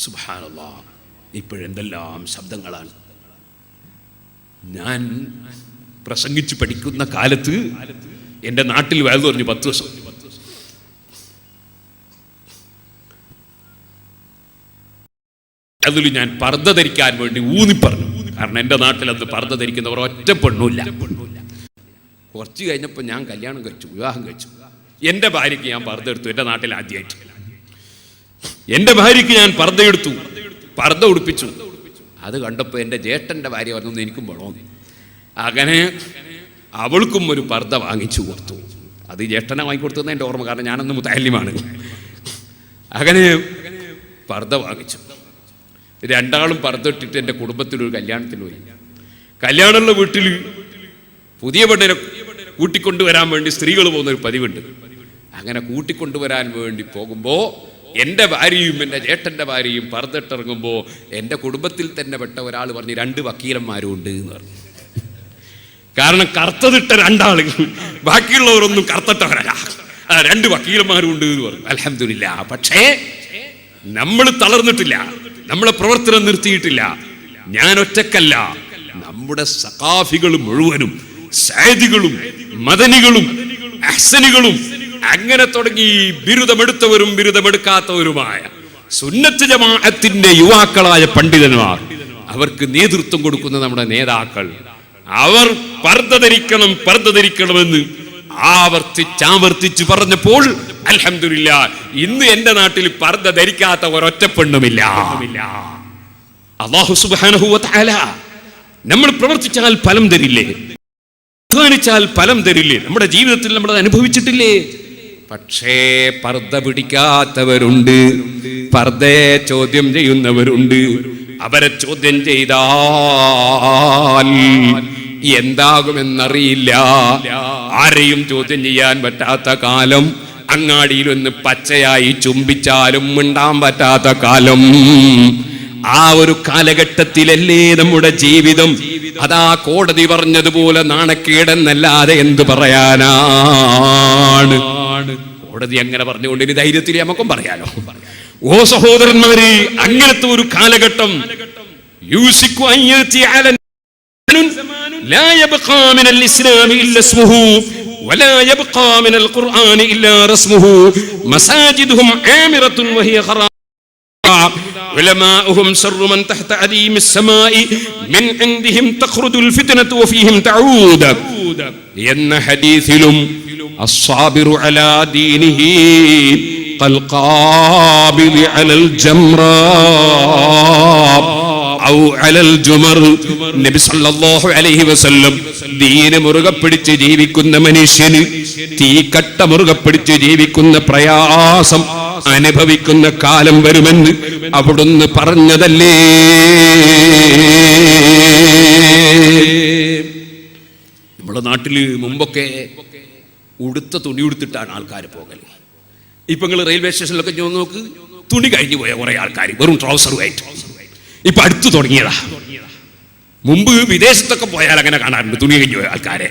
സുബ്ഹാനല്ലാഹ്, ഇപ്പോഴെന്തെല്ലാം ശബ്ദങ്ങളാണ്. ഞാൻ പ്രസംഗിച്ച് പഠിക്കുന്ന കാലത്ത് എൻ്റെ നാട്ടിൽ വയത് പറഞ്ഞു 10 ദിവസം. അതിൽ ഞാൻ പർദ്ദ ധരിക്കാൻ വേണ്ടി ഊന്നി പറഞ്ഞു. കാരണം എൻ്റെ നാട്ടിൽ അത് പർദ്ദ ധരിക്കുന്നവർ ഒറ്റ പെണ്ണുമില്ല. കുറച്ച് കഴിഞ്ഞപ്പോൾ ഞാൻ കല്യാണം കഴിച്ചു, വിവാഹം കഴിച്ചു. എൻ്റെ ഭാര്യയ്ക്ക് ഞാൻ പർദ്ദ എടുത്തു. എൻ്റെ നാട്ടിൽ ആദ്യമായിട്ട് എൻ്റെ ഭാര്യയ്ക്ക് ഞാൻ പർദ്ദ എടുത്തു, പർദ്ദ ഉടുപ്പിച്ചു. അത് കണ്ടപ്പോൾ എൻ്റെ ജ്യേഷ്ഠൻ്റെ ഭാര്യ പറഞ്ഞു എനിക്കും വേണമെന്ന്. അങ്ങനെ അവൾക്കും ഒരു പർദ്ദ വാങ്ങിച്ചു കൊടുത്തു. അത് ജ്യേഷ്ഠനെ വാങ്ങിക്കൊടുത്തതെന്ന് എൻ്റെ ഓർമ്മ, കാരണം ഞാനന്ന് മുത്തഅല്ലിമാണ്. അങ്ങനെ പർദ്ദ വാങ്ങിച്ചു. രണ്ടാളും പർദ്ദ ഇട്ടിട്ട് എൻ്റെ കുടുംബത്തിലൊരു കല്യാണത്തിന് പോയി. കല്യാണമുള്ള വീട്ടിൽ പുതിയ പെണ്ണിനെ കൂട്ടിക്കൊണ്ടുവരാൻ വേണ്ടി സ്ത്രീകൾ പോകുന്നൊരു പതിവുണ്ട്. അങ്ങനെ കൂട്ടിക്കൊണ്ടുവരാൻ വേണ്ടി പോകുമ്പോൾ എൻ്റെ ഭാര്യയും എൻ്റെ ചേട്ടൻ്റെ ഭാര്യയും പർദ്ദയിട്ടിറങ്ങുമ്പോൾ എൻ്റെ കുടുംബത്തിൽ തന്നെ പെട്ട ഒരാൾ പറഞ്ഞ് 2 വക്കീലന്മാരും ഉണ്ട് എന്ന് പറഞ്ഞു. കാരണം കറുത്തതിട്ട 2 ആളുകൾ, ബാക്കിയുള്ളവരൊന്നും കറുത്തിട്ടവരല്ല, 2 വക്കീലന്മാരും ഉണ്ട് എന്ന് പറഞ്ഞു. അൽഹംദുലില്ലാഹ്. പക്ഷേ നമ്മൾ തളർന്നിട്ടില്ല, നമ്മളെ പ്രവർത്തനം നിർത്തിയിട്ടില്ല. ഞാൻ ഒറ്റക്കല്ല, നമ്മുടെ സഖാഫികൾ മുഴുവനും, സൈദികളും മദനികളും അഹ്സനികളും അങ്ങനെ തുടങ്ങി ബിരുദമെടുത്തവരും ബിരുദമെടുക്കാത്തവരുമായ സുന്നത്ത് ജമാഅത്തിന്റെ യുവാക്കളായ പണ്ഡിതന്മാർ, അവർക്ക് നേതൃത്വം കൊടുക്കുന്ന നമ്മുടെ നേതാക്കൾ, അവർ പർദ്ദ ധരിക്കണമെന്ന് ആവർത്തിച്ച് പറഞ്ഞപ്പോൾ അൽഹംദുലില്ലാഹ് ഇന്ന് എന്റെ നാട്ടിൽ പർദ്ദ ധരിക്കാത്ത ഒരൊറ്റ പെണ്ണുമില്ല. അല്ലാഹു സുബ്ഹാനഹു വ തആല നമ്മൾ പ്രവർത്തിച്ചാൽ ഫലം തരില്ലേ, അധ്വാനിച്ചാൽ ഫലം തരില്ലേ? നമ്മുടെ ജീവിതത്തിൽ നമ്മൾ അനുഭവിച്ചിട്ടില്ലേ? പക്ഷേ പർദ്ദ പിടിക്കാത്തവരുണ്ട്, പർദ്ദയെ ചോദ്യം ചെയ്യുന്നവരുണ്ട്. അവരെ ചോദ്യം ചെയ്താൽ എന്താകുമെന്നറിയില്ല. ആരെയും ചോദ്യം ചെയ്യാൻ പറ്റാത്ത കാലം, അങ്ങാടിയിലൊന്ന് പച്ചയായി ചുംബിച്ചാലും മിണ്ടാൻ പറ്റാത്ത കാലം. ആ ഒരു കാലഘട്ടത്തിലല്ലേ നമ്മുടെ ജീവിതം. അതാ കോടതി പറഞ്ഞതുപോലെ നാണക്കേടെന്നല്ലാതെ എന്ത് പറയാനാണ്? കോടതി അങ്ങനെ പറഞ്ഞുകൊണ്ട് ഇനി ധൈര്യത്തിൽ നമുക്കും പറയാലോ. ഓ സഹോദരന്മാരെ, അങ്ങനത്തെ ഒരു കാലഘട്ടം لا يبقى من الإسلام إلا اسمه ولا يبقى من القرآن إلا رسمه مساجدهم عامرة وهي خراب علماؤهم شر من تحت عديم السماء من عندهم تخرج الفتنة وفيهم تعود എന്ന ഹദീസിലും الصابر على دينه كالقابض على الجمرة, ഔ അലൽ ജുമർ. നബി സല്ലല്ലാഹു അലൈഹി വസല്ലം ദീന് മുറുകെ പിടിച്ച് ജീവിക്കുന്ന മനുഷ്യന് തീക്കട്ട മുറുകെ പിടിച്ച് ജീവിക്കുന്ന പ്രയാസം അനുഭവിക്കുന്ന കാലം വരുമെന്ന് അവിടുന്ന് പറഞ്ഞതല്ലേ. നമ്മുടെ നാട്ടില് മുമ്പൊക്കെ ഉടുത്ത തുണി ഉടുത്തിട്ടാണ് ആൾക്കാർ പോകല്. ഇപ്പൊ നിങ്ങൾ റെയിൽവേ സ്റ്റേഷനിലൊക്കെ നോക്ക്, തുണി കഴിഞ്ഞു പോയ കുറെ ആൾക്കാർ വെറും ട്രൗസറുമായിട്ട് ഇപ്പൊ അടുത്ത് തുടങ്ങിയതാ. മുമ്പ് വിദേശത്തൊക്കെ പോയാൽ അങ്ങനെ കാണാറുണ്ട് തുണി കഴിഞ്ഞു പോയ ആൾക്കാരെ.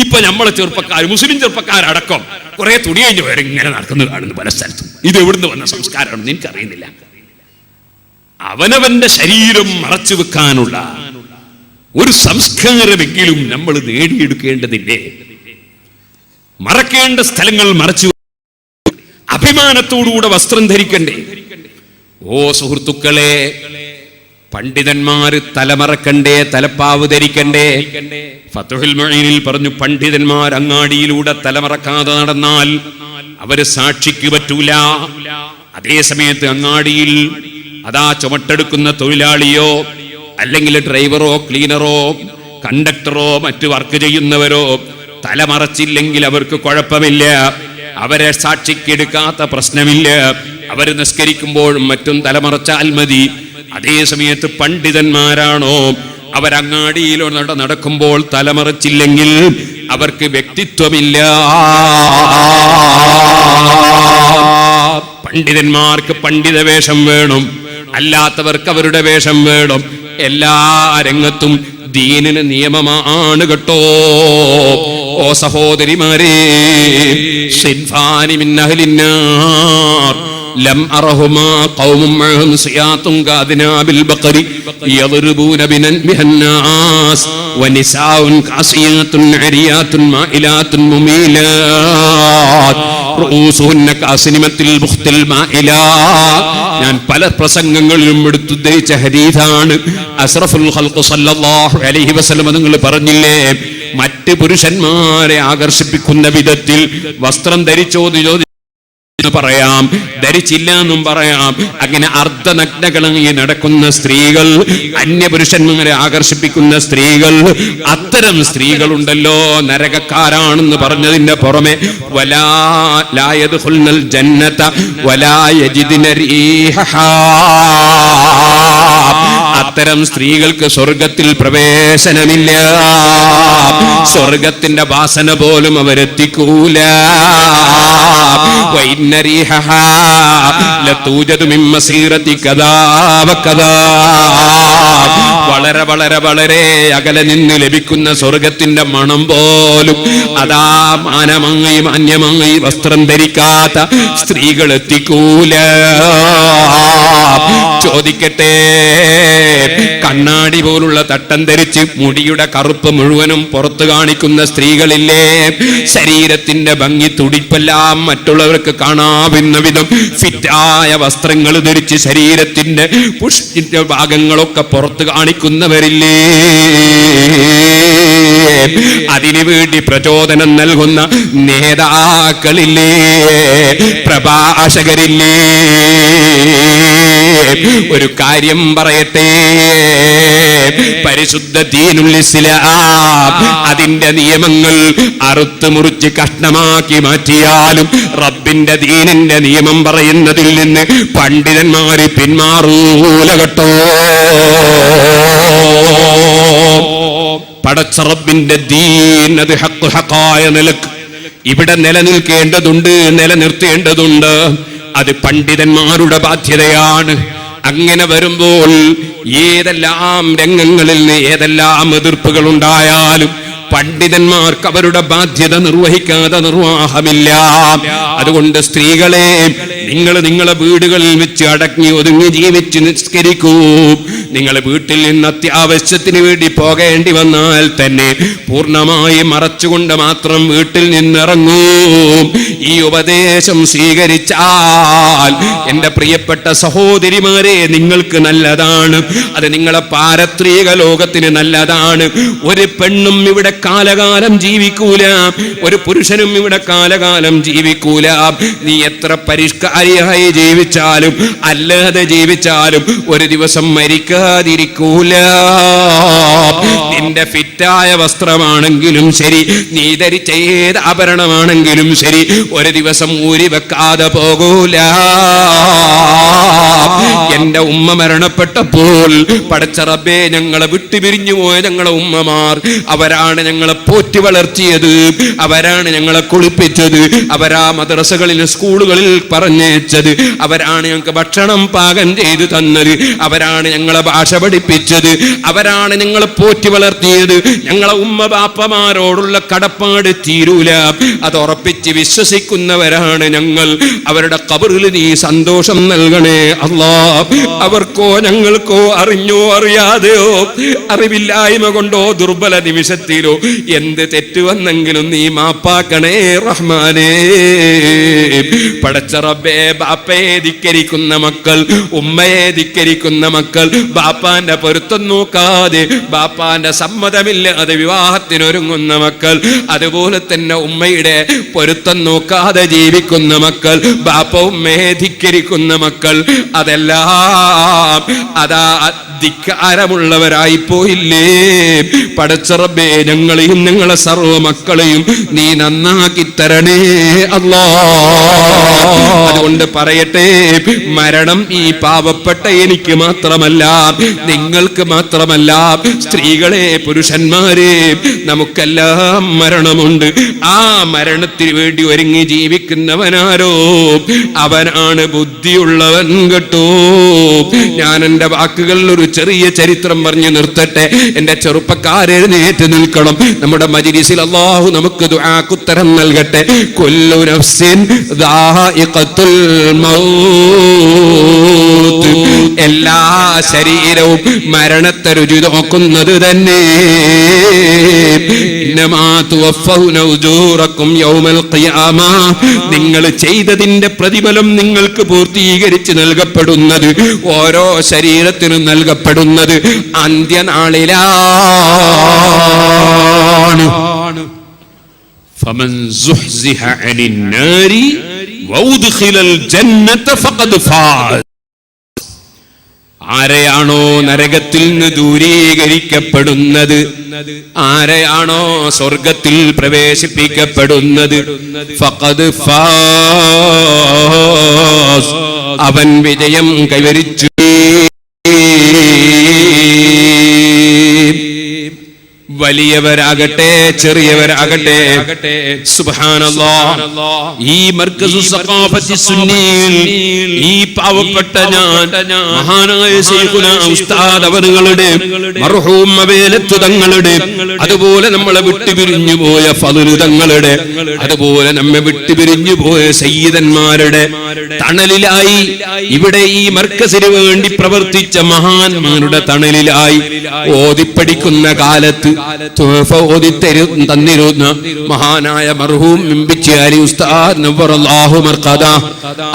ഇപ്പൊ നമ്മളെ ചെറുപ്പക്കാർ, മുസ്ലിം ചെറുപ്പക്കാരടക്കം കുറെ തുണി കഴിഞ്ഞു പോയവർ ഇങ്ങനെ നടക്കുന്നത് കാണുന്നു പല സ്ഥലത്തും. ഇത് എവിടുന്ന് വന്ന സംസ്കാരമാണെന്ന് എനിക്കറിയുന്നില്ല. അവനവന്റെ ശരീരം മറച്ചു വെക്കാനുള്ള ഒരു സംസ്കാരമെങ്കിലും നമ്മൾ നേടിയെടുക്കേണ്ടതില്ലേ? മറക്കേണ്ട സ്ഥലങ്ങൾ മറച്ചു, അഭിമാനത്തോടുകൂടെ വസ്ത്രം ധരിക്കണ്ടേ? ഓ സുഹൃത്തുക്കളെ, പണ്ഡിതന്മാര് തലമറക്കണ്ടേ, തലപ്പാവ് ധരിക്കണ്ടേ? ഫത്ഹുൽ മുഈനിൽ പറഞ്ഞു, പണ്ഡിതന്മാർ അങ്ങാടിയിലൂടെ തലമറക്കാതെ നടന്നാൽ അവര് സാക്ഷിക്ക് പറ്റൂല. അതേ സമയത്ത് അങ്ങാടിയിൽ അതാ ചുമട്ടെടുക്കുന്ന തൊഴിലാളിയോ അല്ലെങ്കിൽ ഡ്രൈവറോ ക്ലീനറോ കണ്ടക്ടറോ മറ്റു വർക്ക് ചെയ്യുന്നവരോ തലമറച്ചില്ലെങ്കിൽ അവർക്ക് കുഴപ്പമില്ല, അവരെ സാക്ഷിക്കെടുക്കാത്ത പ്രശ്നമില്ല. അവർ നിസ്കരിക്കുമ്പോഴും മറ്റും തലമറച്ചാൽ മതി. അതേ സമയത്ത് പണ്ഡിതന്മാരാണോ, അവരങ്ങാടിയിലൂടെ നടക്കുമ്പോൾ തലമറച്ചില്ലെങ്കിൽ അവർക്ക് വ്യക്തിത്വമില്ല. പണ്ഡിതന്മാർക്ക് പണ്ഡിത വേഷം വേണം, അല്ലാത്തവർക്ക് അവരുടെ വേഷം വേണം. എല്ലാ രംഗത്തും ദീനിന് നിയമമാണ് കേട്ടോ. ഓ സഹോദരിമാരെ, സിൻഫാനി മിൻ അഹ്ലിന്നാർ ലം അറഹുമാ ഖൗമും മഅഹും സിയാത്തുൻ കാദിനാബിൽ ബഖരി യദ്റുബൂന ബിനന്നാസ് വനിസാഉൻ കാസിയാത്തുൻ അരിയാത്തുൻ മായിലാത്തുൻ മുമീലാത്ത് റൂസുഹുന്ന കാസിനിമത്തിൽ ബുഖ്തിൽ മായിലാ. ഞാൻ പല പ്രസംഗങ്ങളിലും എടുത്തുദ്ധരിച്ച ഹദീസാണ്. അസ്റഫുൽ ഖൽഖ് സല്ലല്ലാഹു അലൈഹി വസല്ലം നിങ്ങൾ പറഞ്ഞില്ലേ, മറ്റ് പുരുഷന്മാരെ ആകർഷിപ്പിക്കുന്ന വിധത്തിൽ വസ്ത്രം ധരിച്ചോ പറയാം, ധരിച്ചില്ല എന്നും പറയാം. അങ്ങനെ അർദ്ധനഗ്നകളായി നടക്കുന്ന സ്ത്രീകൾ, അന്യപുരുഷന്മാരെ ആകർഷിപ്പിക്കുന്ന സ്ത്രീകൾ, അത്തരം സ്ത്രീകളുണ്ടല്ലോ നരകക്കാരാണെന്ന് പറഞ്ഞതിന്റെ പുറമെ വലാ ലാ യദ്ഖുൽനൽ ജന്നത വലാ യജിദ്ന റീഹഹാ, അത്തരം സ്ത്രീകൾക്ക് സ്വർഗത്തിൽ പ്രവേശനമില്ല, സ്വർഗത്തിന്റെ വാസന പോലും അവരെത്തിക്കൂല. വളരെ വളരെ വളരെ അകലെ നിന്ന് ലഭിക്കുന്ന സ്വർഗത്തിന്റെ മണം പോലും അതാ മാന്യമായി വസ്ത്രം ധരിക്കാത്ത സ്ത്രീകൾ എത്തിക്കൂല. ചോദിക്കട്ടെ, കണ്ണാടി പോലുള്ള തട്ടം ധരിച്ച് മുടിയുടെ കറുപ്പ് മുഴുവനും പുറത്തു കാണിക്കുന്ന സ്ത്രീകളില്ലേ, ശരീരത്തിന്റെ ഭംഗി തുടിപ്പെല്ലാം മറ്റുള്ളവർക്ക് കാണാവുന്ന വിധം ഫിറ്റായ വസ്ത്രങ്ങൾ ധരിച്ച് ശരീരത്തിന്റെ പുഷ്ടിന്റെ ഭാഗങ്ങളൊക്കെ പുറത്ത് കാണിക്കുന്നവരില്ലേ, അതിനുവേണ്ടി പ്രചോദനം നൽകുന്ന നേതാക്കളില്ലേ, പ്രഭാഷകരില്ലേ? ഒരു കാര്യം പറയട്ടെ, പരിശുദ്ധ ദീനുൽ ഇസ്ലാം അതിന്റെ നിയമങ്ങൾ അറുത്ത് മുറിച്ച് കഷ്ണമാക്കി മാറ്റിയാലും റബ്ബിന്റെ ദീനിന്റെ നിയമം പറയുന്നതിൽ നിന്ന് പണ്ഡിതന്മാര് പിന്മാറൂല കേട്ടോ. പടച്ച റബ്ബിന്റെ ദീൻ അത് ഹഖായ നിലക്ക് ഇവിടെ നിലനിൽക്കേണ്ടതുണ്ട്, നിലനിർത്തേണ്ടതുണ്ട്. അത് പണ്ഡിതന്മാരുടെ ബാധ്യതയാണ്. അങ്ങനെ വരുമ്പോൾ ഏതെല്ലാം രംഗങ്ങളിൽ നിന്ന് ഏതെല്ലാം എതിർപ്പുകൾ ഉണ്ടായാലും പണ്ഡിതന്മാർക്ക് അവരുടെ ബാധ്യത നിർവഹിക്കാതെ നിർവാഹമില്ല. അതുകൊണ്ട് സ്ത്രീകളെ, നിങ്ങൾ നിങ്ങളെ വീടുകളിൽ വെച്ച് അടങ്ങി ഒതുങ്ങി ജീവിച്ച് നിസ്കരിക്കൂ. നിങ്ങൾ വീട്ടിൽ നിന്ന് അത്യാവശ്യത്തിന് വേണ്ടി പോകേണ്ടി വന്നാൽ തന്നെ പൂർണ്ണമായി മറച്ചുകൊണ്ട് മാത്രം വീട്ടിൽ നിന്നിറങ്ങൂ. ഈ ഉപദേശം സ്വീകരിച്ചാൽ എന്റെ പ്രിയപ്പെട്ട സഹോദരിമാരെ, നിങ്ങൾക്ക് നല്ലതാണ്. അത് നിങ്ങളെ പാരത്രിക ലോകത്തിന് നല്ലതാണ്. ഒരു പെണ്ണും ഇവിടെ കാലകാലം ജീവിക്കൂല, ഒരു പുരുഷനും ഇവിടെ കാലകാലം ജീവിക്കൂല. നീ എത്ര പരിഷ്കാരിയായി ജീവിച്ചാലും അല്ലാതെ ജീവിച്ചാലും ഒരു ദിവസം മരിക്കാൻ ഊരാതിരിക്കൂല. നിന്റെ ഫിറ്റായ വസ്ത്രമാണെങ്കിലും ശരി, നീ ധരിച്ച ഏത് ആഭരണമാണെങ്കിലും ശരി, ഒരു ദിവസം ഊരി വെക്കാതെ പോകൂല. എന്റെ ഉമ്മ മരണപ്പെട്ടപ്പോൾ പടച്ച റബ്ബേ, ഞങ്ങളെ വിട്ടുപിരിഞ്ഞു പോയ ഞങ്ങളെ ഉമ്മമാർ, അവരാണ് ഞങ്ങളെ പോറ്റി വളർത്തിയത്, അവരാണ് ഞങ്ങളെ കുളിപ്പിച്ചത്, അവരാ മദ്രസകളിൽ സ്കൂളുകളിൽ പറഞ്ഞയച്ചത്, അവരാണ് ഞങ്ങൾക്ക് ഭക്ഷണം പാകം ചെയ്തു തന്നത്, അവരാണ് ഞങ്ങളെ ഭാഷ പഠിപ്പിച്ചത്, അവരാണ് ഞങ്ങളെ പോറ്റി വളർത്തിയത്. ഞങ്ങളെ ഉമ്മ ബാപ്പമാരോടുള്ള കടപ്പാട് തീരൂല, അത് ഉറപ്പിച്ച് വിശ്വസിക്കുന്നവരാണ് ഞങ്ങൾ. അവരുടെ ഖബറിൽ നീ സന്തോഷം നൽകണേ അല്ലാ. അവർക്കോ ഞങ്ങൾക്കോ അറിഞ്ഞോ അറിയാതെയോ അറിവില്ലായ്മ കൊണ്ടോ ദുർബല നിമിഷത്തിലോ എന്ത് തെറ്റ് വന്നെങ്കിലും നീ മാപ്പാക്കണേ റഹ്മാനേ. പടച്ച റബ്ബേ, ബാപ്പയെ ധിക്കരിക്കുന്ന മക്കൾ, ഉമ്മയെ ധിക്കരിക്കുന്ന മക്കൾ, ബാപ്പാന്റെ പൊരുത്തം നോക്കാതെ ബാപ്പാന്റെ സമ്മതമില്ലാതെ വിവാഹത്തിനൊരുങ്ങുന്ന മക്കൾ, അതുപോലെ തന്നെ ഉമ്മയുടെ പൊരുത്തം നോക്കാതെ ജീവിക്കുന്ന മക്കൾ, ബാപ്പ ഉമ്മയെ ധിക്കരിക്കുന്ന മക്കൾ, അതെല്ലാം അതാ ധിക്കാരമുള്ളവരായി പോയില്ലേ. പടച്ച റബ്ബേ, ഞങ്ങളെയും ഞങ്ങളെ സർവ്വ മക്കളെയും നീ നന്നാക്കി തരണേ അല്ലാ. അതുകൊണ്ട് പറയട്ടെ, മരണം ഈ പാവപ്പെട്ട എനിക്ക് മാത്രമല്ല, നിങ്ങൾക്ക് മാത്രമല്ല, സ്ത്രീകളെ പുരുഷന്മാരെ നമുക്കെല്ലാം മരണമുണ്ട്. ആ മരണത്തിന് വേണ്ടി ഒരുങ്ങി ജീവിക്കുന്നവനാരോ അവനാണ് ബുദ്ധിയുള്ളവൻ കേട്ടോ. ഞാൻ എൻ്റെ വാക്കുകളിൽ ഒരു ചെറിയ ചരിത്രം പറഞ്ഞു നിർത്തട്ടെ. എൻ്റെ ചെറുപ്പക്കാരെഴുന്നേറ്റ് നിൽക്കണം. നമ്മുടെ മജ്‌ലിസിൽ അല്ലാഹു നമുക്ക് ദുആക്കുത്തരം നൽകട്ടെ. കുല്ലു നഫ്സിൻ ദാഇഖത്തുൽ മൗത്ത്. എല്ലാ ശരീരവും മരണത്തെ രുചി നോക്കുന്നത് തന്നെ. ഇന്നമാ തുവഫൗന ഉജൂറക്കും യൗമൽ ഖിയാമ. നിങ്ങൾ ചെയ്തതിന്റെ പ്രതിഫലം നിങ്ങൾക്ക് പൂർത്തീകരിച്ച് നൽകപ്പെടുന്നത്, ഓരോ ശരീരത്തിനും നൽകപ്പെടുന്നത് അന്ത്യനാളിലാണ്. ഫമൻ സുഹ്സിഹ അനിൻ നാരി വഉദ്ഖിലൽ ജന്നത ഫഖദ് ഫാസ്. ആരെയാണോ നരകത്തിൽ നിന്ന് ദൂരീകരിക്കപ്പെടുന്നത്, ആരെയാണോ സ്വർഗത്തിൽ പ്രവേശിപ്പിക്കപ്പെടുന്നത്, ഫഖദ് ഫാസ്, അവൻ വിജയം കൈവരിച്ചു. വലിയവരാകട്ടെ ചെറിയവരാകട്ടെ, സുബ്ഹാനല്ലാഹ്, ഈ മർക്കസു സഖാഫത്തി സുന്നിയിൽ ഈ പാവപ്പെട്ട ഞാൻ മഹാനായ ശൈഖുനാ ഉസ്താദ് അവറുകളുടെ മർഹൂം മവേലത്ത് തങ്ങളുടെ, അതുപോലെ നമ്മളെ വിട്ടുപിരിഞ്ഞു പോയ ഫള് തങ്ങളുടെ, അതുപോലെ നമ്മെ വിട്ടുപിരിഞ്ഞു പോയ സയ്യിദന്മാരുടെ തണലിലായി, ഇവിടെ ഈ മർക്കസിന് വേണ്ടി പ്രവർത്തിച്ച മഹാന്മാരുടെ തണലിലായി ഓതിപ്പടിക്കുന്ന കാലത്ത് ഓതി തന്നിരുന്ന മഹാനായ മർഹൂം മിമ്പിച്ചാരി ഉസ്താദ് നവ്വറല്ലാഹു മർഖദ,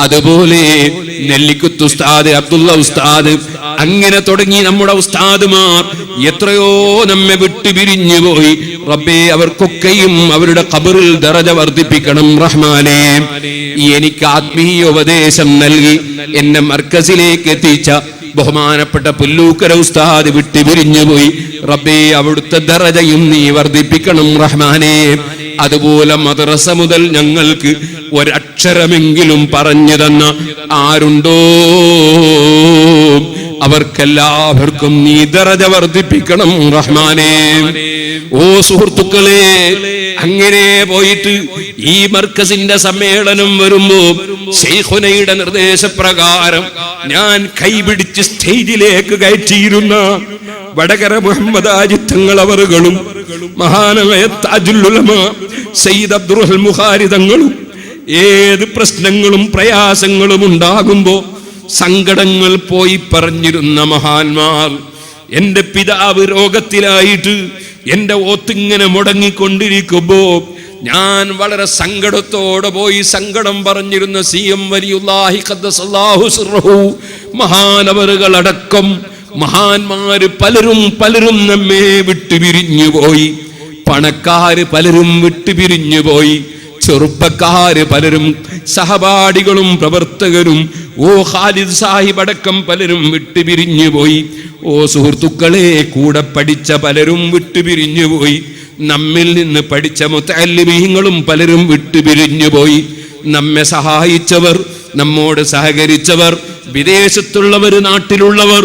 അതുപോലെ നെല്ലിക്കുത്ത് ഉസ്താദ്, അബ്ദുള്ള ഉസ്താദ്, അങ്ങനെ തുടങ്ങി നമ്മുടെ ഉസ്താദുമാർ എത്രയോ നമ്മെ വിട്ടുപിരിഞ്ഞു പോയി. റബ്ബേ, അവർക്കൊക്കെയും അവരുടെ ഖബറിൽ ദറജ വർദ്ധിപ്പിക്കണം റഹ്മാനേ. എനിക്ക് ആത്മീയ ഉപദേശം നൽകി എന്നെ മർക്കസിലേക്ക് എത്തിച്ച ബഹുമാനപ്പെട്ട പുല്ലൂക്കര ഉസ്താദ് വിട്ടുപിരിഞ്ഞു പോയി. റബ്ബേ, അവിടുത്തെ ദറജയും നീ വർദ്ധിപ്പിക്കണം റഹ്മാനേ. അതുപോലെ മദ്രസ മുതൽ ഞങ്ങൾക്ക് ഒരക്ഷരമെങ്കിലും പറഞ്ഞു തന്ന ആരുണ്ടോ അവർക്കെല്ലാവർക്കും നീ ദറജ വർദ്ധിപ്പിക്കണം റഹ്മാനേ. ഓ സുഹൃത്തുക്കളെ, അങ്ങനെ പോയിട്ട് ഈ മർക്കസിന്റെ സമ്മേളനം വരുമ്പോ ശൈഖുനയുടെ നിർദ്ദേശപ്രകാരം ഞാൻ കൈപിടിച്ച് സ്റ്റേജിലേക്ക് കയറ്റിയിരുന്ന വടകര മുഹമ്മദ് ആജിത്തങ്ങൾ അവറുകളും മഹാനായ താജുൽ ഉലമ സയ്യിദ് അബ്ദുൽ മുഖാരി തങ്ങളും ഏത് പ്രശ്നങ്ങളും പ്രയാസങ്ങളും ഉണ്ടാകുമ്പോ സങ്കടങ്ങൾ പോയി പറഞ്ഞിരുന്ന മഹാന്മാർ. എന്റെ പിതാവ് രോഗത്തിലായിട്ട് എന്റെ ഓത്തിങ്ങനെ മുടങ്ങിക്കൊണ്ടിരിക്കുമ്പോ ഞാൻ വളരെ സങ്കടത്തോടെ പോയി സങ്കടം പറഞ്ഞിരുന്ന CM വലിയുല്ലാഹി ഖദ്ദസല്ലാഹു സിർറഹു മഹാനവറുകളടക്കം മഹാന്മാര് പലരും നമ്മെ വിട്ടുപിരിഞ്ഞു പോയി. പണക്കാര് പലരും വിട്ടുപിരിഞ്ഞു പോയി. ചെറുപ്പക്കാര് പലരും, സഹപാഠികളും പ്രവർത്തകരും, ഖാലിദ് സാഹിബ് അടക്കം പലരും വിട്ടുപിരിഞ്ഞു പോയി. സുഹൃത്തുക്കളെ, കൂടെ പഠിച്ച പലരും വിട്ടുപിരിഞ്ഞു പോയി. നമ്മിൽ നിന്ന് പഠിച്ച മുതഅല്ലിമീങ്ങളും പലരും വിട്ടുപിരിഞ്ഞു പോയി. നമ്മെ സഹായിച്ചവർ, നമ്മോട് സഹകരിച്ചവർ, വിദേശത്തുള്ളവർ, നാട്ടിലുള്ളവർ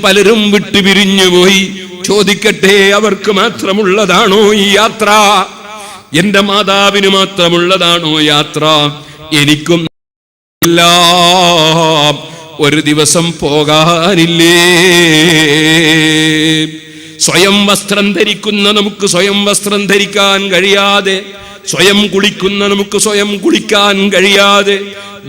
പലരും വിട്ടുപിരിഞ്ഞു പോയി. ചോദിക്കട്ടെ, അവർക്ക് മാത്രമുള്ളതാണോ ഈ യാത്ര? എന്റെ മാതാവിന് മാത്രമുള്ളതാണോ യാത്ര? എനിക്കും ഒരു ദിവസം പോകാനില്ലേ? സ്വയം വസ്ത്രം ധരിക്കുന്ന നമുക്ക് സ്വയം വസ്ത്രം ധരിക്കാൻ കഴിയാതെ, സ്വയം കുളിക്കുന്ന നമുക്ക് സ്വയം കുളിക്കാൻ കഴിയാതെ,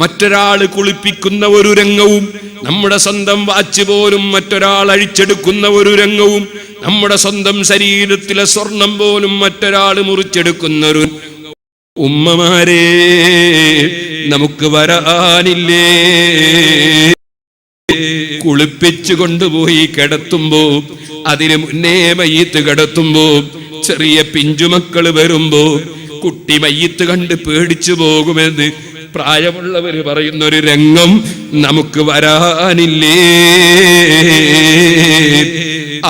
മറ്റൊരാൾ കുളിപ്പിക്കുന്ന ഒരു രംഗവും, നമ്മുടെ സ്വന്തം വാച്ച് പോലും മറ്റൊരാൾ അഴിച്ചെടുക്കുന്ന ഒരു രംഗവും, നമ്മുടെ സ്വന്തം ശരീരത്തിലെ സ്വർണം പോലും മറ്റൊരാൾ മുറിച്ചെടുക്കുന്ന ഒരു ഉമ്മമാരെ നമുക്ക് വരാനില്ലേ? കുളിപ്പിച്ചു കൊണ്ടുപോയി കിടത്തുമ്പോ, അതിന് മുന്നേ മയ്യിത്ത് കിടത്തുമ്പോ, ചെറിയ പിഞ്ചുമക്കള് വരുമ്പോ, കുട്ടി മയ്യിത്ത് കണ്ട് പേടിച്ചു പോകുമെന്ന് പ്രായമുള്ളവര് പറയുന്നൊരു രംഗം നമുക്ക് വരാനില്ലേ?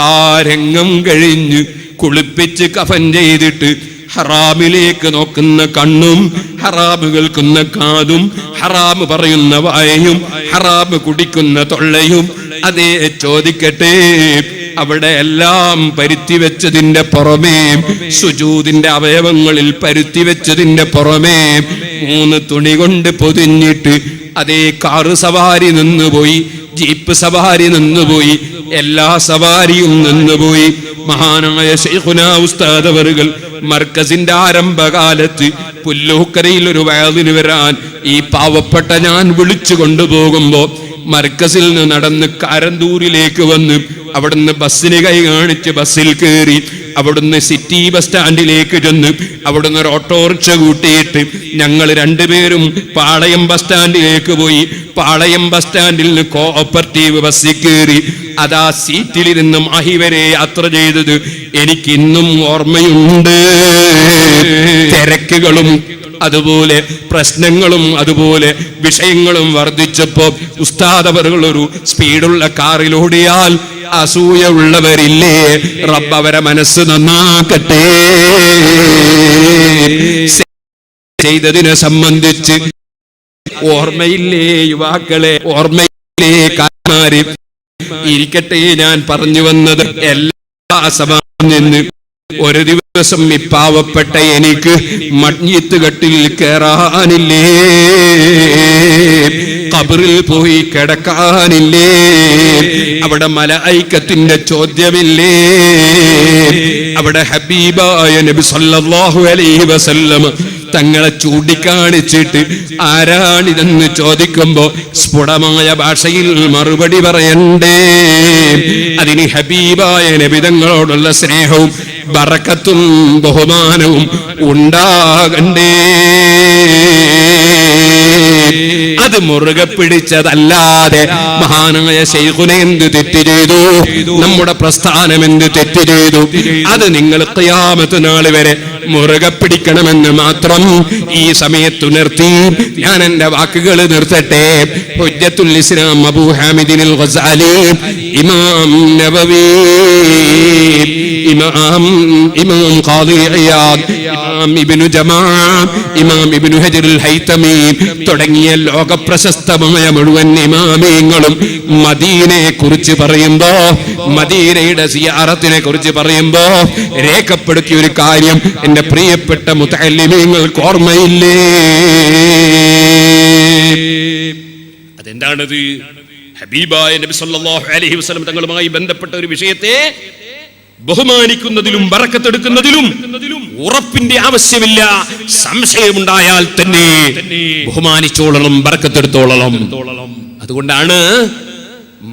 ആ രംഗം കഴിഞ്ഞ് കുളിപ്പിച്ച് കഫൻ ചെയ്തിട്ട് ഹറാമിലേക്ക് നോക്കുന്ന കണ്ണും, ഹറാമ് കേൾക്കുന്ന കാതും, ഹറാമ് പറയുന്ന വായയും, ഹറാമ് കുടിക്കുന്ന തൊള്ളയും, അതേ ചോദിക്കട്ടെ, അവിടെ എല്ലാം പരുത്തിവെച്ചതിന്റെ പുറമേ, സുജൂദിന്റെ അവയവങ്ങളിൽ പരുത്തിവെച്ചതിന്റെ പുറമേ 3 തുണി കൊണ്ട് പൊതിഞ്ഞിട്ട് അതേ കാറ് സവാരി നിന്നുപോയി, ജീപ്പ് സവാരി നിന്നുപോയി, എല്ലാ സവാരിയും നിന്നുപോയി. മഹാനായ ശൈഖുനാ ഉസ്താദ് അവറുകൾ മർക്കസിന്റെ ആരംഭകാലത്ത് പുല്ലൂക്കരയിൽ ഒരു വയലിന് വരാൻ ഈ പാവപ്പെട്ട ഞാൻ വിളിച്ചു കൊണ്ടുപോകുമ്പോ മർക്കസിൽ നിന്ന് നടന്ന് കാരന്തൂരിലേക്ക് വന്ന് അവിടുന്ന് ബസ്സിന് കൈ കാണിച്ച് ബസ്സിൽ കയറി അവിടുന്ന് സിറ്റി ബസ് സ്റ്റാൻഡിലേക്ക് ചെന്ന് അവിടുന്ന് ഒരു ഓട്ടോറിക്ഷ കൂട്ടിയിട്ട് ഞങ്ങൾ രണ്ടുപേരും പാളയം ബസ് സ്റ്റാൻഡിലേക്ക് പോയി. പാളയം ബസ് സ്റ്റാൻഡിൽ നിന്ന് കോഓപ്പറേറ്റീവ് ബസ്സിൽ കയറി അതാ സീറ്റിലിരുന്ന് മാഹി വരെ യാത്ര ചെയ്തത് എനിക്കിന്നും ഓർമ്മയുണ്ട്. തിരക്കുകളും അതുപോലെ പ്രശ്നങ്ങളും അതുപോലെ വിഷയങ്ങളും വർദ്ധിച്ചപ്പോ ഉസ്താദ് അവറുകൾ ഒരു സ്പീഡുള്ള കാറിലോടിയാൽ അസൂയ ഉള്ളവരില്ലേ, റബ്ബ് അവരെ മനസ്സ് നന്നാക്കട്ടെ. ചെയ്തതിനെ സംബന്ധിച്ച് ഓർമ്മയില്ലേ യുവാക്കളെ, ഓർമ്മയില്ലേ കാരണന്മാര്? ഇരിക്കട്ടെ, ഞാൻ പറഞ്ഞു വന്നത് എല്ലാ സഭയിൽ നിന്ന് ഒരു ദിവസം ഈ പാവപ്പെട്ട എനിക്ക് മയ്യിത്ത് കട്ടിൽ കേറാനില്ലേ, ഖബറിൽ പോയി കിടക്കാനില്ലേ, അവിടെ മലായികത്തിന്റെ ചോദ്യമില്ലേ, അവിടെ ഹബീബായ നബി സല്ലല്ലാഹു അലൈഹി വസല്ലം തങ്ങളെ ചൂണ്ടിക്കാണിച്ചിട്ട് ആരാണിതെന്ന് ചോദിക്കുമ്പോ സ്ഫുടമായ ഭാഷയിൽ മറുപടി പറയണ്ടേ. അതിന് ഹബീബായ നബി തങ്ങളോടുള്ള സ്നേഹവും ബറക്കത്തും ബഹുമാനവും ഉണ്ടാകണ്ടേ. അത് മുറുകെ പിടിച്ചതല്ലാതെ മഹാനായ ശൈഖുന എന്ത് തെറ്റ് ചെയ്തു, നമ്മുടെ പ്രസ്ഥാനം എന്ത് തെറ്റ് ചെയ്തു, അത് നിങ്ങൾ ഖിയാമത്ത് നാൾ വരെ മുറുകെ പിടിക്കണമെന്ന് മാത്രം ഈ സമയത്ത് നിർത്തി ഞാൻ എന്റെ വാക്കുകൾ നിർത്തട്ടെ. ഹുജ്ജത്തുൽ ഇസ്ലാം അബൂ ഹാമിദിൻ അൽ ഗസാലി, ഇമാം നവവി, ഇമാം ഖാദി ഇയാദ്, ഇമാം ഇബ്നു ജമാ, ഇമാം ഇബ്നു ഹജർ അൽ ഹൈതമി തുടങ്ങിയ ലോക പ്രശസ്തമായ മുഴുവൻ ഇമാമിയങ്ങളും മദീനയെ കുറിച്ച് പറയുമ്പോ, മദീനയുടെ സിയാറത്തിനെ കുറിച്ച് പറയുമ്പോ രേഖപ്പെടുത്തിയ ഒരു കാര്യം എന്റെ പ്രിയപ്പെട്ട മുതഅല്ലിമീങ്ങൾക്ക് ഓർമ്മയില്ലേ? അതെന്താണത്? ഹബീബായ നബി സല്ലല്ലാഹു അലൈഹി വസല്ലം തങ്ങളുമായി ബന്ധപ്പെട്ട ഒരു വിഷയത്തെ ബഹുമാനിക്കുന്നതിലും ബറക്കത്തെടുക്കുന്നതിലും ഉറപ്പിന്റെ ആവശ്യമില്ല. സംശയമുണ്ടായാൽ തന്നെ ബഹുമാനിച്ചോളണം, ബറക്കത്തെടുത്തോളണം. അതുകൊണ്ടാണ്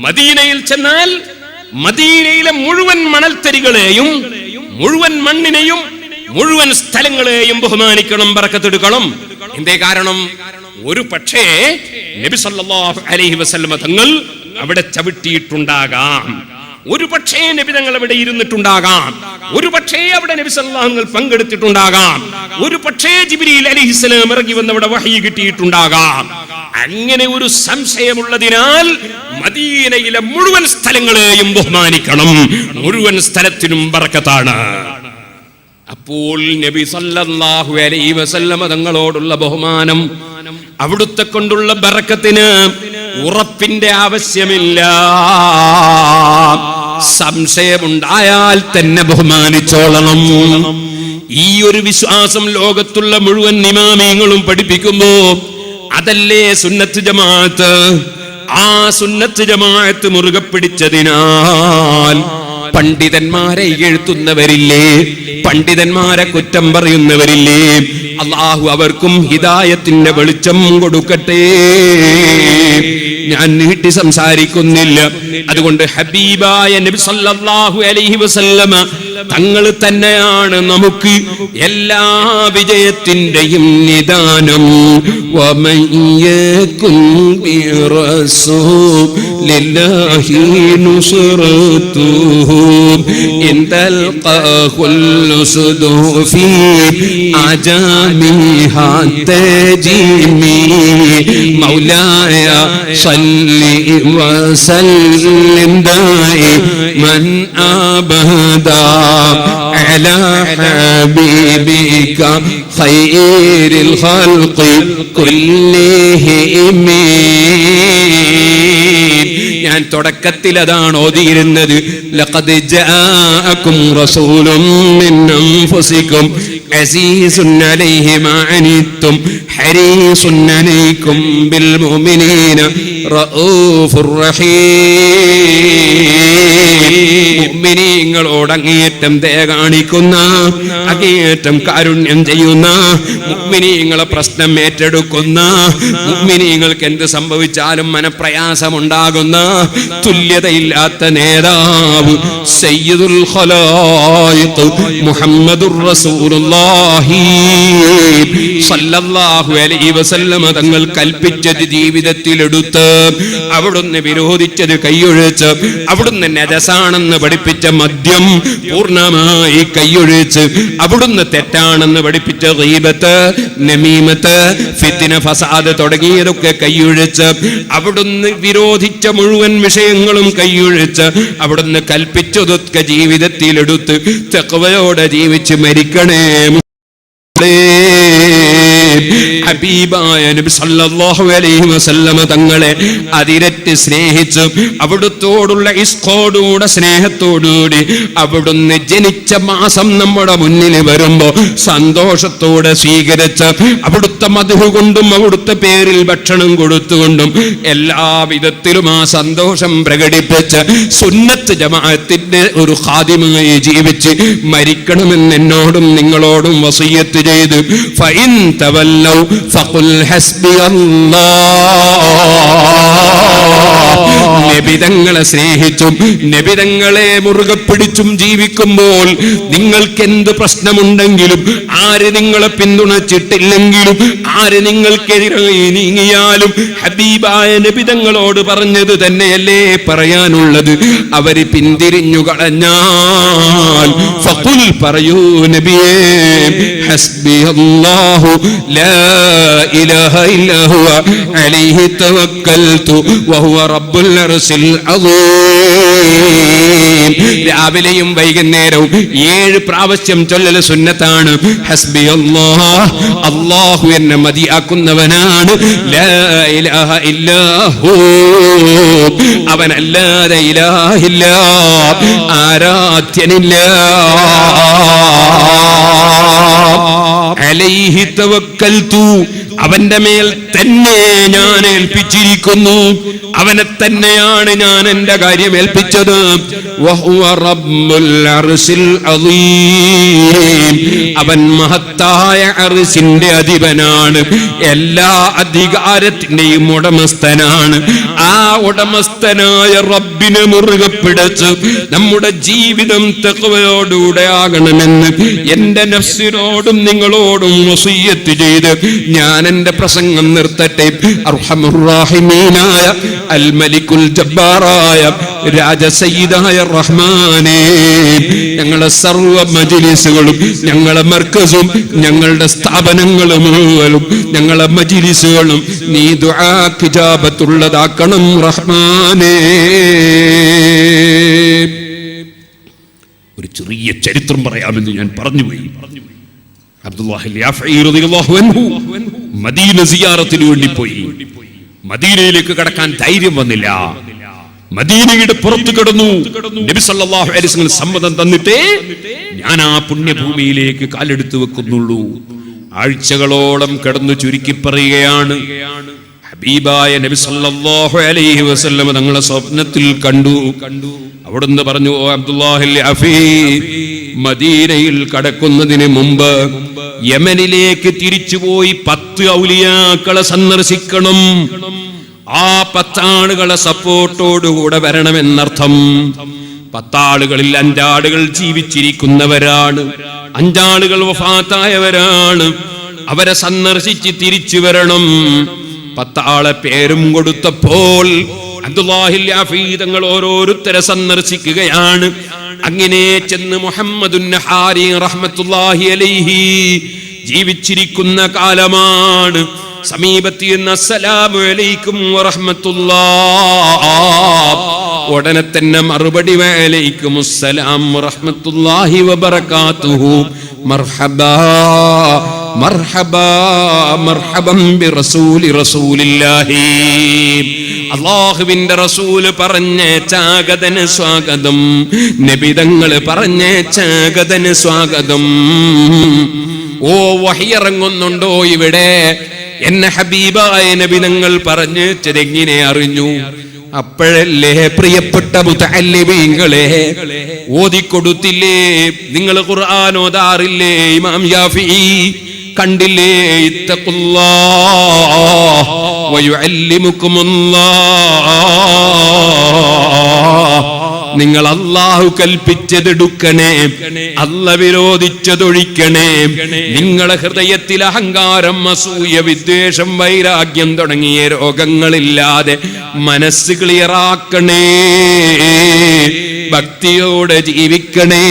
മദീനയിൽ ചെന്നാൽ മദീനയിലെ മുഴുവൻ മണൽത്തരികളെയും മുഴുവൻ മണ്ണിനെയും മുഴുവൻ സ്ഥലങ്ങളെയും ബഹുമാനിക്കണം, ബറക്കത്തെടുക്കണം. എന്തേ കാരണം? ഒരു പക്ഷേ നബി സല്ലല്ലാഹു അലൈഹി വസല്ലം തങ്ങൾ അവിടെ ചവിട്ടിയിട്ടുണ്ടാകാം, ഒരു പക്ഷേ നബി തങ്ങൾ അവിടെ ഇരുന്നിട്ടുണ്ടാകാം, ഒരു പക്ഷേ അവിടെ നബി സല്ലല്ലാഹു അലൈഹി വസല്ലം പങ്കെടുത്തിട്ടുണ്ടാകാം, ഒരു പക്ഷേ ജിബ്രീൽ അലൈഹിസ്സലാം ഇറങ്ങി വന്ന് അവിടെ വഹി കിട്ടിയിട്ടുണ്ടാകാം. അങ്ങനെ ഒരു സംശയമുള്ളതിനാൽ മദീനയിലെ മുഴുവൻ സ്ഥലങ്ങളെയും ബഹുമാനിക്കണം. മുഴുവൻ സ്ഥലത്തിനും ബറക്കത്താണ്. അപ്പോൾ നബി സല്ലല്ലാഹു അലൈഹി വസല്ലം തങ്ങളോടുള്ള ബഹുമാനം, അവിടുത്തെ കൊണ്ടുള്ള ബറക്കത്തിന് ഉറപ്പിന്റെ ആവശ്യമില്ല. സംശയമുണ്ടായാൽ തന്നെ ബഹുമാനിച്ചോളണം. ഈ ഒരു വിശ്വാസം ലോകത്തുള്ള മുഴുവൻ ഇമാമിയങ്ങളും പഠിപ്പിക്കുമ്പോ അതല്ലേ സുന്നത്ത് ജമാഅത്ത്. ആ സുന്നത്ത് ജമാഅത്ത് മുറുകെ പിടിച്ചതിനാൽ പണ്ഡിതന്മാരെ എഴുത്തുന്നവരില്ലേ, പണ്ഡിതന്മാരെ കുറ്റം പറയുന്നവരില്ലേ, അല്ലാഹു അവർക്കും ഹിദായത്തിന്റെ വെളിച്ചം കൊടുക്കട്ടെ. ഞാൻ നീട്ടി സംസാരിക്കുന്നില്ല. അതുകൊണ്ട് ഹബീബായ നബി സല്ലല്ലാഹു അലൈഹി വസല്ലമ തങ്ങൾ തന്നെയാണ് നമുക്ക് എല്ലാ വിജയത്തിന്റെയും നിദാനം. വമൻ യകുൻ ബിറസൂലില്ലാഹി നുസ്റതുഹു ഇൻ തൽഖാഹുൽ ഉസ്ദു ഫീ അജാമിഹാ തജീമി മൗലായ സല്ലി വസല്ലിം ദായിമൻ അബദാ അലാ ഹബീബിക ഖൈറിൽ ഖൽഖി കുല്ലിഹിം. ഞാൻ തുടക്കത്തിൽ അതാണ് ഓതിയിരുന്നത്. ലഖദ് ജാഅകും റസൂലും മിൻ അൻഫുസികും അസീസുൻ അലൈഹി മാ അനിത്തും ഹരീസുൻ അലൈക്കും ബിൽ മുഅ്മിനീന റഊഫുർ റഹീം. മുഅ്മിനീങ്ങളോട് അങ്ങേയറ്റം ദയ കാണിക്കുന്ന, അങ്ങേയറ്റം കാരുണ്യം ചെയ്യുന്ന, മുഅ്മിനീങ്ങളെ പ്രശ്നം ഏറ്റെടുക്കുന്ന, മുഅ്മിനീങ്ങൾക്ക് എന്ത് സംഭവിച്ചാലും മനപ്രയാസമുണ്ടാകുന്ന തുല്യതയില്ലാത്ത നേതാവ് സയ്യിദുൽ ഖലായിഖ് മുഹമ്മദുർ റസൂലുള്ളാഹി സല്ലല്ലാഹു അലൈഹി വസല്ലം തങ്ങൾ കൽപ്പിച്ചത് ജീവിതത്തിലെടുത്ത്, അവിടുന്ന് വിരോധിച്ചത് കൈയൊഴിച്ച്, അവിടുന്ന് നജസാണെന്ന് പഠിപ്പിച്ച മദ്യം പൂർണ്ണമായി കൈയൊഴിച്ച്, അവിടുന്ന് തെറ്റാണെന്ന് പഠിപ്പിച്ച ഗീബത്ത്, നമീമത്ത്, ഫിത്ന, ഫസാദ് തുടങ്ങിയതൊക്കെ കൈയൊഴിച്ച്, അവിടുന്ന് വിരോധിച്ച മുഴുവൻ വിഷയങ്ങളും കൈയൊഴിച്ച്, അവിടുന്ന് കൽപ്പിച്ചതൊക്കെ ജീവിതത്തിലെടുത്ത് തഖ്വയോടെ ജീവിച്ച് മരിക്കണേ. ഹബീബായ നബി സല്ലല്ലാഹു അലൈഹി വസല്ലമ തങ്ങളെ അതിരറ്റ് സ്നേഹിച്ചു, അവിടുത്തോടുള്ള ഇഷ്കോടുകൂടെ സ്നേഹത്തോടുകൂടി അവിടുന്ന് ജനിച്ച മാസം നമ്മുടെ മുന്നിൽ വരുമ്പോ സന്തോഷത്തോടെ സ്വീകരിച്ച്, അവിടുത്തെ മദ്ഹ് കൊണ്ടും അവിടുത്തെ പേരിൽ ഭക്ഷണം കൊടുത്തുകൊണ്ടും എല്ലാ വിധത്തിലും ആ സന്തോഷം പ്രകടിപ്പിച്ച് സുന്നത്ത് ജമാഅത്തിന്റെ ഒരു ഖാദിമായി ജീവിച്ച് മരിക്കണമെന്ന് എന്നോടും നിങ്ങളോടും വസിയ്യത്ത് ചെയ്തു. ഫഇൻ തവല്ലൗ ഫഖുൽ ഹസ്ബിയല്ലാഹ്. നബിതങ്ങളെ സ്നേഹിച്ചും നബിതങ്ങളെ മുറുകെ പിടിച്ചും ജീവിക്കുമ്പോൾ നിങ്ങൾക്ക് എന്ത് പ്രശ്നമുണ്ടെങ്കിലും, ആര് നിങ്ങളെ പിന്തുണച്ചിട്ടില്ലെങ്കിലും, ആര് നിങ്ങൾക്കെതിരായി നീങ്ങിയാലും ഹബീബായ നബിതങ്ങളോട് പറഞ്ഞത് തന്നെയല്ലേ പറയാനുള്ളത്. അവര് പിന്തിരിഞ്ഞു കളഞ്ഞാൽ ഫഖുൽ പറയൂ നബിയേ, ഹസ്ബിയല്ലാഹു ലാ ഇലാഹ ഇല്ലാ ഹുവ അലൈഹി തവക്കൽതു വഹുവ റബ്ബുൽ അർശിൽ അദീം. രാവിലെയും വൈകുന്നേരവും 7 പ്രാവശ്യം ചൊല്ലൽ സുന്നത്താണ്. ഹസ്ബിയല്ലാഹ്, അല്ലാഹു എന്നെ മതിയാക്കുന്നവനാണ്. ലാ ഇലാഹ ഇല്ലാ ഹു, അവനല്ലാതെ ഇലാഹില്ല, ആരാധ്യനില്ല. അലൈഹി തവക്കൽതു, അവന്റെ മേൽ തന്നെ ഞാൻ ഏൽപ്പിച്ചിരിക്കുന്നു, അവനെ തന്നെയാണ് ഞാൻ എന്റെ കാര്യം ഏൽപ്പിച്ചത്. വഹുവ റബ്ബുൽ അർശിൽ അദീം, അവൻ മഹത്തായ അർശിന്റെ അധിപനാണ്, എല്ലാ അധികാരത്തിന്റെയും ഉടമസ്ഥനാണ്. ആ ഉടമസ്ഥനായ റബ്ബിനെ മുറുകെ പിടിച്ച് നമ്മുടെ ജീവിതം തഖ്വയോടുകൂടെ ആകണമെന്ന് എന്റെ നഫ്സിനോടും നിങ്ങളോടും വസിയ്യത്ത് ചെയ്ത് ഞാൻ എന്റെ പ്രസംഗം നിർത്തട്ടെ. അർഹമുർ റഹീമീനായ അൽ മലിക്കുൽ ജബ്ബാറായ രാജസയ്യിദായ റഹ്മാനേ, ഞങ്ങളെ സർവ മജ്‌ലിസുകളും ഞങ്ങളെ മർക്കസും ഞങ്ങളുടെ സ്ഥാപനങ്ങളും മുഴുവനും ഞങ്ങളെ മജ്‌ലിസുകളും നീ ദുആക്ക് ഇജാബത്തുള്ളതാക്കണം റഹ്മാനേ. ഒരു ചെറിയ ചരിത്രം പറയാമെന്ന് ഞാൻ പറഞ്ഞുപോയി. അബ്ദുല്ലാഹി യാഫഈ റളിയല്ലാഹു അൻഹു മദീന സിയാറത്തിന് വേണ്ടി പോയി. മദീനയിലേക്ക് കടക്കാൻ ധൈര്യം വന്നില്ല. മദീനയുടെ പുറത്ത് കിടന്നു. നബി സല്ലല്ലാഹു അലൈഹി വസല്ലം സമ്മതം തന്നിട്ടേ ഞാൻ ആ പുണ്യഭൂമിയിലേക്ക് കാലെടുത്ത് വെക്കുന്നുള്ളൂ. ആഴ്ചകളോളം കിടന്നു ചുരുക്കി പറയുകയാണ്. ഹബീബായ നബി സല്ലല്ലാഹു അലൈഹി വസല്ലം തങ്ങളെ സ്വപ്നത്തിൽ കണ്ടു. അവിടുന്ന് പറഞ്ഞു, ഓ അബ്ദുല്ലാഹിൽ അഫീ, മദീനയിൽ കടക്കുന്നതിന് മുമ്പ് യമനിലേക്ക് തിരിച്ചുപോയി 10 ഔലിയാക്കളെ സന്ദർശിക്കണം. ആ 10 ആളുകളെ സപ്പോർട്ടോടുകൂടെ വരണമെന്നർത്ഥം. 10 ആളുകളിൽ 5 ആളുകൾ ജീവിച്ചിരിക്കുന്നവരാണ്, 5 ആളുകൾ വഫാത്തായവരാണ്. അവരെ സന്ദർശിച്ച് തിരിച്ചു വരണം. 10 ആളെ പേരും കൊടുത്തപ്പോൾ അബ്ദുല്ലാഹിൽ യാഫീ തങ്ങൾ ഓരോരുത്തരെ സന്ദർശിക്കുകയാണ്. അങ്ങനെ ചെന്ന് മുഹമ്മദുൻ നഹാരി റഹ്മത്തുള്ളാഹി അലൈഹി ജീവിച്ചിരിക്കുന്ന കാലമാണ്. സമീപത്ത് എന്ന് അസ്സലാമു അലൈക്കും വറഹ്മത്തുള്ളാഹ്, ഉടനെ തന്നെ മറുപടി വഅലൈക്കും അസ്സലാം വറഹ്മത്തുള്ളാഹി വബറകാതുഹു, മർഹബാ മർഹബാ മർഹബൻ ബിറസൂലി റസൂലില്ലാഹി. അല്ലാഹുവിന്റെ റസൂല് പറഞ്ഞേച്ചാഗതന് സ്വാഗതം, നബിതങ്ങള് പറഞ്ഞേച്ചാഗതന് സ്വാഗതം. ഓ വഹിയിറങ്ങുന്നുണ്ടോ ഇവിടെ? എന്നെ ഹബീബായ നബിതങ്ങൾ പറഞ്ഞേച്ചതെങ്ങനെ അറിഞ്ഞു? അപ്പോഴല്ലേ പ്രിയപ്പെട്ട മുതഅല്ലിമീങ്ങളെ ഓതിക്കൊടുത്തില്ലേ? നിങ്ങൾ ഖുർആൻ ഓതാറില്ലേ? ഇമാം യാഫഈ കണ്ടില്ലേ? ഇത്തഖുല്ലാഹ് വയുഅല്ലിമുകുമുല്ലാഹ്. നിങ്ങൾ അല്ലാഹു കൽപ്പിച്ചതെടുക്കണേ, അല്ല വിരോധിച്ചതൊഴിക്കണേ. നിങ്ങളെ ഹൃദയത്തിൽ അഹങ്കാരം, അസൂയ, വിദ്വേഷം, വൈരാഗ്യം തുടങ്ങിയ രോഗങ്ങളില്ലാതെ മനസ്സ് ക്ലിയറാക്കണേ, ഭക്തിയോടെ ജീവിക്കണേ.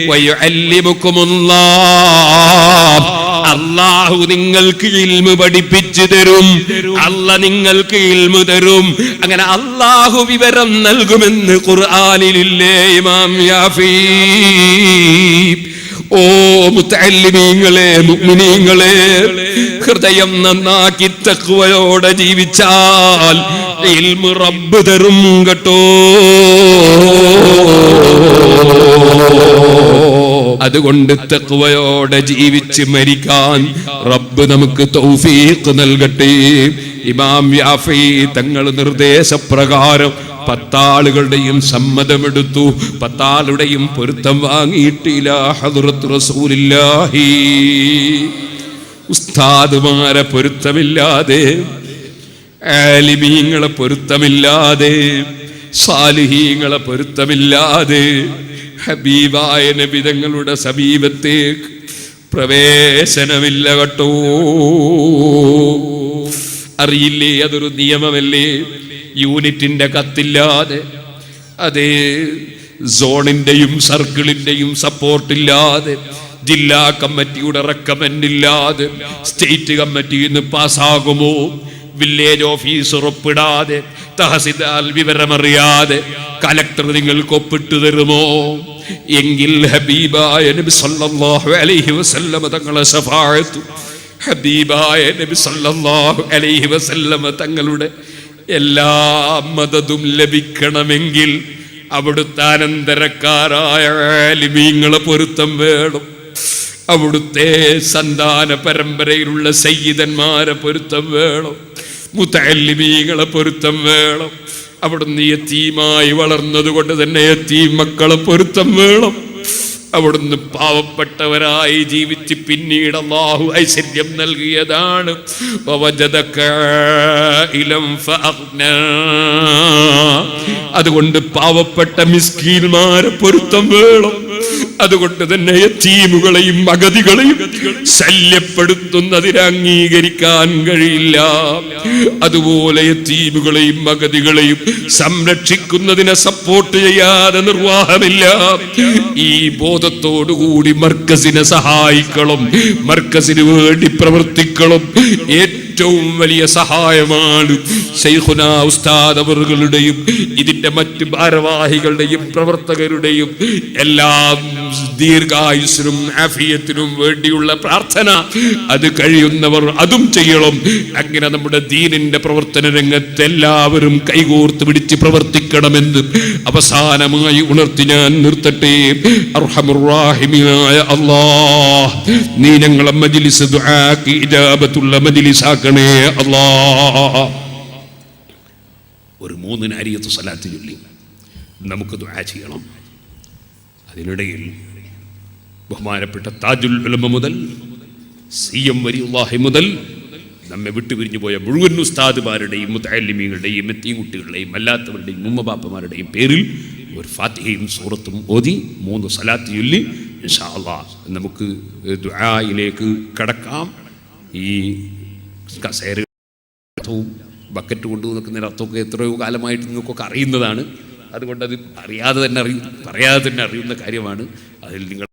വയുഅല്ലിമുകുമുല്ലാഹ്, അല്ലാഹു നിങ്ങൾക്ക് ഇൽമു പഠിപ്പിച്ചു തരും, അല്ല നിങ്ങൾക്ക് ഇൽമു തരും. അങ്ങനെ അല്ലാഹു വിവരം നൽകുമെന്ന് ഖുർആനിലില്ലേ ഇമാം യാഫീ? ഓ മുതഅല്ലിമീങ്ങളെ, മുഅ്മിനീങ്ങളെ, ഹൃദയം നന്നാക്കി തഖ്വയോടെ ജീവിച്ചാൽ ഇൽമു റബ്ബ് തരും കേട്ടോ. അതുകൊണ്ട് തഖ്വയോടെ ജീവിച്ച് മരിക്കാൻ റബ്ബ് നമുക്ക് തൗഫീഖ് നൽകട്ടെ. ഇമാം യാഫഈ തങ്ങൾ നിർദ്ദേശപ്രകാരം 10 ആളുകളുടെയും സമ്മതമെടുത്തു. 10 ആളുടെയും പൊരുത്തം വാങ്ങിയിട്ടില്ല ഹദ്റത്ത് റസൂലില്ലാഹി. ഉസ്താദുമാരെ പൊരുത്തമില്ലാതെ, ആലിമീങ്ങളെ പൊരുത്തമില്ലാതെ, സാലിഹീങ്ങളെ പൊരുത്തമില്ലാതെ ഹബീബായ നബി തങ്ങളുടെ സമീപത്തേക്ക് പ്രവേശനമില്ല കേട്ടോ. അറിയില്ലേ? അതൊരു നിയമമല്ലേ? യൂണിറ്റിന്റെ കത്തില്ലാതെ, അതേ സോണിന്റെയും സർക്കിളിന്റെയും സപ്പോർട്ടില്ലാതെ, ജില്ലാ കമ്മിറ്റിയുടെ റെക്കമെൻഡ് ഇല്ലാതെ സ്റ്റേറ്റ് കമ്മിറ്റിയിൽ നിന്ന് പാസ്സാകുമോ? വില്ലേജ് ഓഫീസർ ഒപ്പിടാതെ, തഹസിൽദാർ വിവരമറിയാതെ കലക്ടർ നിങ്ങൾക്ക് ഒപ്പിട്ട് തരുമോ? എങ്കിൽ ഹബീബായ നബി സല്ലല്ലാഹു അലൈഹി വസല്ലം തങ്ങളെ ശഫാഅത്ത്, ഹബീബായ നബി സല്ലല്ലാഹു അലൈഹി വസല്ലം തങ്ങളുടെ എല്ലാ മദതും ലഭിക്കണമെങ്കിൽ അവിടുത്തെ അനന്തരക്കാരായ ആലിമീങ്ങളെ പൊരുത്തം വേണം. അവിടുത്തെ സന്താന പരമ്പരയിലുള്ള സയ്യിദന്മാരെ പൊരുത്തം വേണം. മുതഅല്ലിമീങ്ങളെ പൊരുത്തം വേണം. അവിടുന്ന് യതീമായി വളർന്നത് കൊണ്ട് തന്നെ യതീം മക്കളെ പൊരുത്തം വേണം. അവിടുന്ന് പാവപ്പെട്ടവരായി ജീവിച്ച് പിന്നീട് അല്ലാഹു ഐശ്വര്യം നൽകിയതാണ്. അതുകൊണ്ട് പാവപ്പെട്ട മിസ്കീന്മാരെ പൊരുത്തം വേണം. അതുകൊണ്ട് തന്നെ യതീമുകളെയും അഗതികളെയും ശല്യപ്പെടുത്തുന്നതിനെ അംഗീകരിക്കാൻ കഴിയില്ല. അതുപോലെ യതീമുകളെയും അഗതികളെയും സംരക്ഷിക്കുന്നതിനെ സപ്പോർട്ട് ചെയ്യാതെ നിർവാഹമില്ല. ഈ ബോധത്തോടുകൂടി മർക്കസിനെ സഹായിക്കണം, മർക്കസിന് വേണ്ടി പ്രവർത്തിക്കണം. ഏറ്റവും വലിയ സഹായമാണ് ശൈഖുനാ ഉസ്താദ് അവറുകളുടെയും ഇതിന്റെ മറ്റ് ഭാരവാഹികളുടെയും പ്രവർത്തകരുടെയും എല്ലാം ദീർഘായുസ്സിനും ആഫിയത്തിനും വേണ്ടിയുള്ള പ്രാർത്ഥന. അത് കഴിയുന്നവർ അതും ചെയ്യണം. അങ്ങനെ നമ്മുടെ ദീനിന്റെ പ്രവർത്തന രംഗത്ത് എല്ലാവരും കൈകോർത്ത് പിടിച്ച് പ്രവർത്തിക്കണമെന്ന് അവസാനമായി ഉണർത്തി ഞാൻ നിർത്തട്ടെ. അർഹമുർ റഹീമായ അല്ലാഹ്, നീ ഞങ്ങളെ മജ്ലിസ് ദുആക്ക് ഇജാബത്തുള്ള മജ്ലിസാക്കണേ അല്ലാഹ്. ഒരു 3 നാരിയത്ത് സ്വലാത്ത് ചൊല്ലി നമുക്ക് ദുആ ചെയ്യണം. അതിനിടയിൽ ബഹുമാനപ്പെട്ട താജുൽ ഉലമ മുതൽ CM വലിയുള്ളാഹി മുതൽ നമ്മെ വിട്ടുപിരിഞ്ഞു പോയ മുഴുവൻ ഉസ്താദുമാരുടെയും മുതഅല്ലിമീങ്ങളുടെയും യതീം കുട്ടികളുടെയും അല്ലാത്തവരുടെയും ഉമ്മബാപ്പമാരുടെയും പേരിൽ ഒരു ഫാത്തിഹയും സൂറത്തും ഓതി 3 സ്വലാത്ത് ചൊല്ലി ഇൻഷാ അല്ലാഹ് നമുക്ക് ദുആയിലേക്ക് കടക്കാം. ഈ കസേര ബക്കറ്റ് കൊണ്ടു നിൽക്കുന്നതിന് അർത്ഥമൊക്കെ എത്രയോ കാലമായിട്ട് നിങ്ങൾക്കൊക്കെ അറിയുന്നതാണ്. അതുകൊണ്ട് അത് പറയാതെ തന്നെ അറിയുന്ന കാര്യമാണ്. അതിൽ നിങ്ങൾ